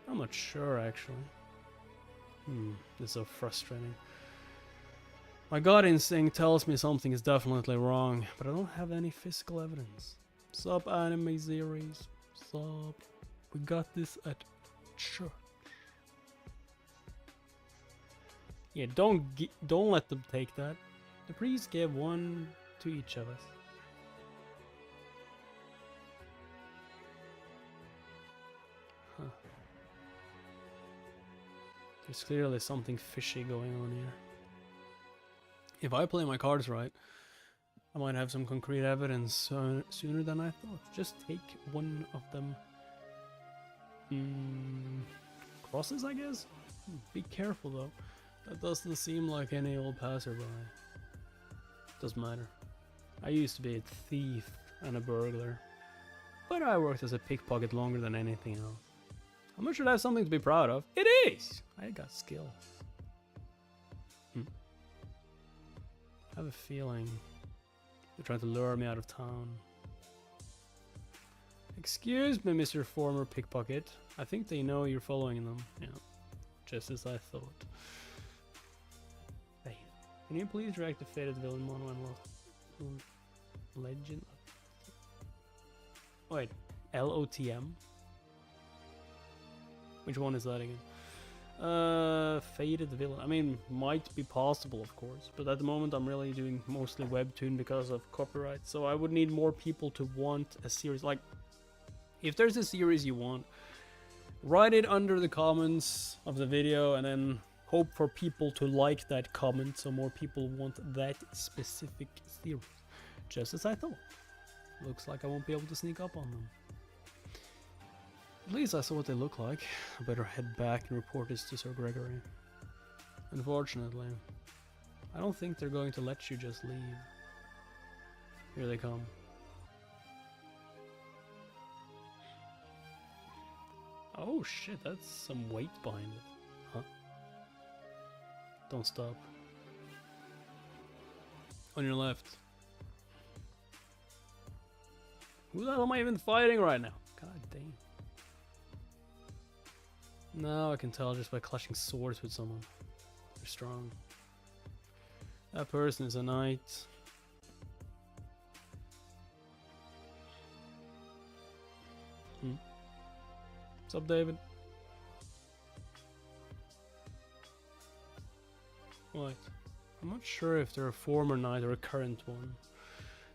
I'm not sure, actually. This is so frustrating. My gut instinct tells me something is definitely wrong, but I don't have any physical evidence. Sup, anime series? Sup? We got this at church. Yeah, don't let them take that. The priest gave one to each of us. Huh. There's clearly something fishy going on here. If I play my cards right, I might have some concrete evidence sooner than I thought. Just take one of them. Crosses, I guess? Be careful though. That doesn't seem like any old passerby. Doesn't matter. I used to be a thief and a burglar, but I worked as a pickpocket longer than anything else. I'm not sure that's something to be proud of. It is! I got skills. I have a feeling they're trying to lure me out of town. Excuse me, Mr. Former Pickpocket. I think they know you're following them. Yeah, just as I thought. Hey, can you please direct the faded villain mono and legend? Wait, LOTM? Which one is that again? Faded villain. I mean, might be possible, of course, but at the moment I'm really doing mostly webtoon because of copyright, so I would need more people to want a series. Like, if there's a series you want, write it under the comments of the video and then hope for people to like that comment so more people want that specific series. Just as I thought. Looks like I won't be able to sneak up on them. At least I saw what they look like. I better head back and report this to Sir Gregory. Unfortunately, I don't think they're going to let you just leave. Here they come. Oh shit, that's some weight behind it. Huh? Don't stop. On your left. Who the hell am I even fighting right now? God damn. Now I can tell just by clashing swords with someone. They're strong. That person is a knight. What's up, David? What? I'm not sure if they're a former knight or a current one.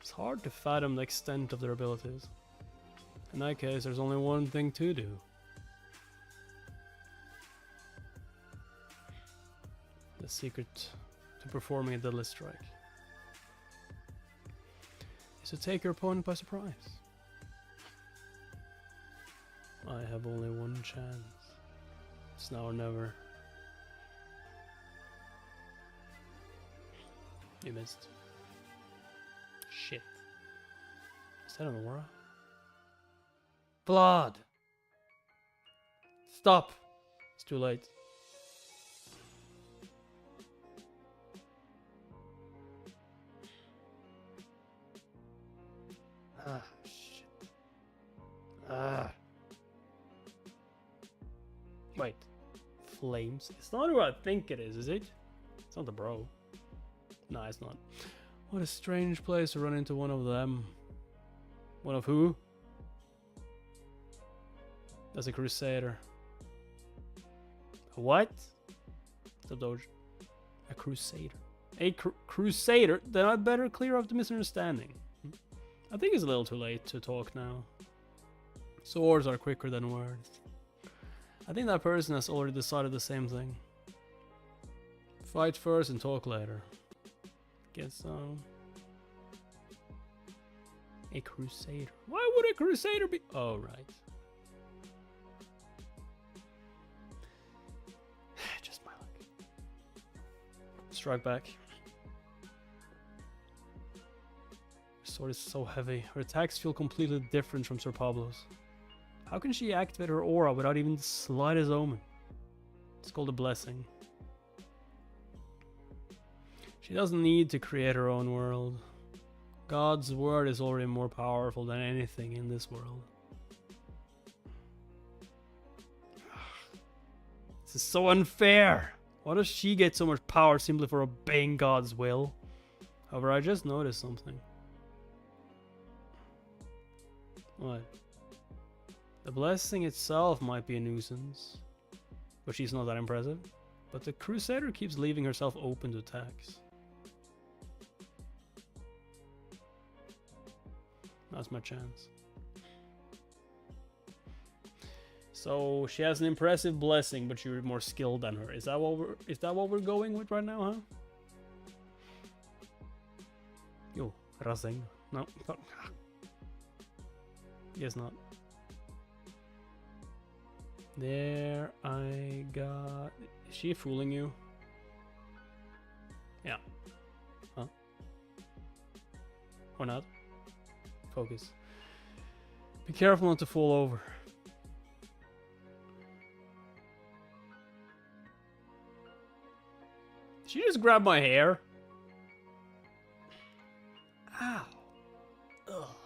It's hard to fathom the extent of their abilities. In that case, there's only one thing to do. The secret to performing a deadly strike is to take your opponent by surprise. I have only one chance. It's now or never. You missed. Shit. Is that an aura? Blood! Stop! It's too late. Ah, shit. Ah. Wait. Flames? It's not who I think it is it? It's not the bro. No, it's not. What a strange place to run into one of them. One of who? That's a crusader. A what? The Doge. A crusader. A crusader? Then I better clear up the misunderstanding. I think it's a little too late to talk now. Swords are quicker than words. I think that person has already decided the same thing. Fight first and talk later. Guess so. A crusader. Why would a crusader be? Oh, right. Just my luck. Strike back. Her sword is so heavy. Her attacks feel completely different from Sir Pablo's. How can she activate her aura without even the slightest omen? It's called a blessing. She doesn't need to create her own world. God's word is already more powerful than anything in this world. This is so unfair! Why does she get so much power simply for obeying God's will? However, I just noticed something. What? The blessing itself might be a nuisance, but she's not that impressive. But the Crusader keeps leaving herself open to attacks. That's my chance. So she has an impressive blessing, but you're more skilled than her. Is that what we're going with right now, huh? Yo, Razing. No. Guess not. There I got... Is she fooling you? Yeah. Huh? Or not? Focus. Be careful not to fall over. Did she just grab my hair? Ow. Ugh.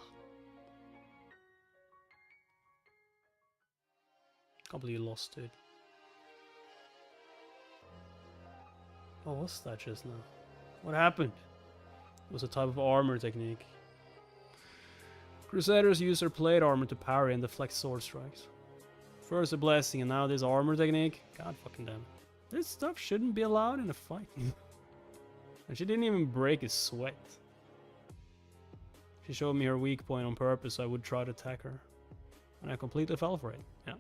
Can't believe you lost, dude. Oh, what's that just now? What happened? It was a type of armor technique. Crusaders use their plate armor to parry and deflect sword strikes. First a blessing and now this armor technique? God fucking damn. This stuff shouldn't be allowed in a fight. And she didn't even break a sweat. She showed me her weak point on purpose so I would try to attack her. And I completely fell for it. Yeah.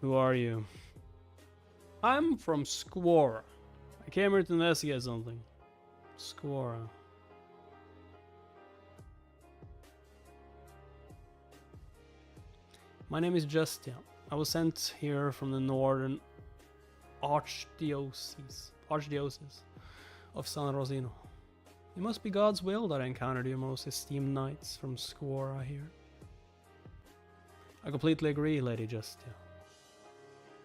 Who are you? I'm from Squora. I came here to investigate something. Squora. My name is Justia. I was sent here from the northern Archdiocese of San Rosino. It must be God's will that I encountered your most esteemed knights from Squora here. I completely agree, Lady Justia.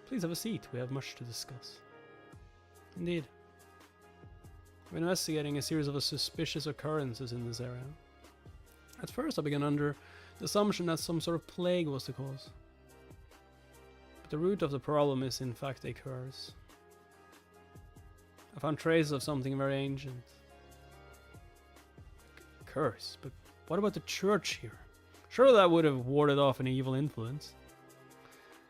Please have a seat, we have much to discuss. Indeed. We're investigating a series of suspicious occurrences in this area. At first I began under the assumption that some sort of plague was the cause. But the root of the problem is in fact a curse. I found traces of something very ancient. Curse? But what about the church here? Surely that would have warded off an evil influence.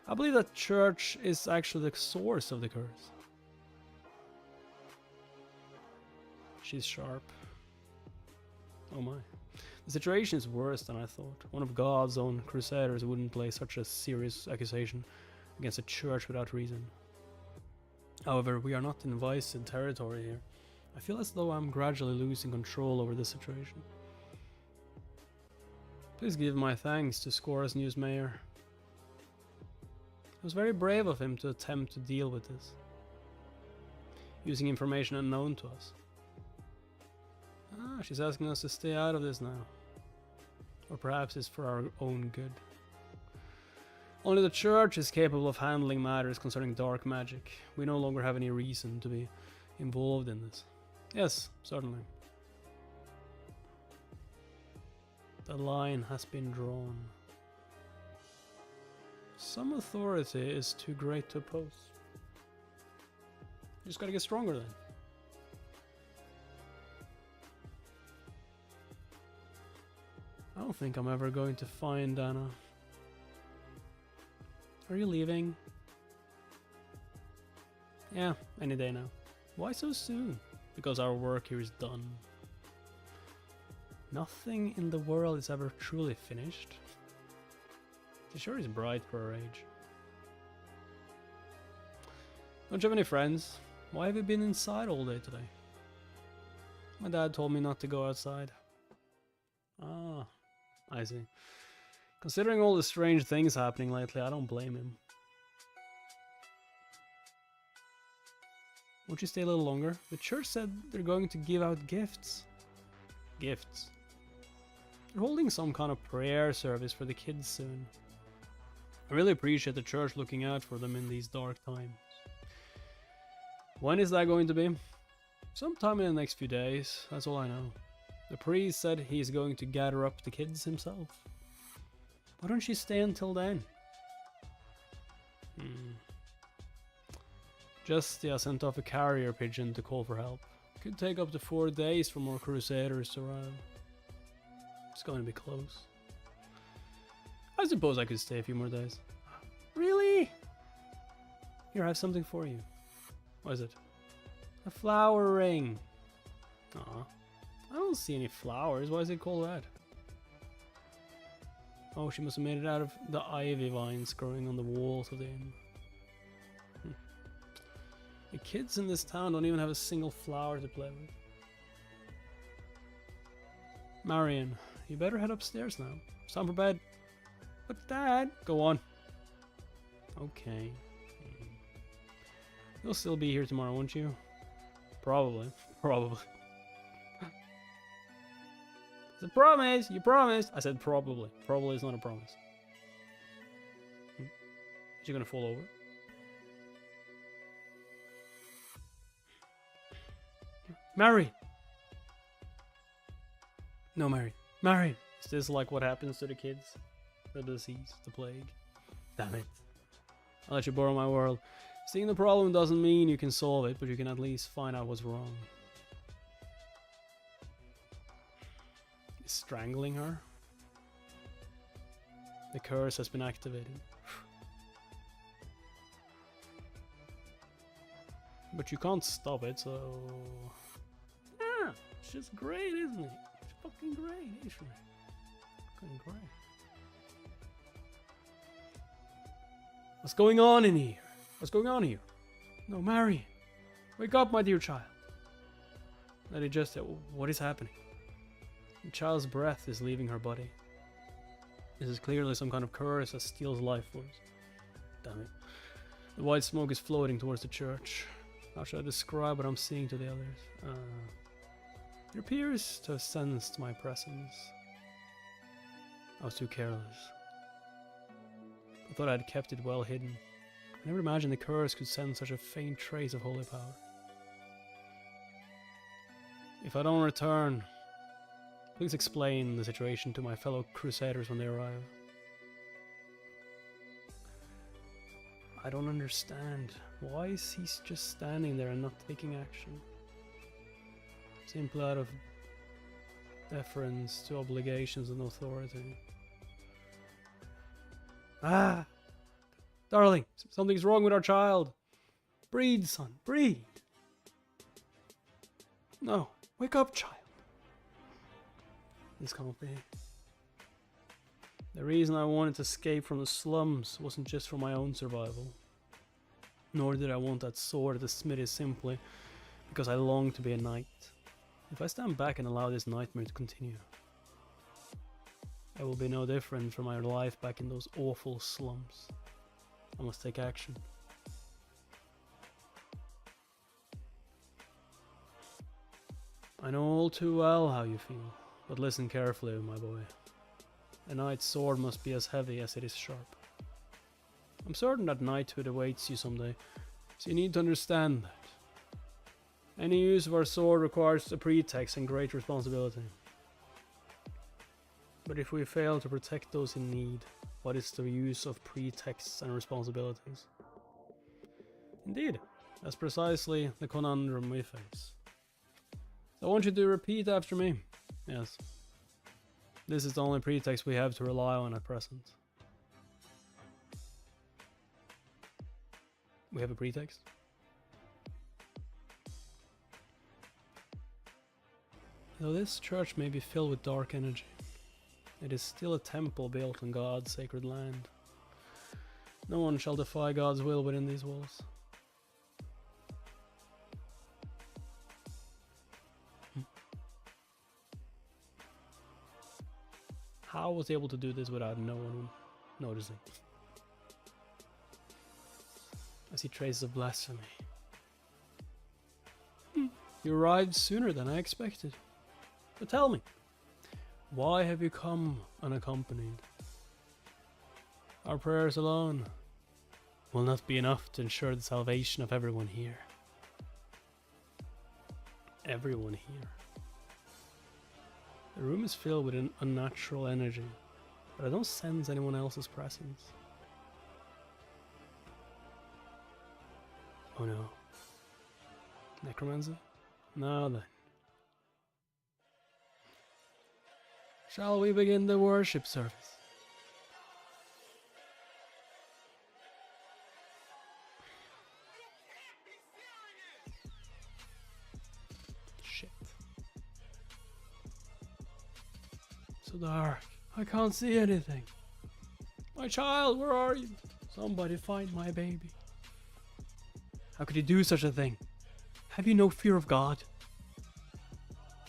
I believe that church is actually the source of the curse. She's sharp. Oh my. The situation is worse than I thought. One of God's own crusaders wouldn't place such a serious accusation against a church without reason. However, we are not in Vicid territory here. I feel as though I'm gradually losing control over this situation. Please give my thanks to Skora's news mayor. It was very brave of him to attempt to deal with this, using information unknown to us. Ah, she's asking us to stay out of this now. Or perhaps it's for our own good. Only the church is capable of handling matters concerning dark magic. We no longer have any reason to be involved in this. Yes, certainly. The line has been drawn. Some authority is too great to oppose. You just gotta get stronger then. I don't think I'm ever going to find Anna. Are you leaving? Yeah, any day now. Why so soon? Because our work here is done. Nothing in the world is ever truly finished. She sure is bright for her age. Don't you have any friends? Why have you been inside all day today? My dad told me not to go outside. Ah, I see. Considering all the strange things happening lately, I don't blame him. Won't you stay a little longer? The church said they're going to give out gifts. Gifts. They're holding some kind of prayer service for the kids soon. I really appreciate the church looking out for them in these dark times. When is that going to be? Sometime in the next few days, that's all I know. The priest said he's going to gather up the kids himself. Why don't you stay until then? Just, yeah, sent off a carrier pigeon to call for help. Could take up to 4 days for more crusaders to arrive. It's going to be close. I suppose I could stay a few more days. Really? Here, I have something for you. What is it? A flower ring. Aw. I don't see any flowers. Why is it called that? Oh, she must have made it out of the ivy vines growing on the walls of the inn. The kids in this town don't even have a single flower to play with. Marion, you better head upstairs now. It's time for bed. But Dad... Go on. Okay. You'll still be here tomorrow, won't you? Probably. Probably. It's a promise! You promised! I said probably. Probably is not a promise. Is she gonna fall over? Mary! No, Mary. Mary! Is this like what happens to the kids? The disease, the plague. Damn it. I'll let you borrow my world. Seeing the problem doesn't mean you can solve it, but you can at least find out what's wrong. Is strangling her? The curse has been activated. But you can't stop it, so... Yeah, it's just great, isn't it? It's fucking great, isn't it? Fucking great. What's going on in here? What's going on here? No, Mary. Wake up, my dear child. Lady Josef, what is happening? The child's breath is leaving her body. This is clearly some kind of curse that steals life force. Damn it. The white smoke is floating towards the church. How should I describe what I'm seeing to the others? It appears to have sensed my presence. I was too careless. I thought I had kept it well hidden. I never imagined the curse could send such a faint trace of holy power. If I don't return, please explain the situation to my fellow crusaders when they arrive. I don't understand. Why is he just standing there and not taking action? Simply out of deference to obligations and authority. Ah! Darling, something's wrong with our child. Breathe, son, breathe. No, wake up, child. This can't be. The reason I wanted to escape from the slums wasn't just for my own survival. Nor did I want that sword at the smithy simply because I longed to be a knight. If I stand back and allow this nightmare to continue, it will be no different from my life back in those awful slums. I must take action. I know all too well how you feel, but listen carefully, my boy. A knight's sword must be as heavy as it is sharp. I'm certain that knighthood awaits you someday, so you need to understand that. Any use of our sword requires a pretext and great responsibility. But if we fail to protect those in need, what is the use of pretexts and responsibilities? Indeed, that's precisely the conundrum we face. So I want you to repeat after me. Yes. This is the only pretext we have to rely on at present. We have a pretext? Though this church may be filled with dark energy, it is still a temple built on God's sacred land. No one shall defy God's will within these walls. How was he able to do this without no one noticing? I see traces of blasphemy. You arrived sooner than I expected. But tell me, why have you come unaccompanied? Our prayers alone will not be enough to ensure the salvation of everyone here. Everyone here. The room is filled with an unnatural energy, but I don't sense anyone else's presence. Oh no. Necromancer? Now then. Shall we begin the worship service? Shit. So dark. I can't see anything. My child, where are you? Somebody find my baby. How could you do such a thing? Have you no fear of God?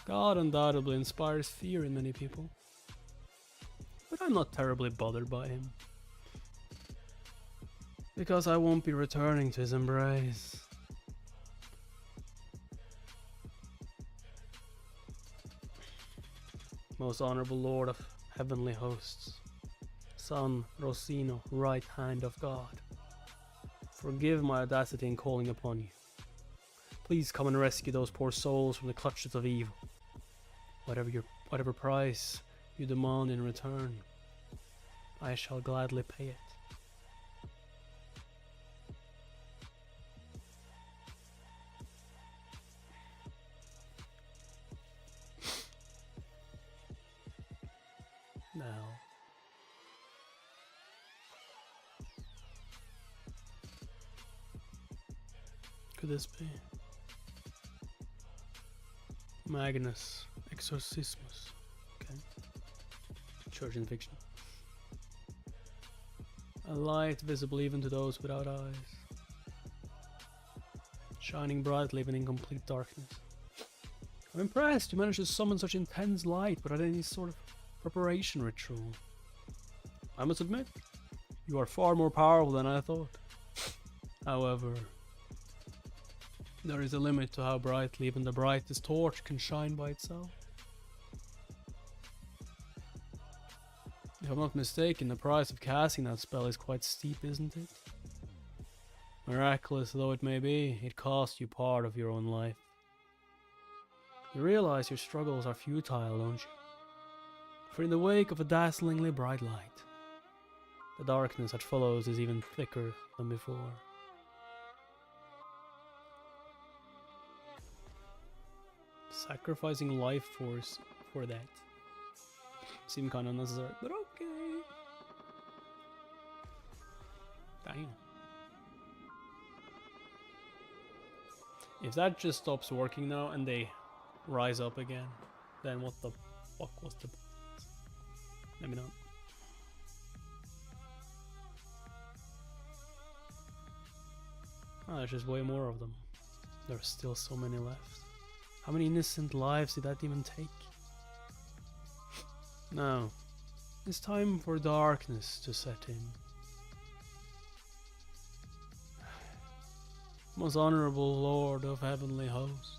God undoubtedly inspires fear in many people. But I'm not terribly bothered by him. Because I won't be returning to his embrace. Most honorable Lord of heavenly hosts, Son Rosino, right hand of God, forgive my audacity in calling upon you. Please come and rescue those poor souls from the clutches of evil. Whatever price you demand in return, I shall gladly pay it. Now, could this be Magnus Exorcismus? Okay. Church in fiction. A light visible even to those without eyes, shining brightly even in complete darkness. I'm impressed you managed to summon such intense light without any sort of preparation ritual. I must admit, you are far more powerful than I thought. However, there is a limit to how brightly even the brightest torch can shine by itself. If I'm not mistaken, the price of casting that spell is quite steep, isn't it? Miraculous though it may be, it costs you part of your own life. You realize your struggles are futile, don't you? For in the wake of a dazzlingly bright light, the darkness that follows is even thicker than before. Sacrificing life force for that seemed kind of unnecessary, but okay. Damn. If that just stops working now and they rise up again, then what the fuck was the point? Let me know. Oh, there's just way more of them. There are still so many left. How many innocent lives did that even take? Now, it's time for darkness to set in. Most honorable Lord of heavenly hosts,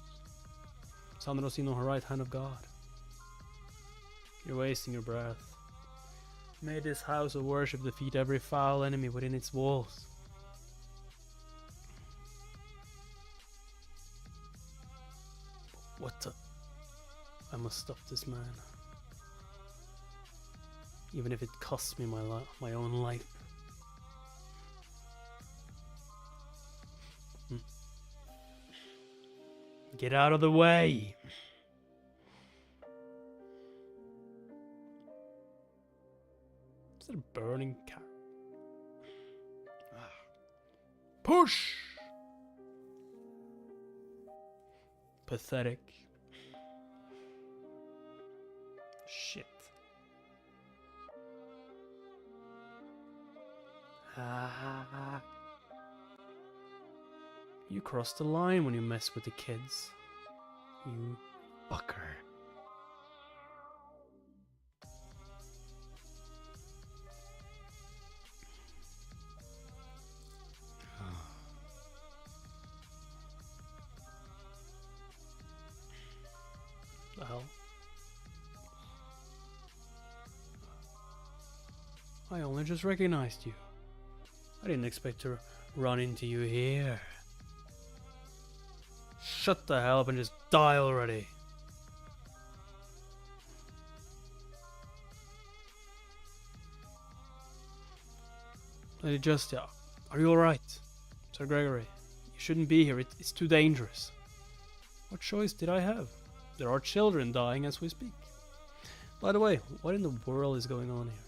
San Rosino, right hand of God, you're wasting your breath. May this house of worship defeat every foul enemy within its walls. What the? I must stop this man. Even if it costs me my own life. Get out of the way! Is that a burning car? Push! Pathetic. Shit. You cross the line when you mess with the kids. You fucker. The hell? I only just recognized you. I didn't expect to run into you here. Shut the hell up and just die already. Lady Justia, are you alright? Sir Gregory, you shouldn't be here. It's too dangerous. What choice did I have? There are children dying as we speak. By the way, what in the world is going on here?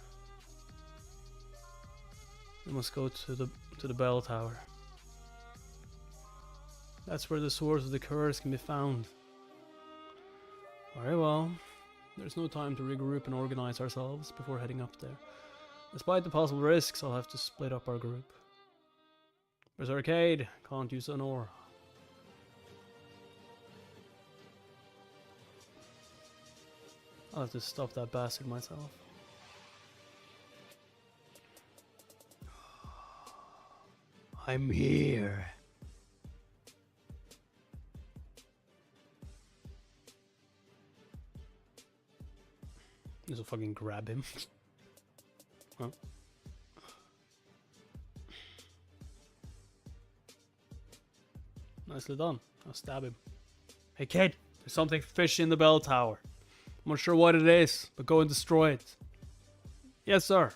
We must go to the bell tower. That's where the source of the curse can be found. Very well. There's no time to regroup and organize ourselves before heading up there. Despite the possible risks, I'll have to split up our group. There's Arcade. Can't use an oar. I'll have to stop that bastard myself. I'm here. Just fucking grab him. Huh? Nicely done. I'll stab him. Hey kid, there's something fishy in the bell tower. I'm not sure what it is, but go and destroy it. Yes, sir.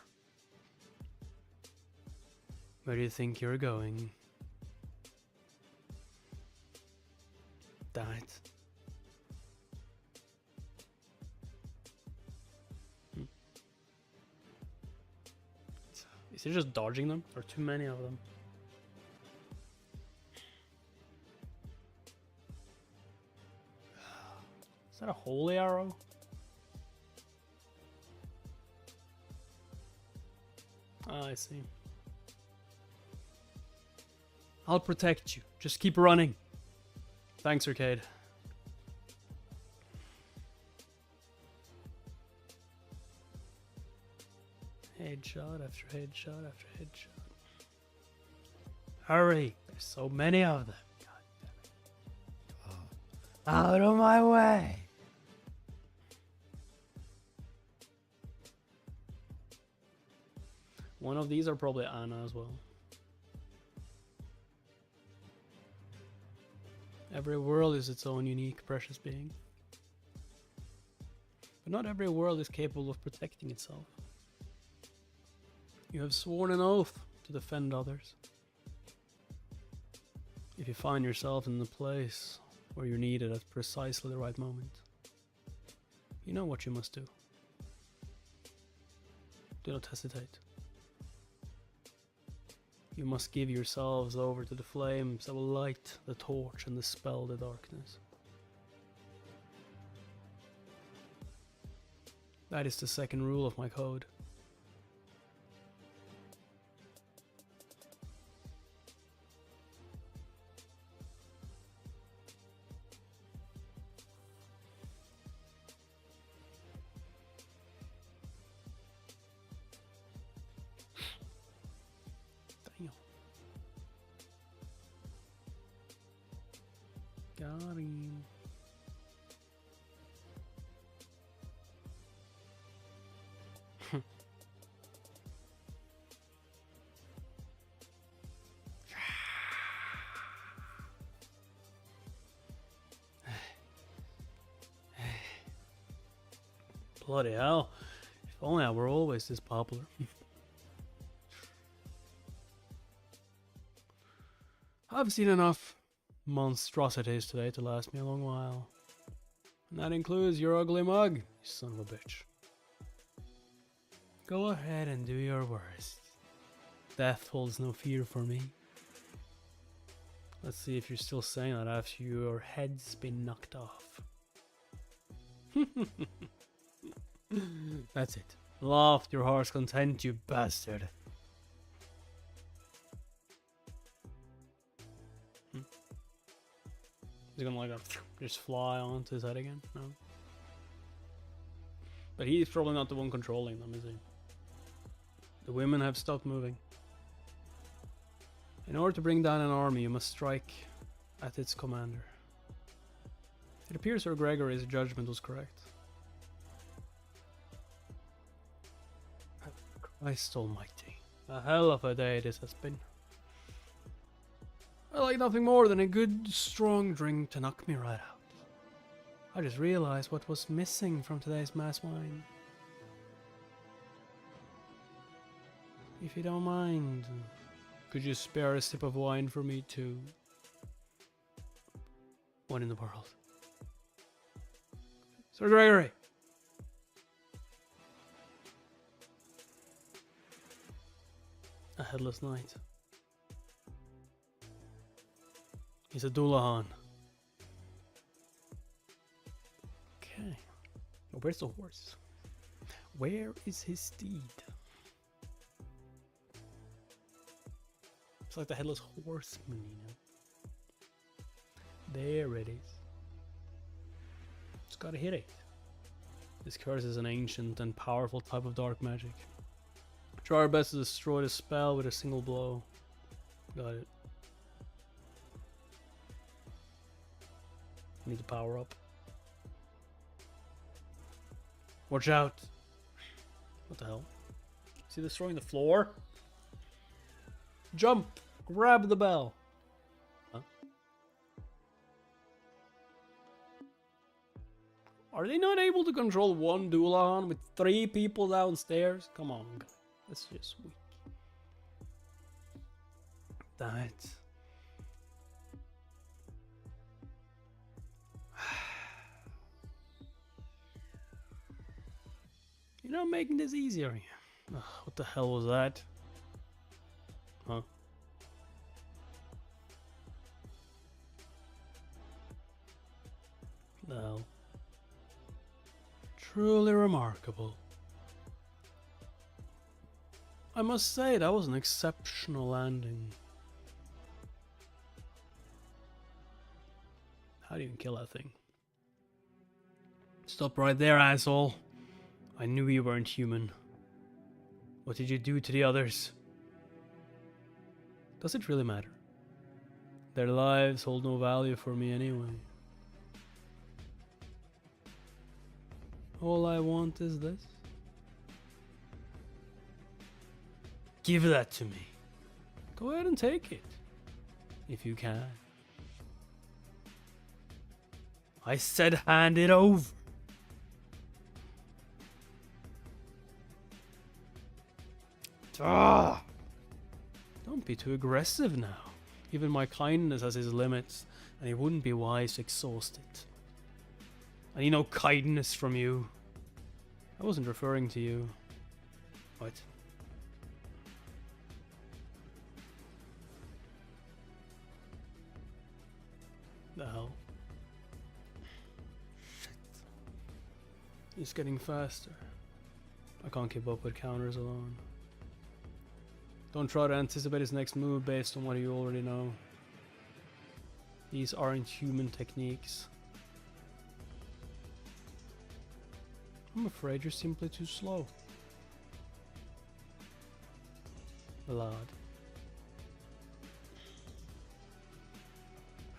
Where do you think you're going? Damn it. Is he just dodging them? There are too many of them. Is that a holy arrow? Ah, I see. I'll protect you. Just keep running. Thanks, Arcade. Headshot after headshot after headshot. Hurry! There's so many of them. God damn it. Oh. Out of my way! One of these are probably Anna as well. Every world is its own unique, precious being. But not every world is capable of protecting itself. You have sworn an oath to defend others. If you find yourself in the place where you're needed at precisely the right moment, you know what you must do. Do not hesitate. You must give yourselves over to the flames that will light the torch and dispel the darkness. That is the second rule of my code. Got him. Bloody hell. If only I were always this popular. I've seen enough monstrosities today to last me a long while. And that includes your ugly mug, you son of a bitch. Go ahead and do your worst. Death holds no fear for me. Let's see if you're still saying that after your head's been knocked off. That's it. Laugh to your heart's content, you bastard. Is he gonna like just fly onto his head again? No. But he's probably not the one controlling them, is he? The women have stopped moving. In order to bring down an army, you must strike at its commander. It appears Sir Gregory's judgment was correct. Christ almighty. A hell of a day this has been. I like nothing more than a good, strong drink to knock me right out. I just realized what was missing from today's mass wine. If you don't mind, could you spare a sip of wine for me too? What in the world? Sir Gregory! A headless knight. He's a Dullahan. Okay. Well, where's the horse? Where is his steed? It's like the headless horseman, you know. There it is. Just gotta hit it. This curse is an ancient and powerful type of dark magic. Try our best to destroy the spell with a single blow. Got it. Need to power up. Watch out! What the hell? Is he destroying the floor? Jump! Grab the bell! Huh? Are they not able to control one Dullahan with 3 people downstairs? Come on, guys. That's just weak. Damn it. You're not making this easier. Ugh, what the hell was that? Huh? The hell? Truly remarkable. I must say, that was an exceptional landing. How do you even kill that thing? Stop right there, asshole. I knew you weren't human. What did you do to the others? Does it really matter? Their lives hold no value for me anyway. All I want is this. Give that to me. Go ahead and take it. If you can. I said hand it over. Ah! Don't be too aggressive now. Even my kindness has its limits, and it wouldn't be wise to exhaust it. I need no kindness from you. I wasn't referring to you. What? The hell? Shit. He's getting faster. I can't keep up with counters alone. Don't try to anticipate his next move based on what you already know. These aren't human techniques. I'm afraid you're simply too slow. Blood.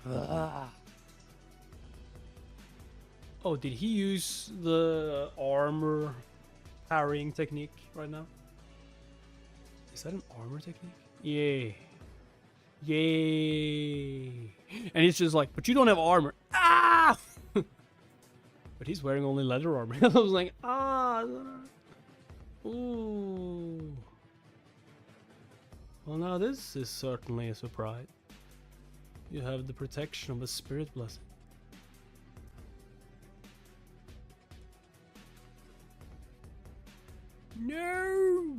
Ah. Oh, did he use the armor parrying technique right now? Is that an armor technique? Yay. Yay. And he's just like, but you don't have armor. Ah! But he's wearing only leather armor. I was like, ah. Ooh. Well, now this is certainly a surprise. You have the protection of a spirit blessing. No!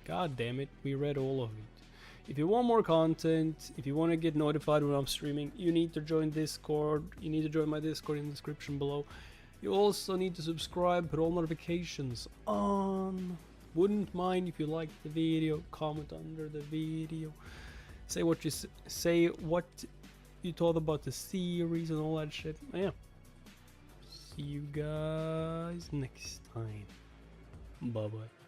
God damn it, we read all of it. If you want more content, if you want to get notified when I'm streaming, you need to join Discord. You need to join my Discord in the description below. You also need to subscribe, put all notifications on. Wouldn't mind if you liked the video, comment under the video. Say what you say, what you thought about the series and all that shit. Yeah. See you guys next time. Bye bye.